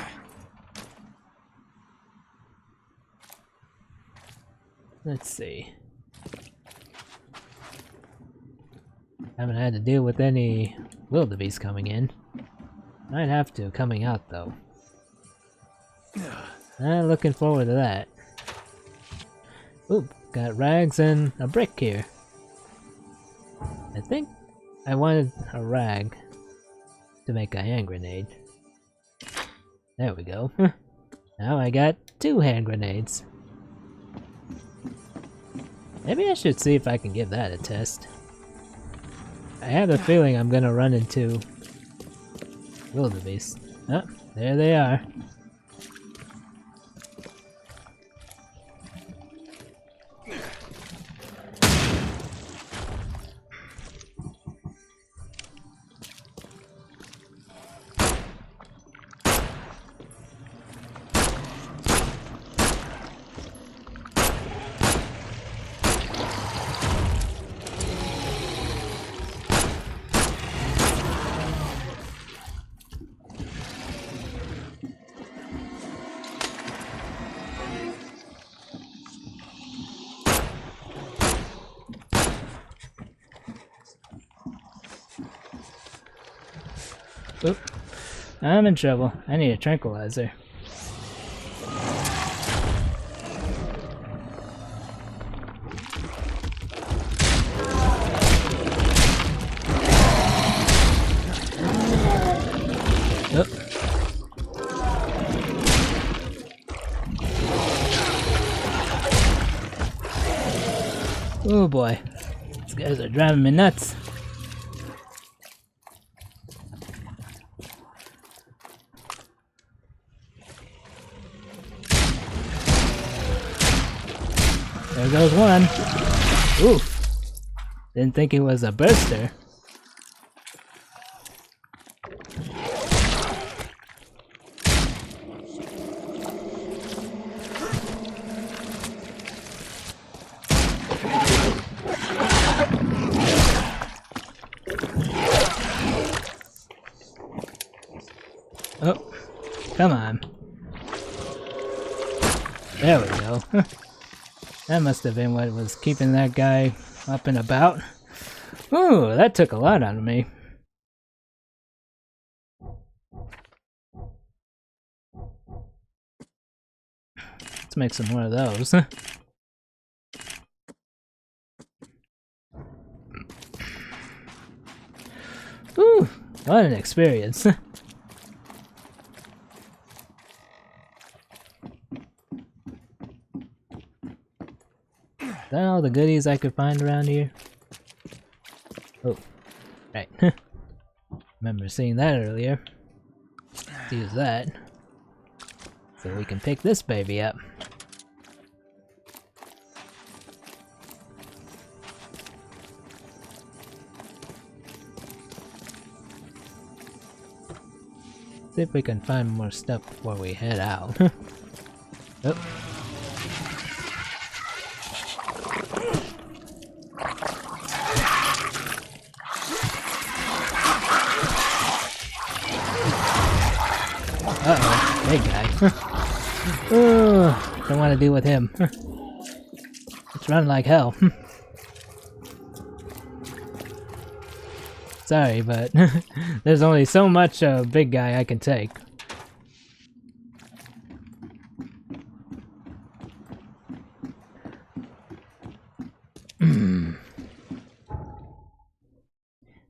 Let's see. Haven't had to deal with any wildebeest coming in. Might have to coming out though. Looking forward to that. Ooh, got rags and a brick here. I think I wanted a rag to make a hand grenade. There we go. Now I got 2 hand grenades. Maybe I should see if I can give that a test. I have a feeling I'm gonna run into wildebeest. Oh, there they are. Oop. I'm in trouble. I need a tranquilizer. Oop. Oh boy. These guys are driving me nuts. There goes one. Oof. Didn't think it was a burster. Oh, come on. There we go. That must have been what was keeping that guy up and about. Ooh, that took a lot out of me. Let's make some more of those. Ooh, what an experience. Is that all the goodies I could find around here? Oh, right. Remember seeing that earlier. Let's use that. So we can pick this baby up. See if we can find more stuff before we head out. Oh. Uh-oh, big guy. Oh, don't want to deal with him. Let's run like hell. Sorry, but there's only so much big guy I can take.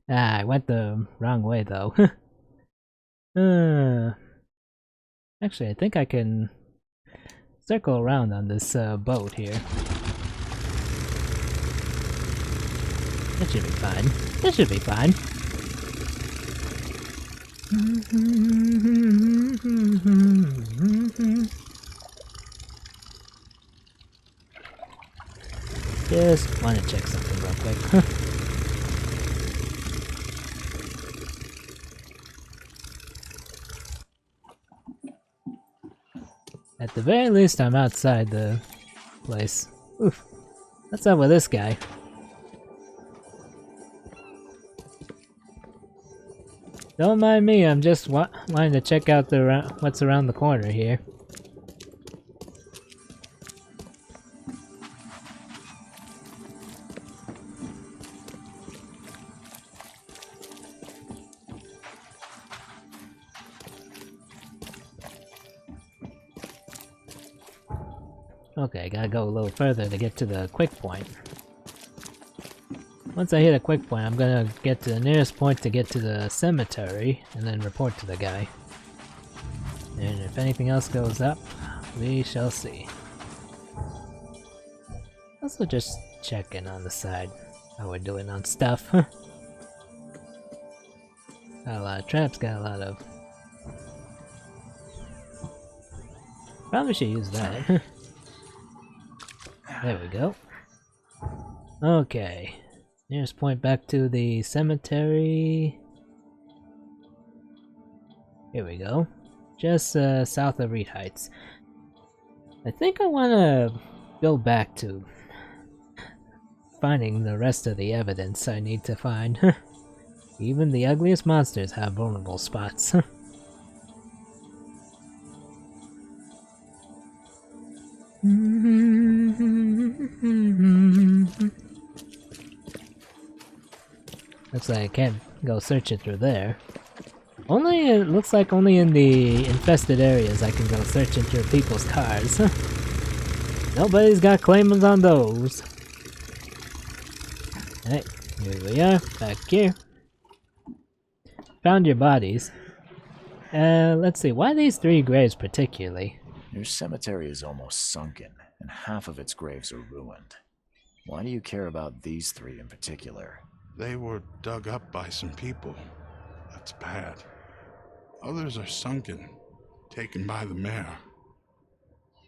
I went the wrong way though. Actually, I think I can circle around on this boat here. That should be fine. That should be fine. Just want to check something real quick. At the very least, I'm outside the place. Oof. What's up with this guy? Don't mind me, I'm just wanting to check out what's around the corner here. Okay, gotta go a little further to get to the quick point. Once I hit a quick point, I'm gonna get to the nearest point to get to the cemetery, and then report to the guy. And if anything else goes up, we shall see. Also just checking on the side how we're doing on stuff. Got a lot of traps, got a lot of... Probably should use that. There we go. Okay. Nearest point back to the cemetery. Here we go. Just south of Reed Heights. I think I want to go back to finding the rest of the evidence I need to find. Even the ugliest monsters have vulnerable spots. Looks like I can't go searching through there. It looks like only in the infested areas I can go searching through people's cars. Nobody's got claims on those. Alright, here we are, back here. Found your bodies. Let's see, why these 3 graves particularly? Your cemetery is almost sunken, and half of its graves are ruined. Why do you care about these 3 in particular? They were dug up by some people. That's bad. Others are sunken, taken by the mayor.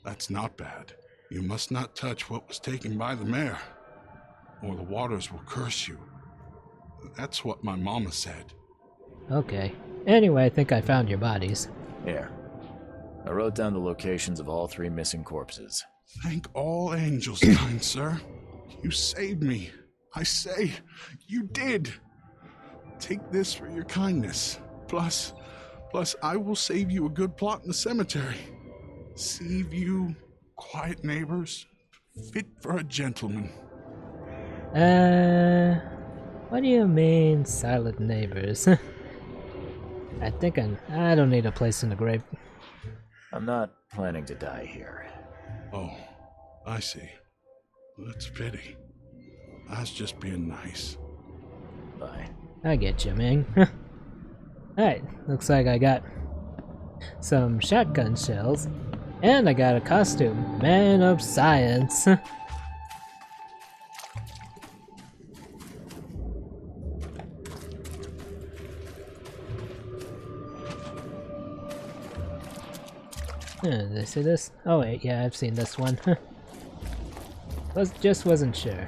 That's not bad. You must not touch what was taken by the mayor, or the waters will curse you. That's what my mama said. Okay. Anyway, I think I found your bodies. Here. I wrote down the locations of all 3 missing corpses. Thank all angels, kind sir. You saved me. I say, you did. Take this for your kindness. Plus, I will save you a good plot in the cemetery. Save you, quiet neighbors, fit for a gentleman. What do you mean, silent neighbors? I think I don't need a place in the grave. I'm not planning to die here. Oh, I see. That's a pity. I was just being nice. Bye. I get you, man. Alright, looks like I got some shotgun shells, and I got a costume. Man of science. Did I see this? Oh wait, yeah, I've seen this one. Just wasn't sure.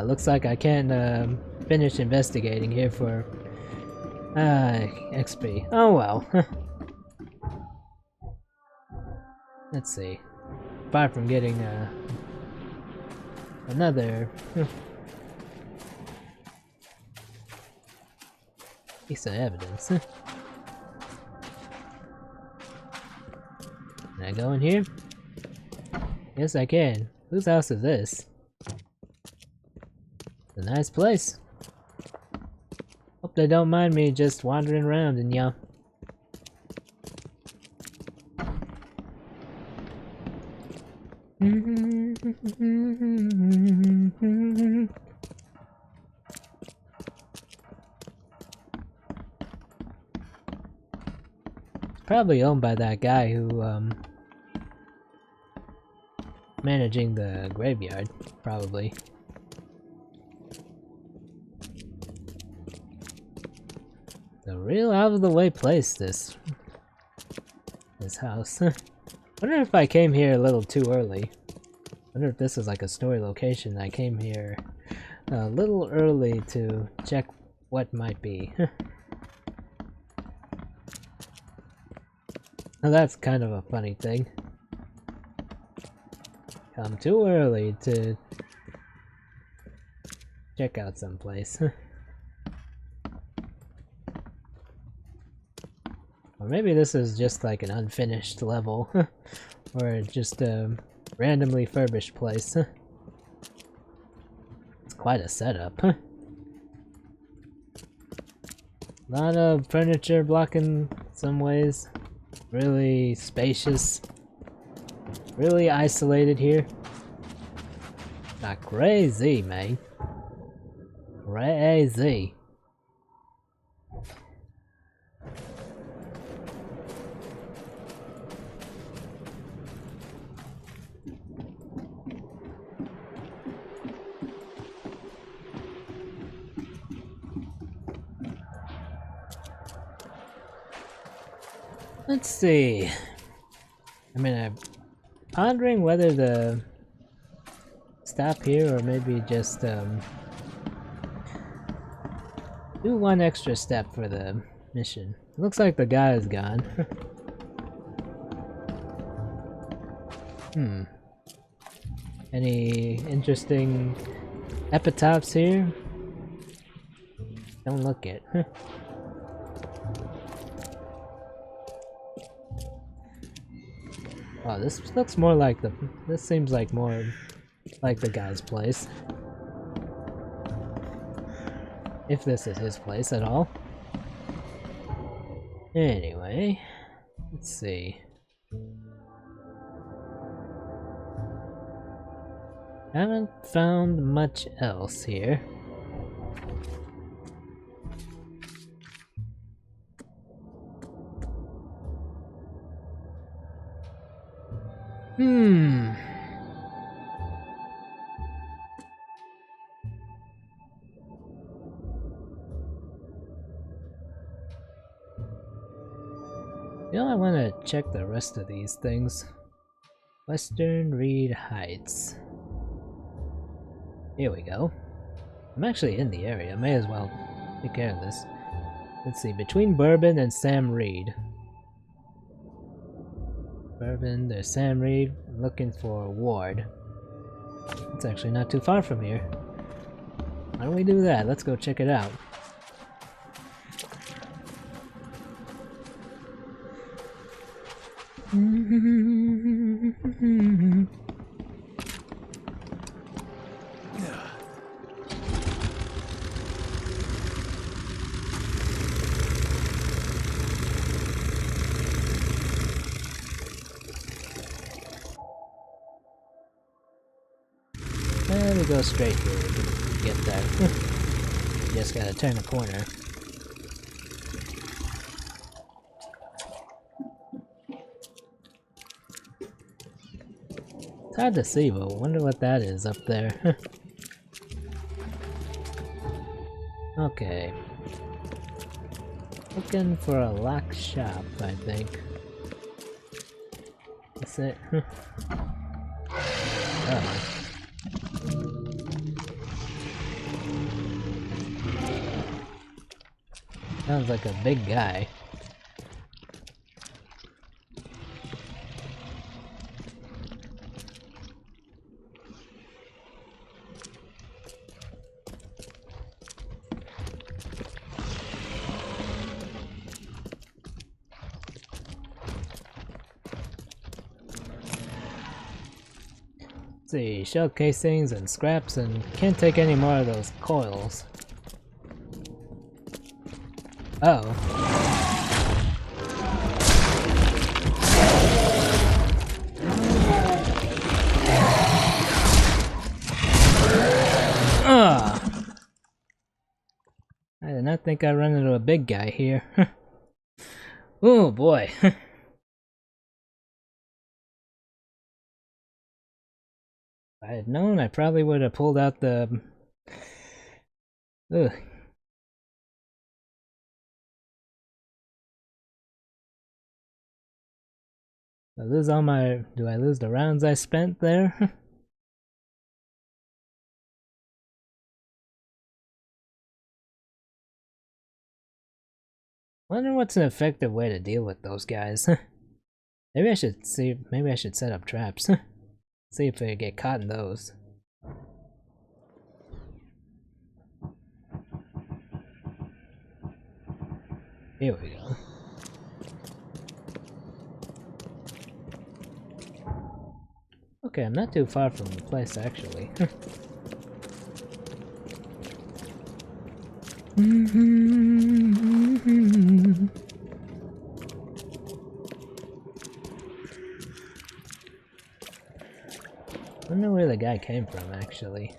Looks like I can't finish investigating here for XP. Oh well. Let's see. Apart from getting another piece of evidence. Can I go in here? Yes, I can. Whose house is this? It's a nice place. Hope they don't mind me just wandering around in ya. Probably owned by that guy who, managing the graveyard, probably. It's a real out-of-the-way place, this house. Wonder if I came here a little too early. Wonder if this is like a story location. I came here a little early to check what might be. Now that's kind of a funny thing. Come too early to check out someplace. Or maybe this is just like an unfinished level. Or just a randomly furbished place. It's quite a setup. Lot of furniture blocking some ways. Really spacious. Really isolated here. Not crazy, man. Crazy. Let's see. I mean, I'm pondering whether to stop here or maybe just do one extra step for the mission. Looks like the guy is gone. Any interesting epitaphs here? Don't look it. Wow, this looks more like this seems like more like the guy's place. If this is his place at all. Anyway, let's see. Haven't found much else here. You know, I want to check the rest of these things. Western Reed Heights. Here we go. I'm actually in the area. May as well take care of this. Let's see, between Bourbon and Sam Reed. Bourbon, there's Sam Reed. I'm looking for Ward. It's actually not too far from here. Why don't we do that? Let's go check it out. And we go straight here, we can get there. Just gotta turn a corner. It's hard to see, but I wonder what that is up there. Okay. Looking for a lock shop, I think. That's it. Oh. Sounds like a big guy. see, shell casings and scraps, and can't take any more of those coils. Oh. I did not think I'd run into a big guy here. Oh boy. If I had known, I probably would have pulled out the... Ugh. I lose all my... Do I lose the rounds I spent there? Wonder what's an effective way to deal with those guys. Maybe I should see. Maybe I should set up traps. See if I get caught in those. Here we go. Okay, I'm not too far from the place actually. I don't know where the guy came from, actually.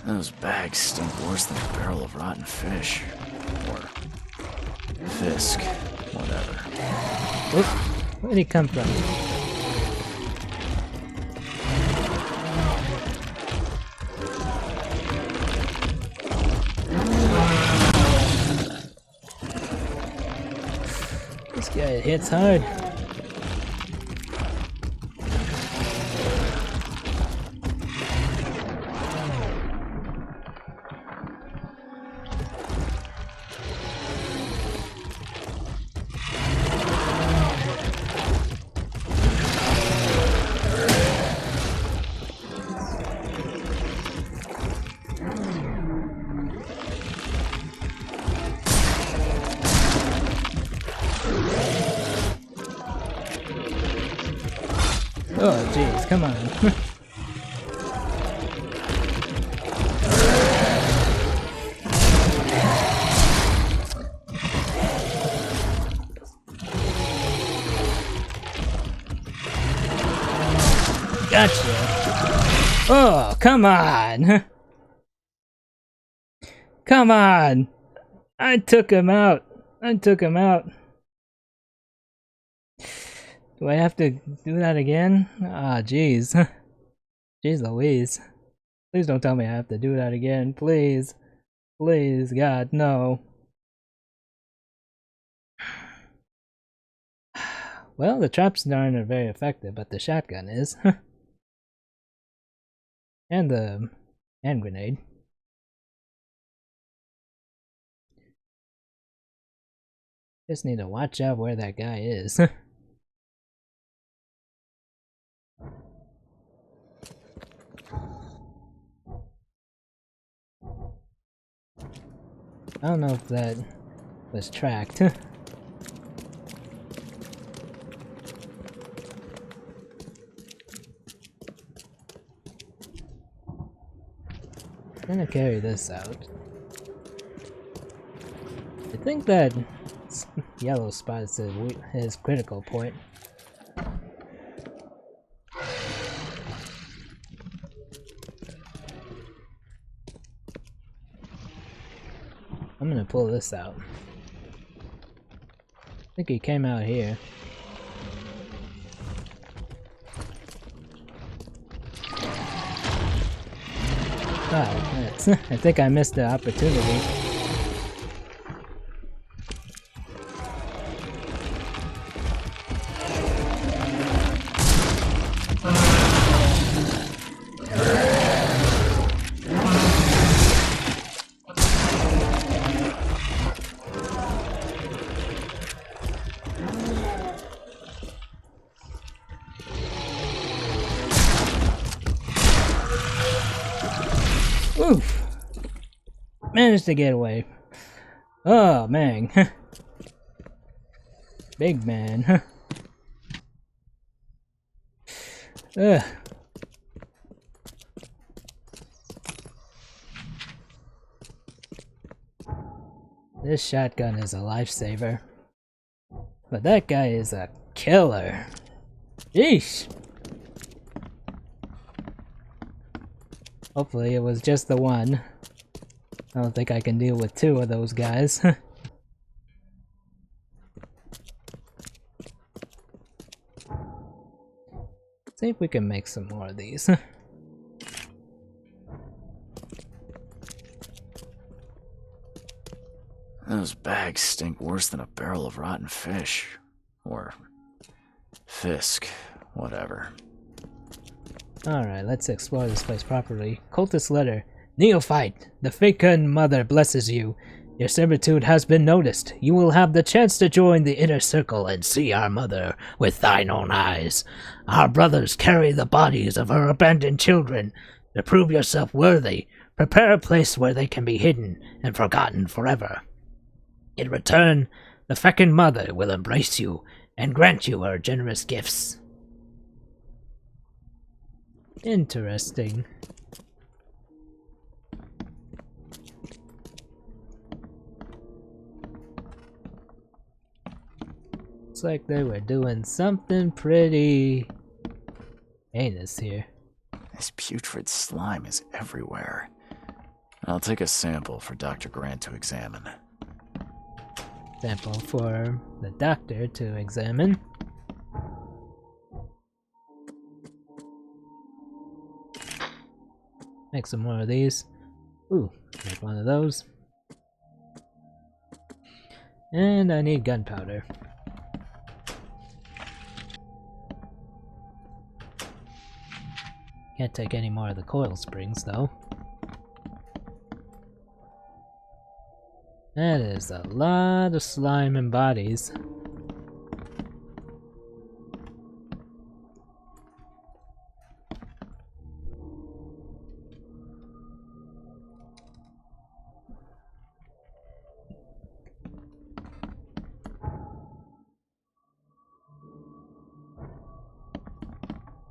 Those bags stink worse than a barrel of rotten fish. Or fisk. Whatever. Oop, where'd he come from? This guy hits hard. Oh jeez, come on. Gotcha. Oh, come on. Come on. I took him out. I took him out. Do I have to do that again? Ah, jeez. Jeez Louise. Please don't tell me I have to do that again. Please. Please, God, no. Well, the traps aren't very effective, but the shotgun is. And the hand grenade. Just need to watch out where that guy is. I don't know if that was tracked. I'm gonna carry this out. I think that yellow spot is his critical point. I'm gonna pull this out. I think he came out here. Oh, that's, I think I missed the opportunity. Managed to get away. Oh, man. Big man. Ugh. This shotgun is a lifesaver. But that guy is a killer. Yeesh. Hopefully it was just the one. I don't think I can deal with two of those guys. See if we can make some more of these. Those bags stink worse than a barrel of rotten fish. Or fisk, whatever. Alright, let's explore this place properly. Cultist letter. Neophyte, the fecund mother blesses you. Your servitude has been noticed. You will have the chance to join the inner circle and see our mother with thine own eyes. Our brothers carry the bodies of her abandoned children. To prove yourself worthy, prepare a place where they can be hidden and forgotten forever. In return, the fecund mother will embrace you and grant you her generous gifts. Interesting. Looks like they were doing something pretty heinous here. This putrid slime is everywhere. I'll take a sample for Dr. Grant to examine. Sample for the doctor to examine. Make some more of these. Ooh, make one of those. And I need gunpowder. Can't take any more of the coil springs though. That is a lot of slime and bodies.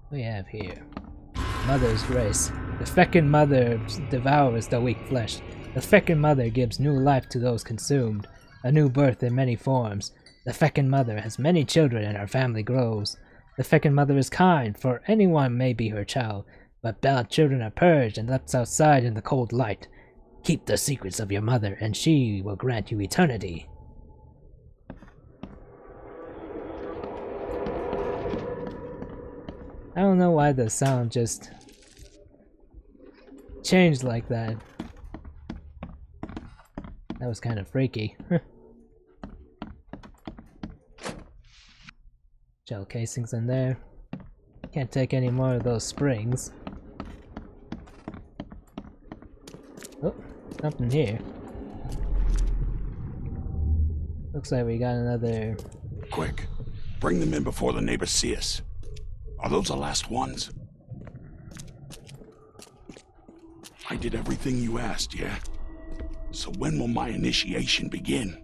We have here Mother's race. The fecund mother devours the weak flesh. The fecund mother gives new life to those consumed, a new birth in many forms. The fecund mother has many children and her family grows. The fecund mother is kind, for anyone may be her child, but bad children are purged and left outside in the cold light. Keep the secrets of your mother, and she will grant you eternity. I don't know why the sound just changed like that. That was kind of freaky. Shell casings in there. Can't take any more of those springs. Oh, something here. Looks like we got another... Quick, bring them in before the neighbors see us. Are those the last ones? I did everything you asked, yeah? So when will my initiation begin?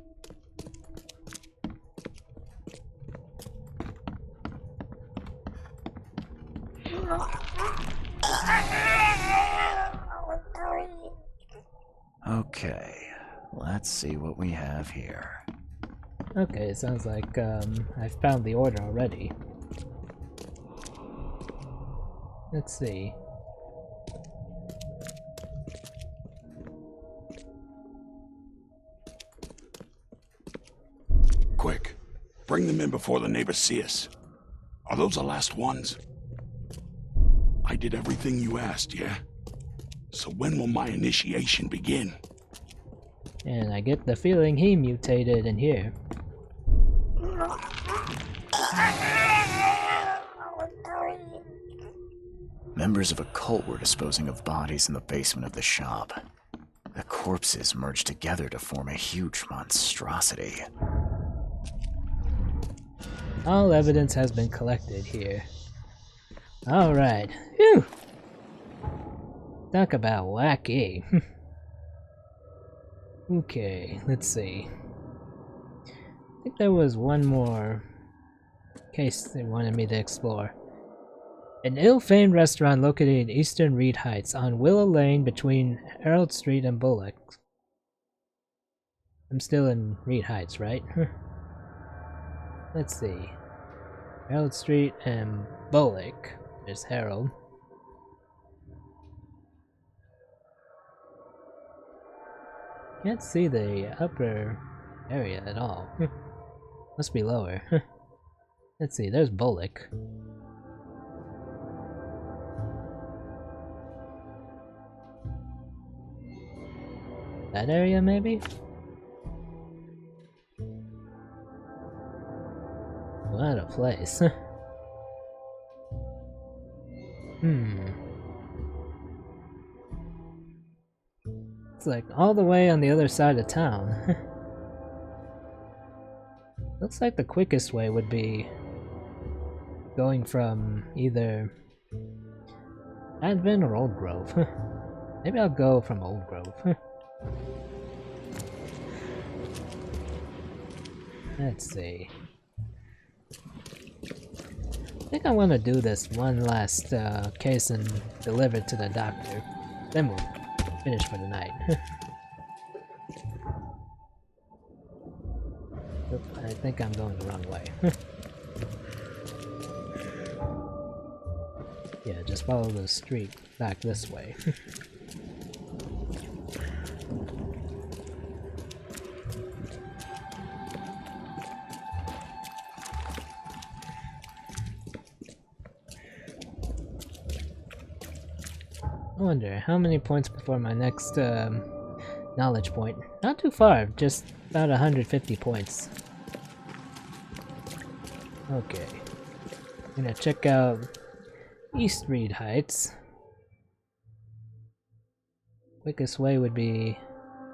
Okay, let's see what we have here. Okay, it sounds like I've found the order already. Let's see. Quick, bring them in before the neighbors see us. Are those the last ones? I did everything you asked, yeah? So when will my initiation begin? And I get the feeling he mutated in here. Members of a cult were disposing of bodies in the basement of the shop. The corpses merged together to form a huge monstrosity. All evidence has been collected here. Alright. Whew! Talk about wacky. Okay, let's see. I think there was one more case they wanted me to explore. An ill-famed restaurant located in eastern Reed Heights on Willow Lane between Harold Street and Bullock. I'm still in Reed Heights, right? Let's see. Harold Street and Bullock. There's Harold. Can't see the upper area at all. Must be lower. Let's see, there's Bullock. That area, maybe? What a place. It's like all the way on the other side of town. Looks like the quickest way would be going from either Advent or Old Grove. Maybe I'll go from Old Grove. Let's see. I think I want to do this one last case and deliver it to the doctor. Then we'll finish for the night. Oop, I think I'm going the wrong way. Yeah, just follow the street back this way. I wonder how many points before my next knowledge point. Not too far, just about 150 points. Okay, I'm gonna check out East Reed Heights. Quickest way would be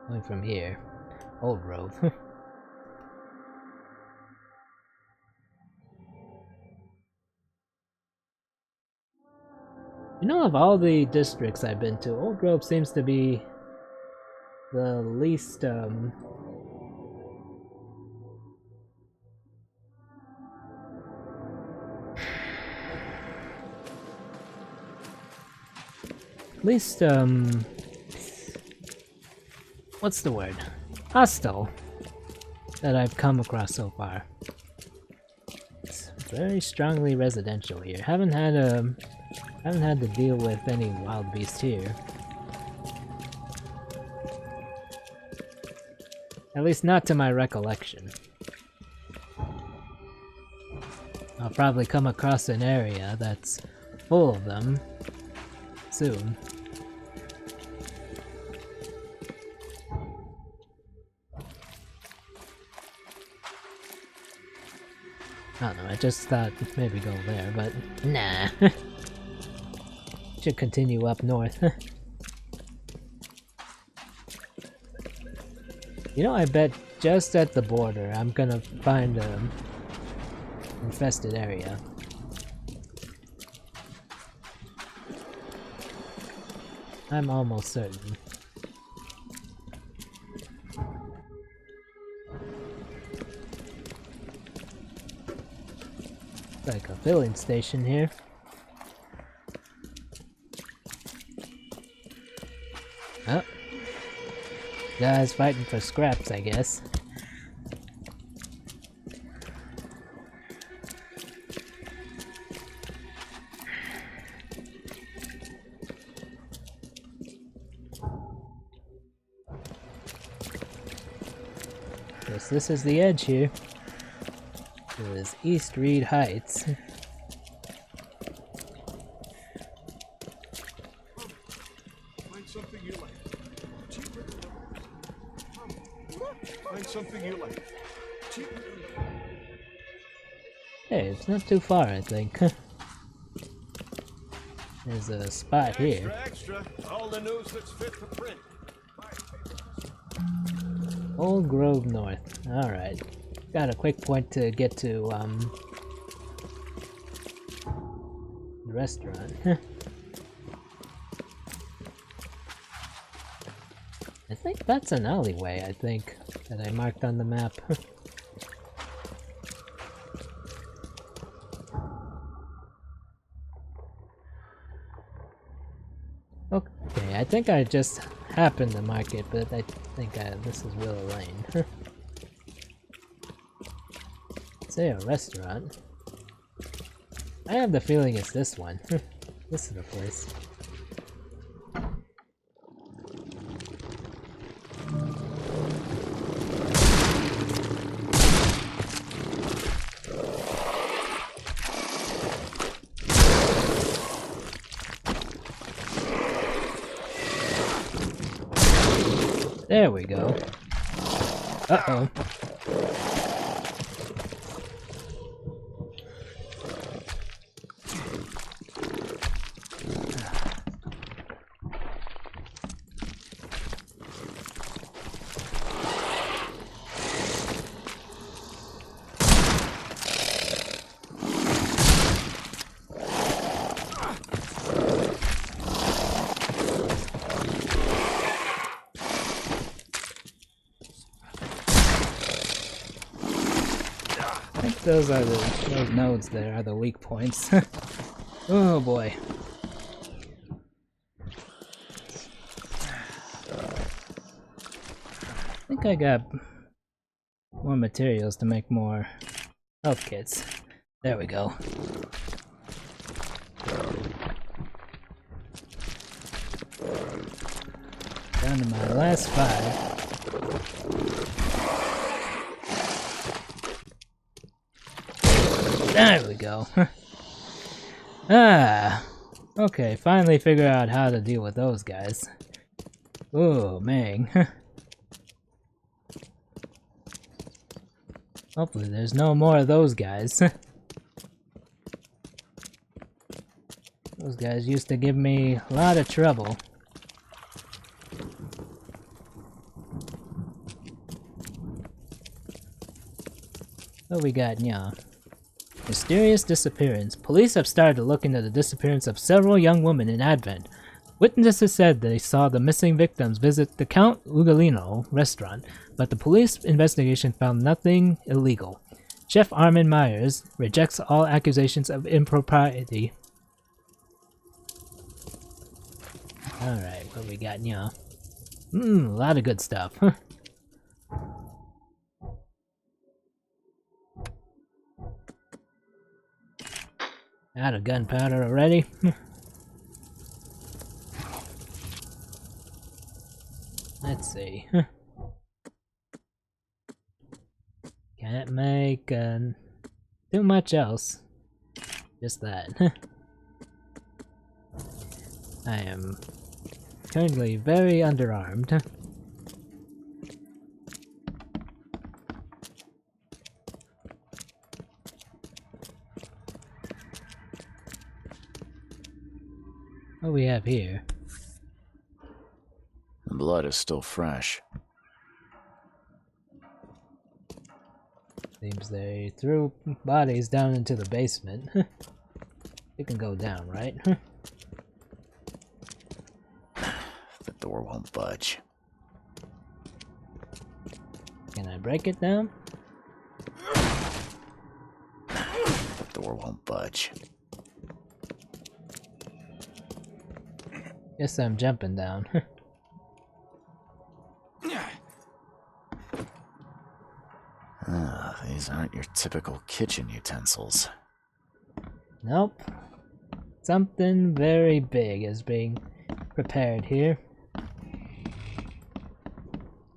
going from here. Old Grove. You know, of all the districts I've been to, Old Grove seems to be the least, what's the word? Hostile that I've come across so far. It's very strongly residential here. Haven't had to deal with any wild beasts here. At least not to my recollection. I'll probably come across an area that's full of them soon. I don't know, I just thought maybe go there, but nah. Should continue up north. You know, I bet just at the border I'm gonna find a infested area. I'm almost certain. Like a filling station here. Oh. Guys fighting for scraps, I guess. Guess this is the edge here. It is East Reed Heights. Find something you like. Find something you like. Hey, it's not too far, I think. There's a spot here. Extra. All the news that's fit for print. Old Grove North. Alright. Got a quick point to get to, the restaurant. I think that's an alleyway, I think, that I marked on the map. Okay, I think I just happened to mark it, but I think this is Willow Lane. Say a restaurant. I have the feeling it's this one. This is the place. There we go. Uh-oh. Those nodes there are the weak points. Oh boy. I think I got more materials to make more health kits. There we go. Down to my last 5. There we go. Okay, finally figure out how to deal with those guys. Oh, man. Hopefully there's no more of those guys. Those guys used to give me a lot of trouble. What we got now? Mysterious disappearance. Police have started to look into the disappearance of several young women in Advent. Witnesses said they saw the missing victims visit the Count Ugolino restaurant, but the police investigation found nothing illegal. Chef Armin Myers rejects all accusations of impropriety. Alright, what we got now? A lot of good stuff. Out of gunpowder already? Let's see. Can't make too much else. Just that. I am currently very underarmed. What we have here? The blood is still fresh. Seems they threw bodies down into the basement. It can go down, right? The door won't budge. Can I break it down? The door won't budge. Guess I'm jumping down. These aren't your typical kitchen utensils. Nope. Something very big is being prepared here.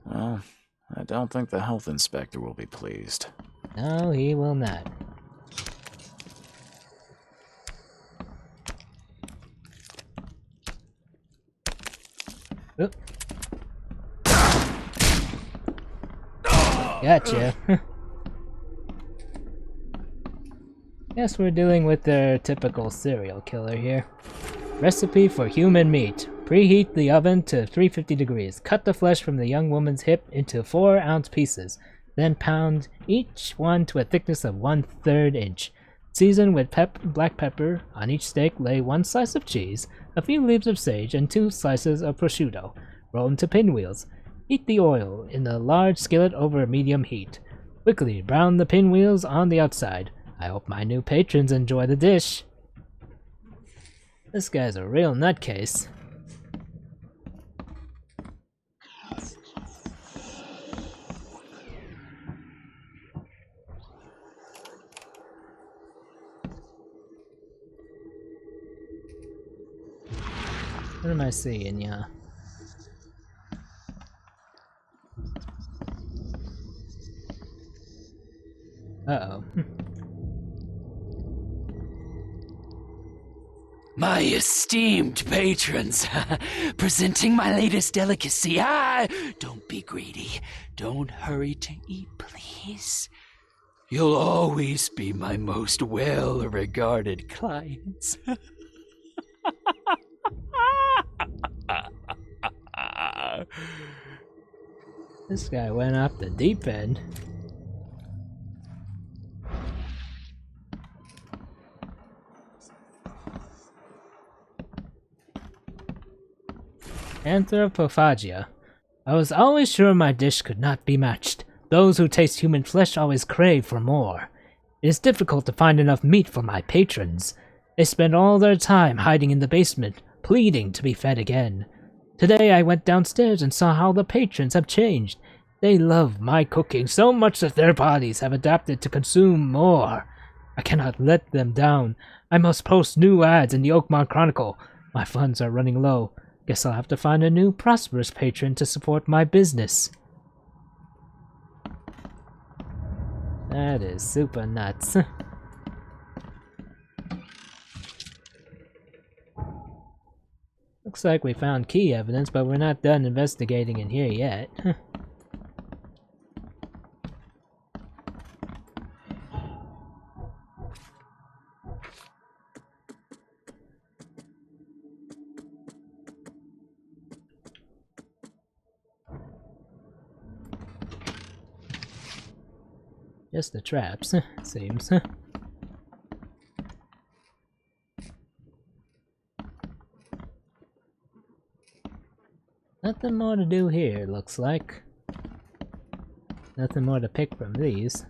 Well, I don't think the health inspector will be pleased. No, he will not. Oop. Gotcha. Guess we're dealing with their typical serial killer here. Recipe for human meat. Preheat the oven to 350 degrees. Cut the flesh from the young woman's hip into 4-ounce pieces. Then pound each one to a thickness of 1/3 inch. Season with black pepper. On each steak, lay 1 slice of cheese, a few leaves of sage, and 2 slices of prosciutto. Roll into pinwheels. Heat the oil in a large skillet over medium heat. Quickly brown the pinwheels on the outside. I hope my new patrons enjoy the dish. This guy's a real nutcase. What am I seeing, yeah? Uh-oh. My esteemed patrons, presenting my latest delicacy. Don't be greedy. Don't hurry to eat, please. You'll always be my most well-regarded clients. This guy went off the deep end. Anthropophagia. I was always sure my dish could not be matched. Those who taste human flesh always crave for more. It is difficult to find enough meat for my patrons. They spend all their time hiding in the basement, pleading to be fed again. Today I went downstairs and saw how the patrons have changed. They love my cooking so much that their bodies have adapted to consume more. I cannot let them down. I must post new ads in the Oakmont Chronicle. My funds are running low. Guess I'll have to find a new prosperous patron to support my business. That is super nuts. Looks like we found key evidence, but we're not done investigating in here yet. Just the traps, seems. Nothing more to do here, looks like. Nothing more to pick from these.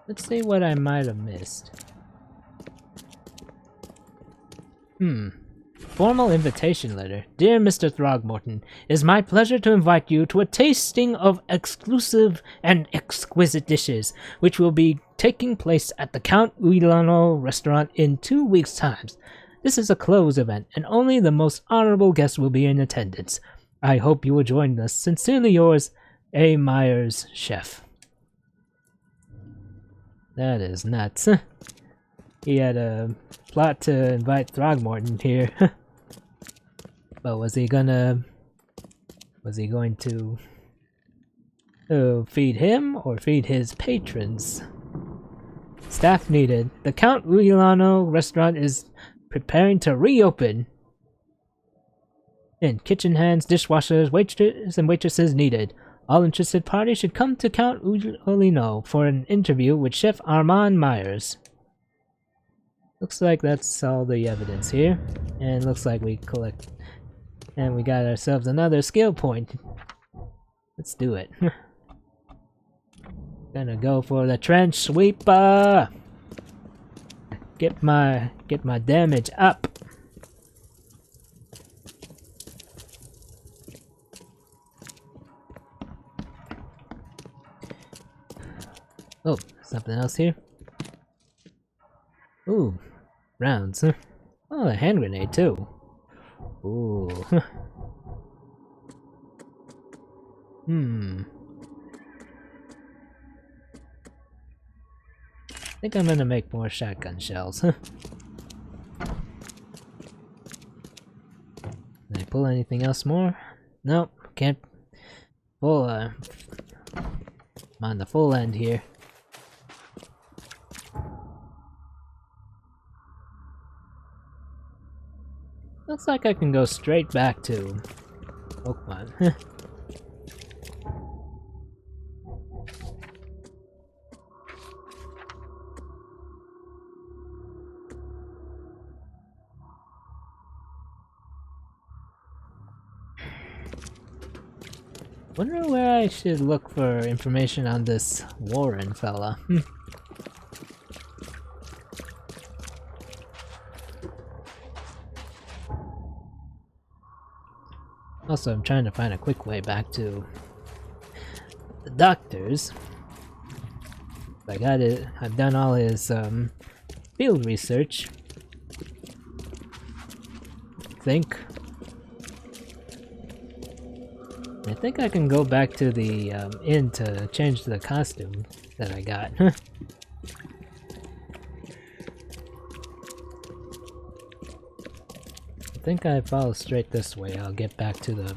Let's see what I might have missed. Formal invitation letter. Dear Mr. Throgmorton, it is my pleasure to invite you to a tasting of exclusive and exquisite dishes, which will be taking place at the Count Uilano restaurant in 2 weeks' time. This is a closed event, and only the most honorable guests will be in attendance. I hope you will join us. Sincerely yours, A. Myers, Chef. That is nuts. He had a plot to invite Throgmorton here. But was he going to feed him or feed his patrons? Staff needed. The Count Uilano restaurant is preparing to reopen. And kitchen hands, dishwashers, waiters, and waitresses needed. All interested parties should come to Count Uilano for an interview with Chef Armand Myers. Looks like that's all the evidence here. And looks like we collect... And we got ourselves another skill point. Let's do it. Gonna go for the trench sweeper. Get my damage up. Oh, something else here. Ooh, rounds. Oh, a hand grenade too. Ooh. I think I'm gonna make more shotgun shells. Can I pull anything else more? Nope, can't pull. I'm on the full end here. Looks like I can go straight back to Oakmont. Wonder where I should look for information on this Warren fella. Also, I'm trying to find a quick way back to the doctor's. I got it. I've done all his field research. I think I can go back to the inn to change the costume that I got. I think I follow straight this way. I'll get back to the...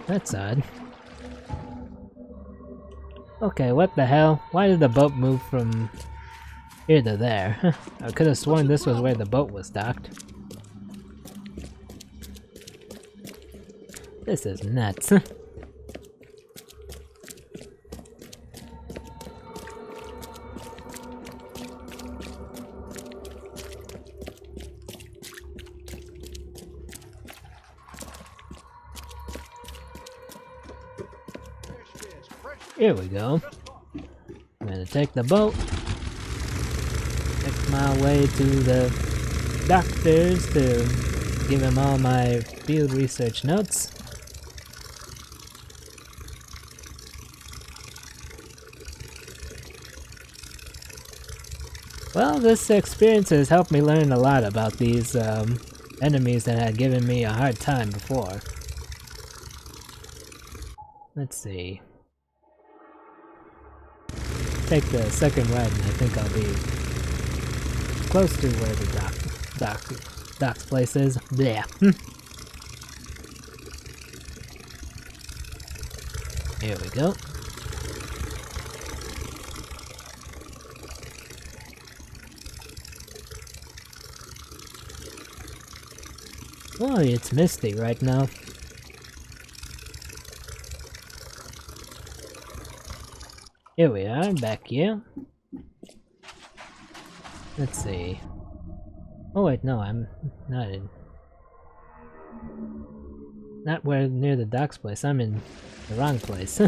That's odd. Okay, what the hell? Why did the boat move from here to there? I could have sworn this was where the boat was docked. This is nuts. Here we go. I'm gonna take the boat. Make my way to the doctor's to give him all my field research notes. Well, this experience has helped me learn a lot about these enemies that had given me a hard time before. Let's see. Take the second ride and I think I'll be close to where the doc's place is. Blech. Here we go. Oh, it's misty right now. Here we are, back here. Let's see. Oh wait, no, I'm not in... Not where near the docks place, I'm in the wrong place.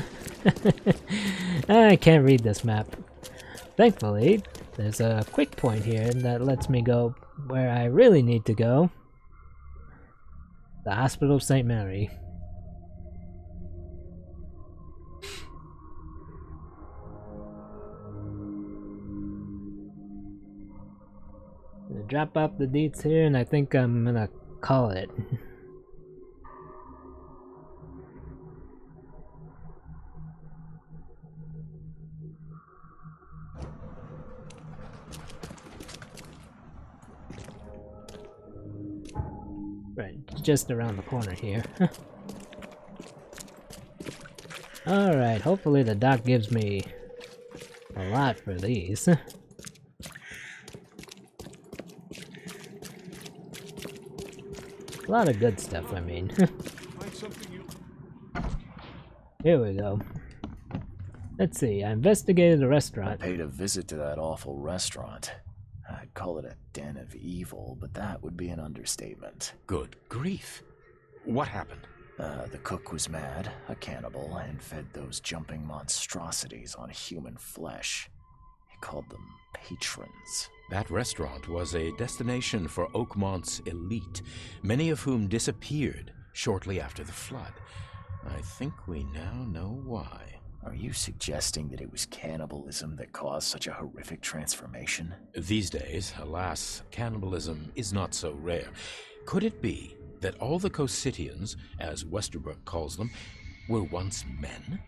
I can't read this map. Thankfully, there's a quick point here that lets me go where I really need to go. The Hospital of St. Mary. Gonna drop off the deets here and I think I'm gonna call it. Right, just around the corner here. Alright, hopefully the doc gives me a lot for these. A lot of good stuff, I mean. Here we go. Let's see, I investigated a restaurant. I paid a visit to that awful restaurant. I'd call it a den of evil, but that would be an understatement. Good grief. What happened? The cook was mad, a cannibal, and fed those jumping monstrosities on human flesh. He called them patrons. That restaurant was a destination for Oakmont's elite, many of whom disappeared shortly after the flood. I think we now know why. Are you suggesting that it was cannibalism that caused such a horrific transformation? These days, alas, cannibalism is not so rare. Could it be that all the Cositians, as Westerbrook calls them, were once men?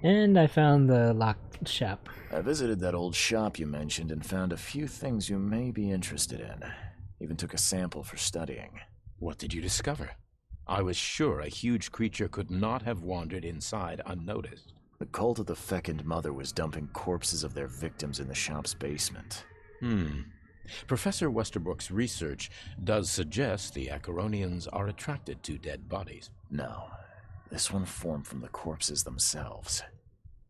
And I found the locked shop. I visited that old shop you mentioned and found a few things you may be interested in. Even took a sample for studying. What did you discover? I was sure a huge creature could not have wandered inside unnoticed. The cult of the Fecund Mother was dumping corpses of their victims in the shop's basement. Professor Westerbrook's research does suggest the Acheronians are attracted to dead bodies. No, this one formed from the corpses themselves.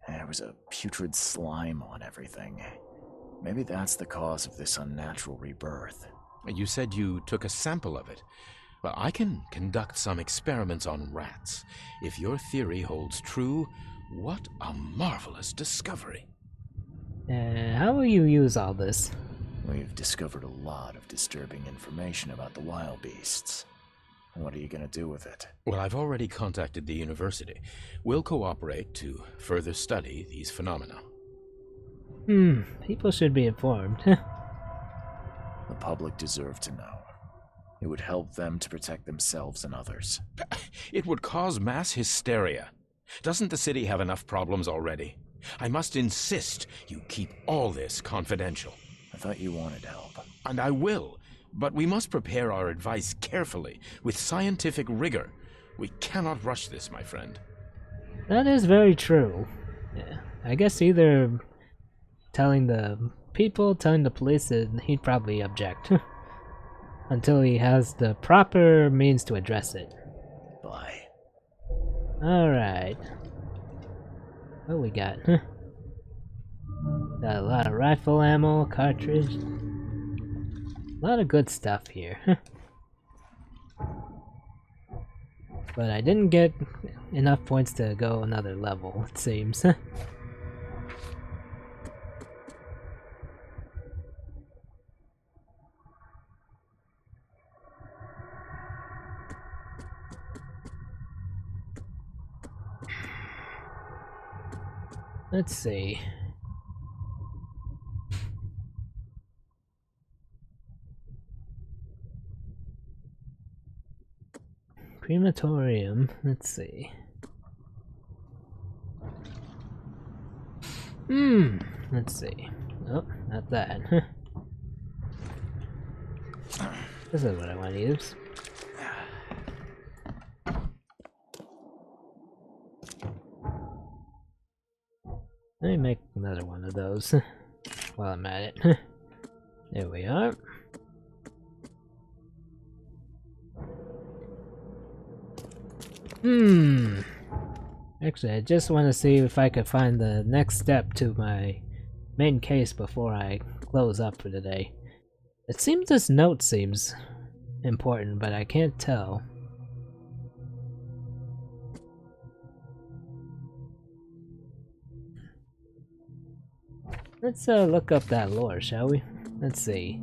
There was a putrid slime on everything. Maybe that's the cause of this unnatural rebirth. You said you took a sample of it. Well, I can conduct some experiments on rats. If your theory holds true, what a marvelous discovery. How will you use all this? We've discovered a lot of disturbing information about the wild beasts. What are you gonna do with it? Well, I've already contacted the university. We'll cooperate to further study these phenomena. People should be informed. The public deserve to know. It would help them to protect themselves and others. It would cause mass hysteria. Doesn't the city have enough problems already? I must insist you keep all this confidential. I thought you wanted help. And I will, but we must prepare our advice carefully, with scientific rigor. We cannot rush this, my friend. That is very true. Yeah, I guess either telling the people, telling the police, he'd probably object. Until he has the proper means to address it. Bye. Alright. What we got? Got a lot of rifle ammo, cartridge. A lot of good stuff here. But I didn't get enough points to go another level, it seems. Let's see. Crematorium. Let's see. Let's see. Oh, not that. This is what I want to use. Let me make another one of those while I'm at it. There we are. Actually, I just want to see if I could find the next step to my main case before I close up for today. It seems this note seems important, but I can't tell. Let's look up that lore, shall we? Let's see.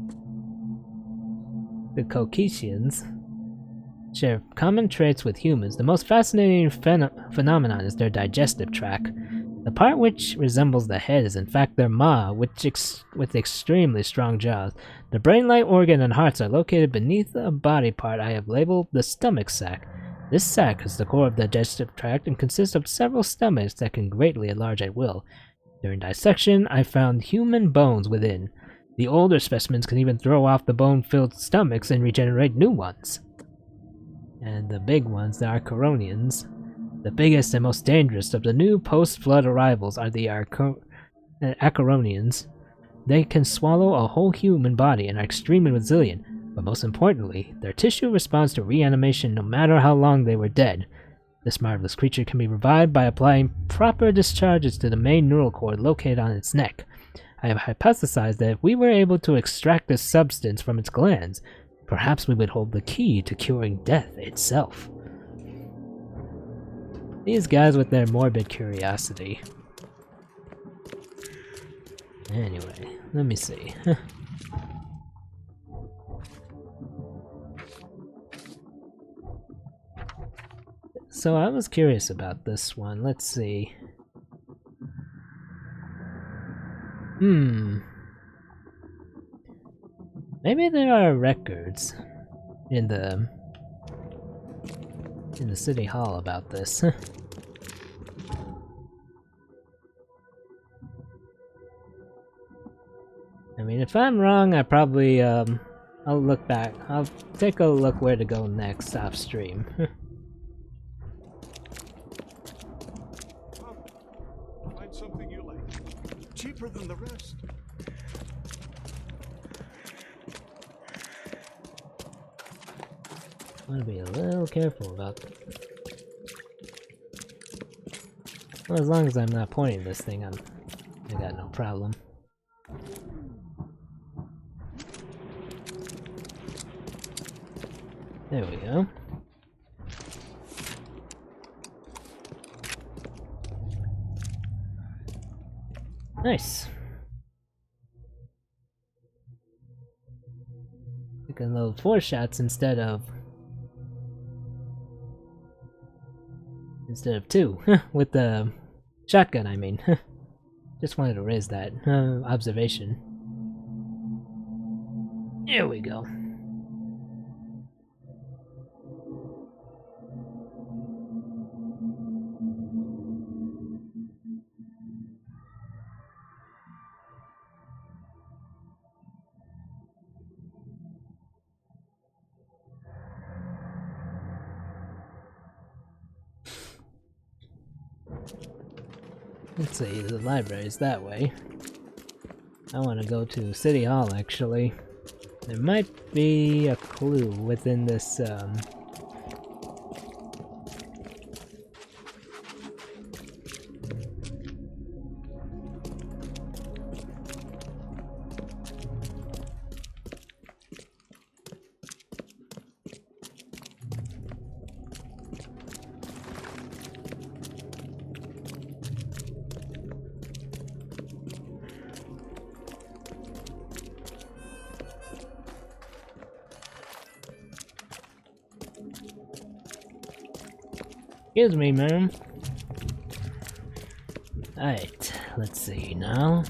The Caucasians share common traits with humans. The most fascinating phenomenon is their digestive tract. The part which resembles the head is in fact their maw, with extremely strong jaws. The brain-like organ and hearts are located beneath a body part I have labeled the stomach sac. This sac is the core of the digestive tract and consists of several stomachs that can greatly enlarge at will. During dissection, I found human bones within. The older specimens can even throw off the bone-filled stomachs and regenerate new ones. And the big ones, the Acaronians. The biggest and most dangerous of the new post-flood arrivals are the Acaronians. They can swallow a whole human body and are extremely resilient, but most importantly, their tissue responds to reanimation no matter how long they were dead. This marvelous creature can be revived by applying proper discharges to the main neural cord located on its neck. I have hypothesized that if we were able to extract this substance from its glands, perhaps we would hold the key to curing death itself. These guys with their morbid curiosity. Anyway, let me see. So I was curious about this one. Let's see. Maybe there are records in the city hall about this. I mean, if I'm wrong, I probably I'll look back. I'll take a look where to go next off stream. Find something you like. Cheaper than the rest. I want to be a little careful about. Well, as long as I'm not pointing this thing, I got no problem. There we go. Nice. You can load 4 shots instead of 2 with the shotgun. I mean, just wanted to raise that observation. There we go. Let's see, the library's that way. I want to go to City Hall, actually. There might be a clue within this, Excuse me, ma'am. Alright, let's see now.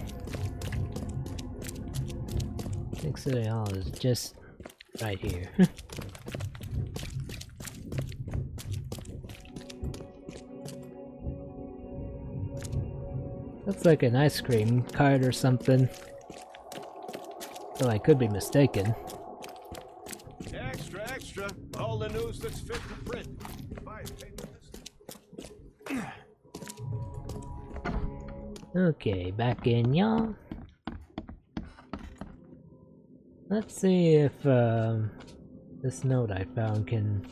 I think City Hall is just right here. Looks like an ice cream cart or something. Though I could be mistaken. Extra, extra. All the news that's fit to print. Okay, back in, y'all. Let's see if this note I found can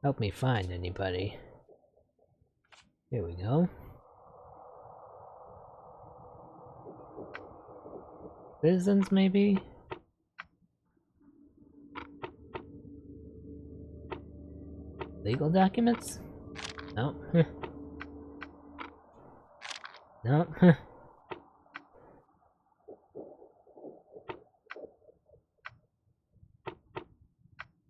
help me find anybody. Here we go. Citizens, maybe? Legal documents? No. No.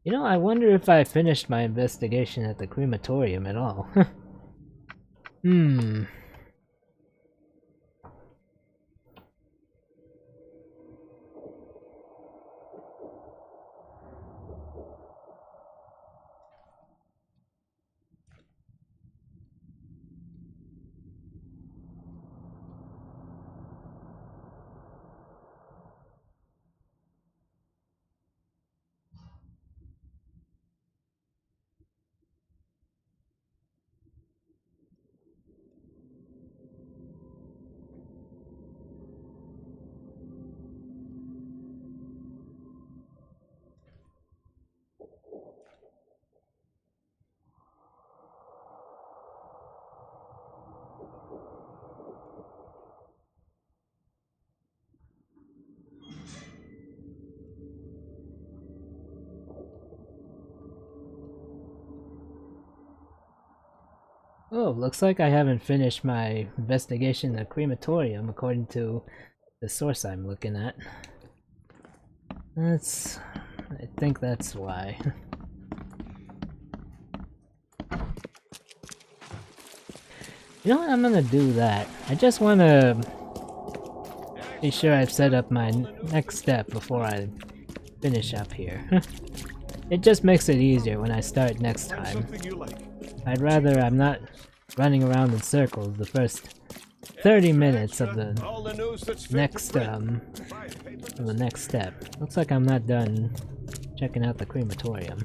You know, I wonder if I finished my investigation at the crematorium at all. Oh, looks like I haven't finished my investigation in the crematorium according to the source I'm looking at. I think that's why. You know what, I'm gonna do that. I just wanna be sure I've set up my next step before I finish up here. It just makes it easier when I start next time. I'd rather I'm not running around in circles the first 30 minutes of the next step. Looks like I'm not done checking out the crematorium.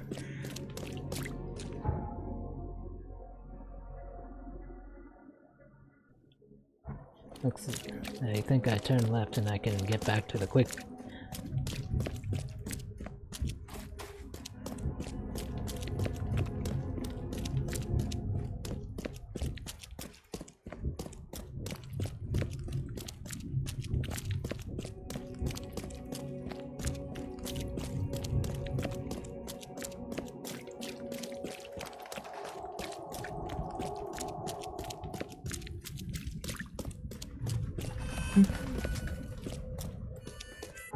I think I turn left and I can get back to the quick.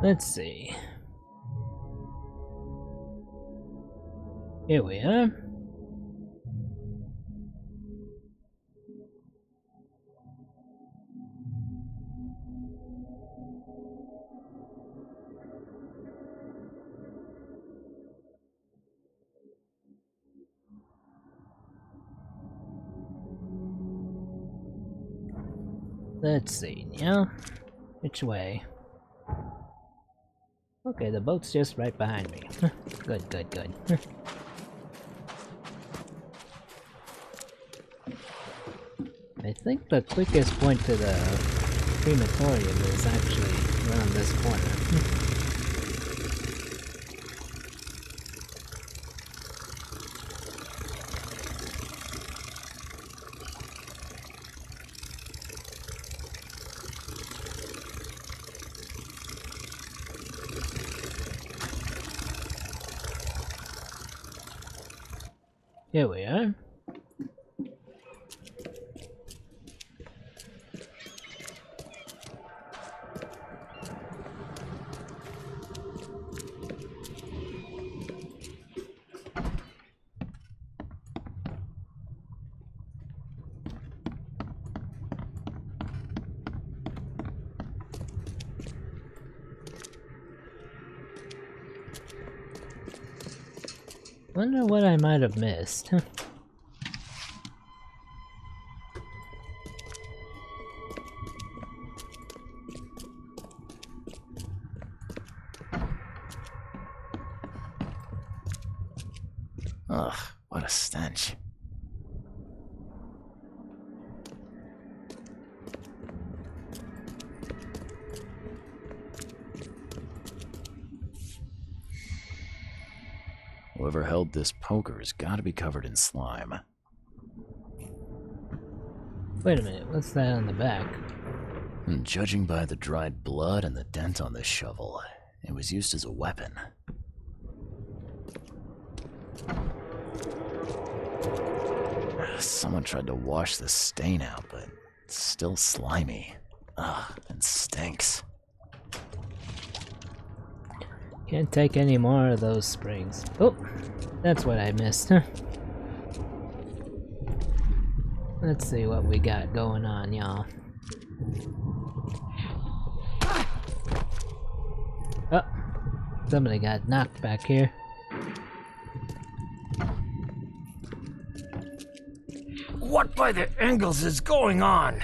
Let's see. Here we are. Let's see now. Which way? Okay, the boat's just right behind me. Good, good, good. I think the quickest point to the crematorium is actually around this corner. Here we are. Wonder what I might have missed. Ugh, what a stench. Whoever held this poker has got to be covered in slime. Wait a minute, what's that on the back? And judging by the dried blood and the dent on the shovel, it was used as a weapon. Someone tried to wash the stain out, but it's still slimy. Ugh, and stinks. Can't take any more of those springs. Oh, that's what I missed. Let's see what we got going on, y'all. Oh, somebody got knocked back here. What by the angles is going on?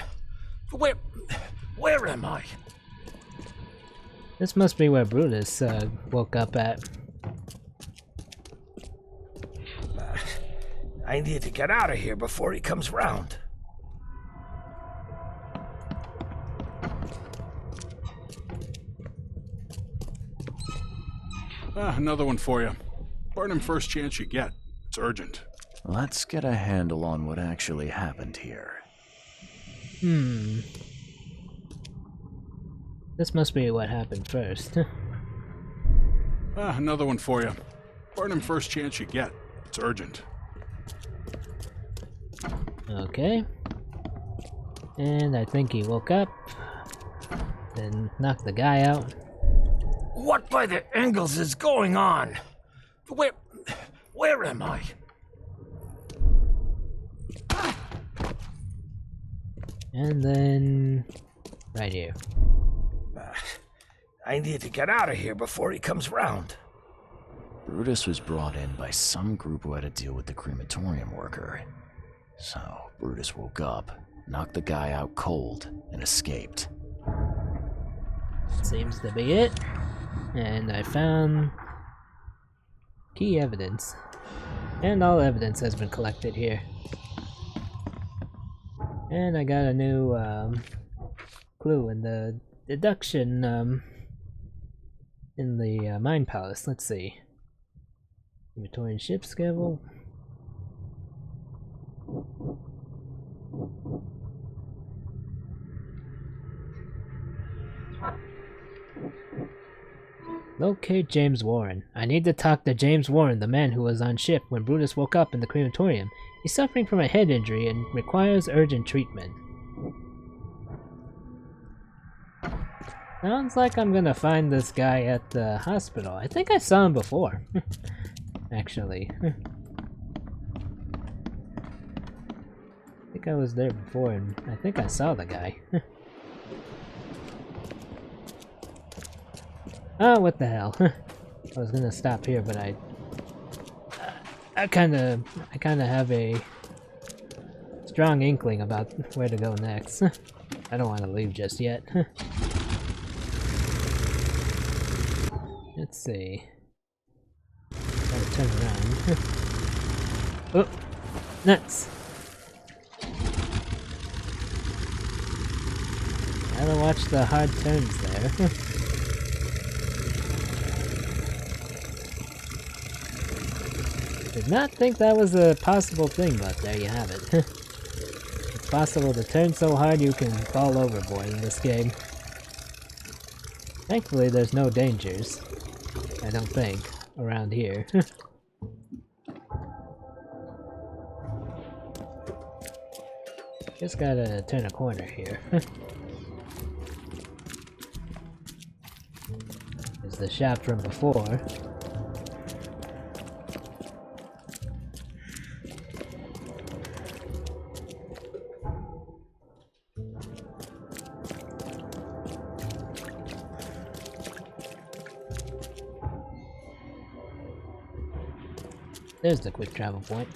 Where am I? This must be where Brutus woke up at. I need to get out of here before he comes round. Another one for you. Burn him first chance you get. It's urgent. Let's get a handle on what actually happened here. This must be what happened first. Another one for you. Burn him first chance you get. It's urgent. Okay. And I think he woke up. Then knocked the guy out. What by the angles is going on? Where am I? And then right here. I need to get out of here before he comes round. Brutus was brought in by some group who had to deal with the crematorium worker. So, Brutus woke up, knocked the guy out cold, and escaped. Seems to be it. And I found key evidence. And all evidence has been collected here. And I got a new clue in the deduction in the mine palace. Let's see. Victorian ship schedule. Locate James Warren. I need to talk to James Warren, the man who was on ship when Brutus woke up in the crematorium. He's suffering from a head injury and requires urgent treatment. Sounds like I'm gonna find this guy at the hospital. I think I saw him before. Actually. I think I was there before and I think I saw the guy. Oh, what the hell. I was gonna stop here, but I kinda have a strong inkling about where to go next. I don't want to leave just yet. Let's see. Gotta turn around. Oh, nuts! Gotta watch the hard turns there. Did not think that was a possible thing, but there you have it. It's possible to turn so hard you can fall overboard in this game. Thankfully there's no dangers, I don't think, around here. Just gotta turn a corner here. There's the shop from before. There's the quick travel point.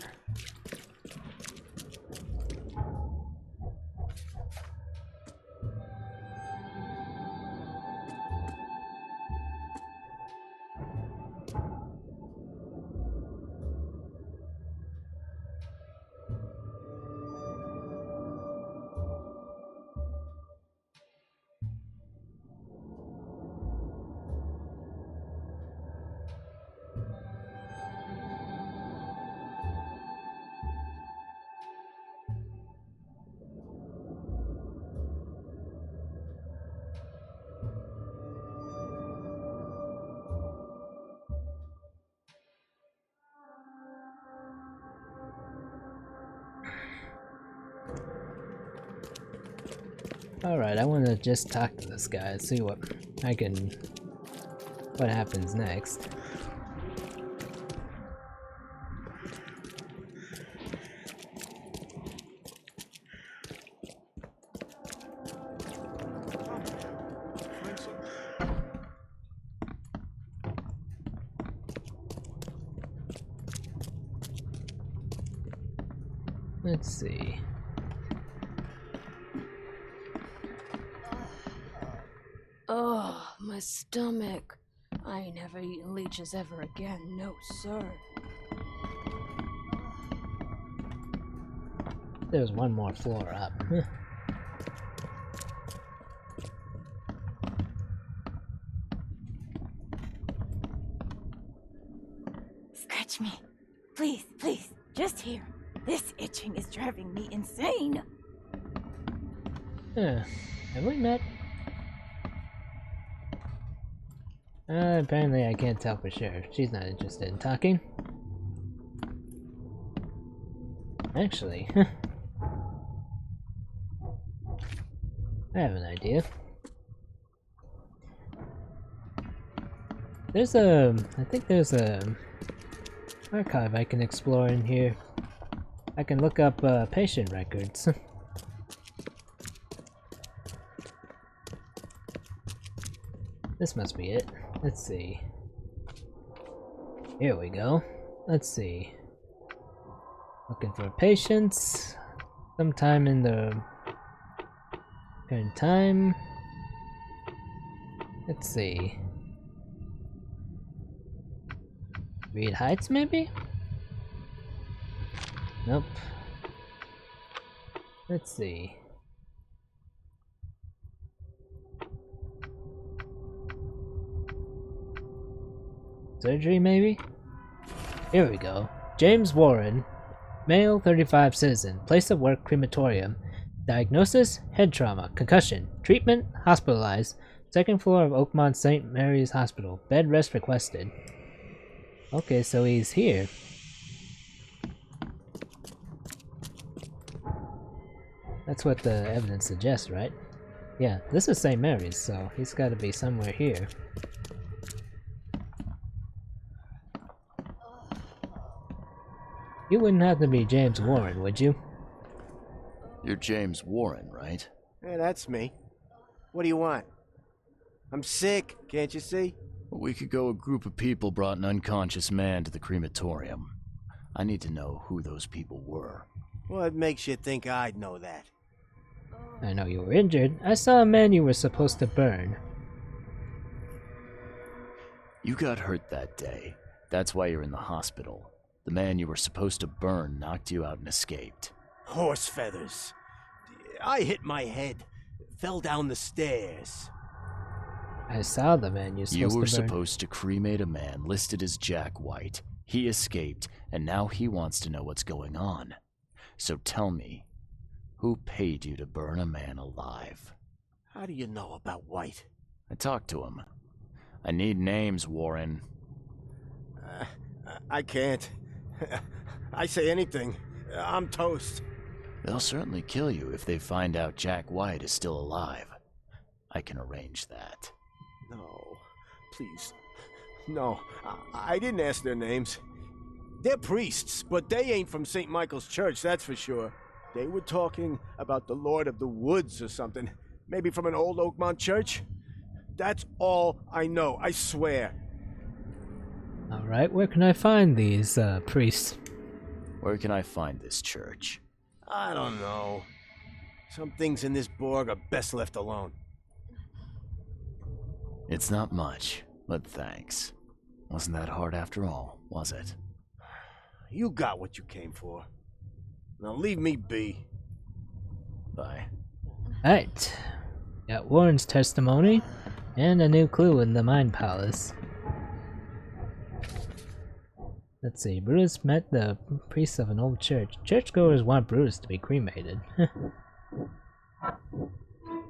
Alright, I want to just talk to this guy and see what happens next. Let's see. Oh, my stomach. I ain't never eaten leeches ever again, no sir. There's one more floor up. Scratch me. Please, please, just here. This itching is driving me insane. Have we met? Apparently I can't tell for sure. She's not interested in talking. Actually, I have an idea. I think there's a archive I can explore in here. I can look up patient records. This must be it. Let's see. Here we go. Let's see. Looking for patients. Sometime in the current time. Let's see. Reed Heights, maybe? Nope. Let's see. Surgery, maybe? Here we go. James Warren, male, 35, citizen. Place of work, crematorium. Diagnosis, head trauma. Concussion. Treatment, hospitalized. Second floor of Oakmont St. Mary's Hospital. Bed rest requested. Okay, so he's here. That's what the evidence suggests, right? Yeah, this is St. Mary's, so he's gotta be somewhere here. You wouldn't have to be James Warren, would you? You're James Warren, right? Yeah, that's me. What do you want? I'm sick, can't you see? A week ago, a group of people brought an unconscious man to the crematorium. I need to know who those people were. What makes you think I'd know that? I know you were injured. I saw a man you were supposed to burn. You got hurt that day. That's why you're in the hospital. The man you were supposed to burn knocked you out and escaped. Horse feathers. I hit my head. Fell down the stairs. I saw the man You were supposed to cremate a man listed as Jack White. He escaped, and now he wants to know what's going on. So tell me, who paid you to burn a man alive? How do you know about White? I talked to him. I need names, Warren. I can't. I say anything. I'm toast. They'll certainly kill you if they find out Jack White is still alive. I can arrange that. No, please. No, I didn't ask their names. They're priests, but they ain't from St. Michael's Church, that's for sure. They were talking about the Lord of the Woods or something. Maybe from an old Oakmont church? That's all I know, I swear. Alright, where can I find these priests? Where can I find this church? I don't know. Some things in this Borg are best left alone. It's not much, but thanks. Wasn't that hard after all, was it? You got what you came for. Now leave me be. Bye. Alright. Got Warren's testimony, and a new clue in the Mind Palace. Let's see, Brutus met the priest of an old church. Churchgoers want Brutus to be cremated.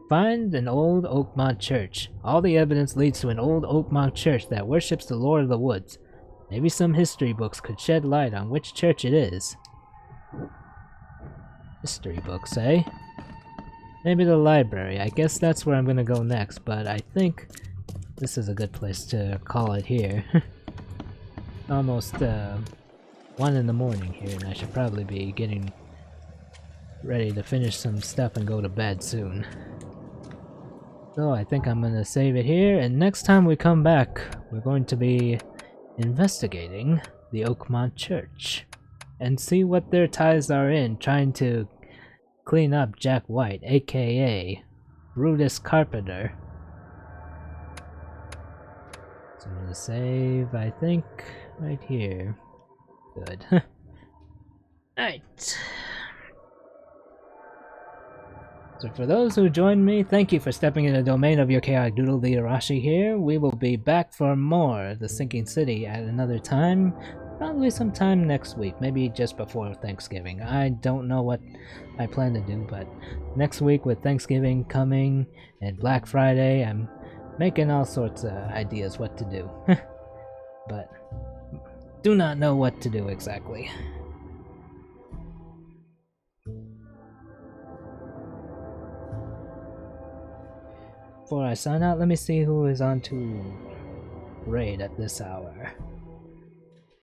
Find an old Oakmont church. All the evidence leads to an old Oakmont church that worships the Lord of the Woods. Maybe some history books could shed light on which church it is. History books, eh? Maybe the library. I guess that's where I'm gonna go next, but I think this is a good place to call it here. Almost 1 in the morning here, and I should probably be getting ready to finish some stuff and go to bed soon. So I think I'm gonna save it here, and next time we come back, we're going to be investigating the Oakmont Church and see what their ties are in trying to clean up Jack White, aka Brutus Carpenter. So I'm gonna save, I think, right here. Good. Alright. So for those who joined me, thank you for stepping in the domain of your chaotic doodle. The Arashi here. We will be back for more of the Sinking City at another time. Probably sometime next week, maybe just before Thanksgiving. I don't know what I plan to do, but next week with Thanksgiving coming and Black Friday, I'm making all sorts of ideas what to do. But do not know what to do exactly. Before I sign out, let me see who is on to raid at this hour.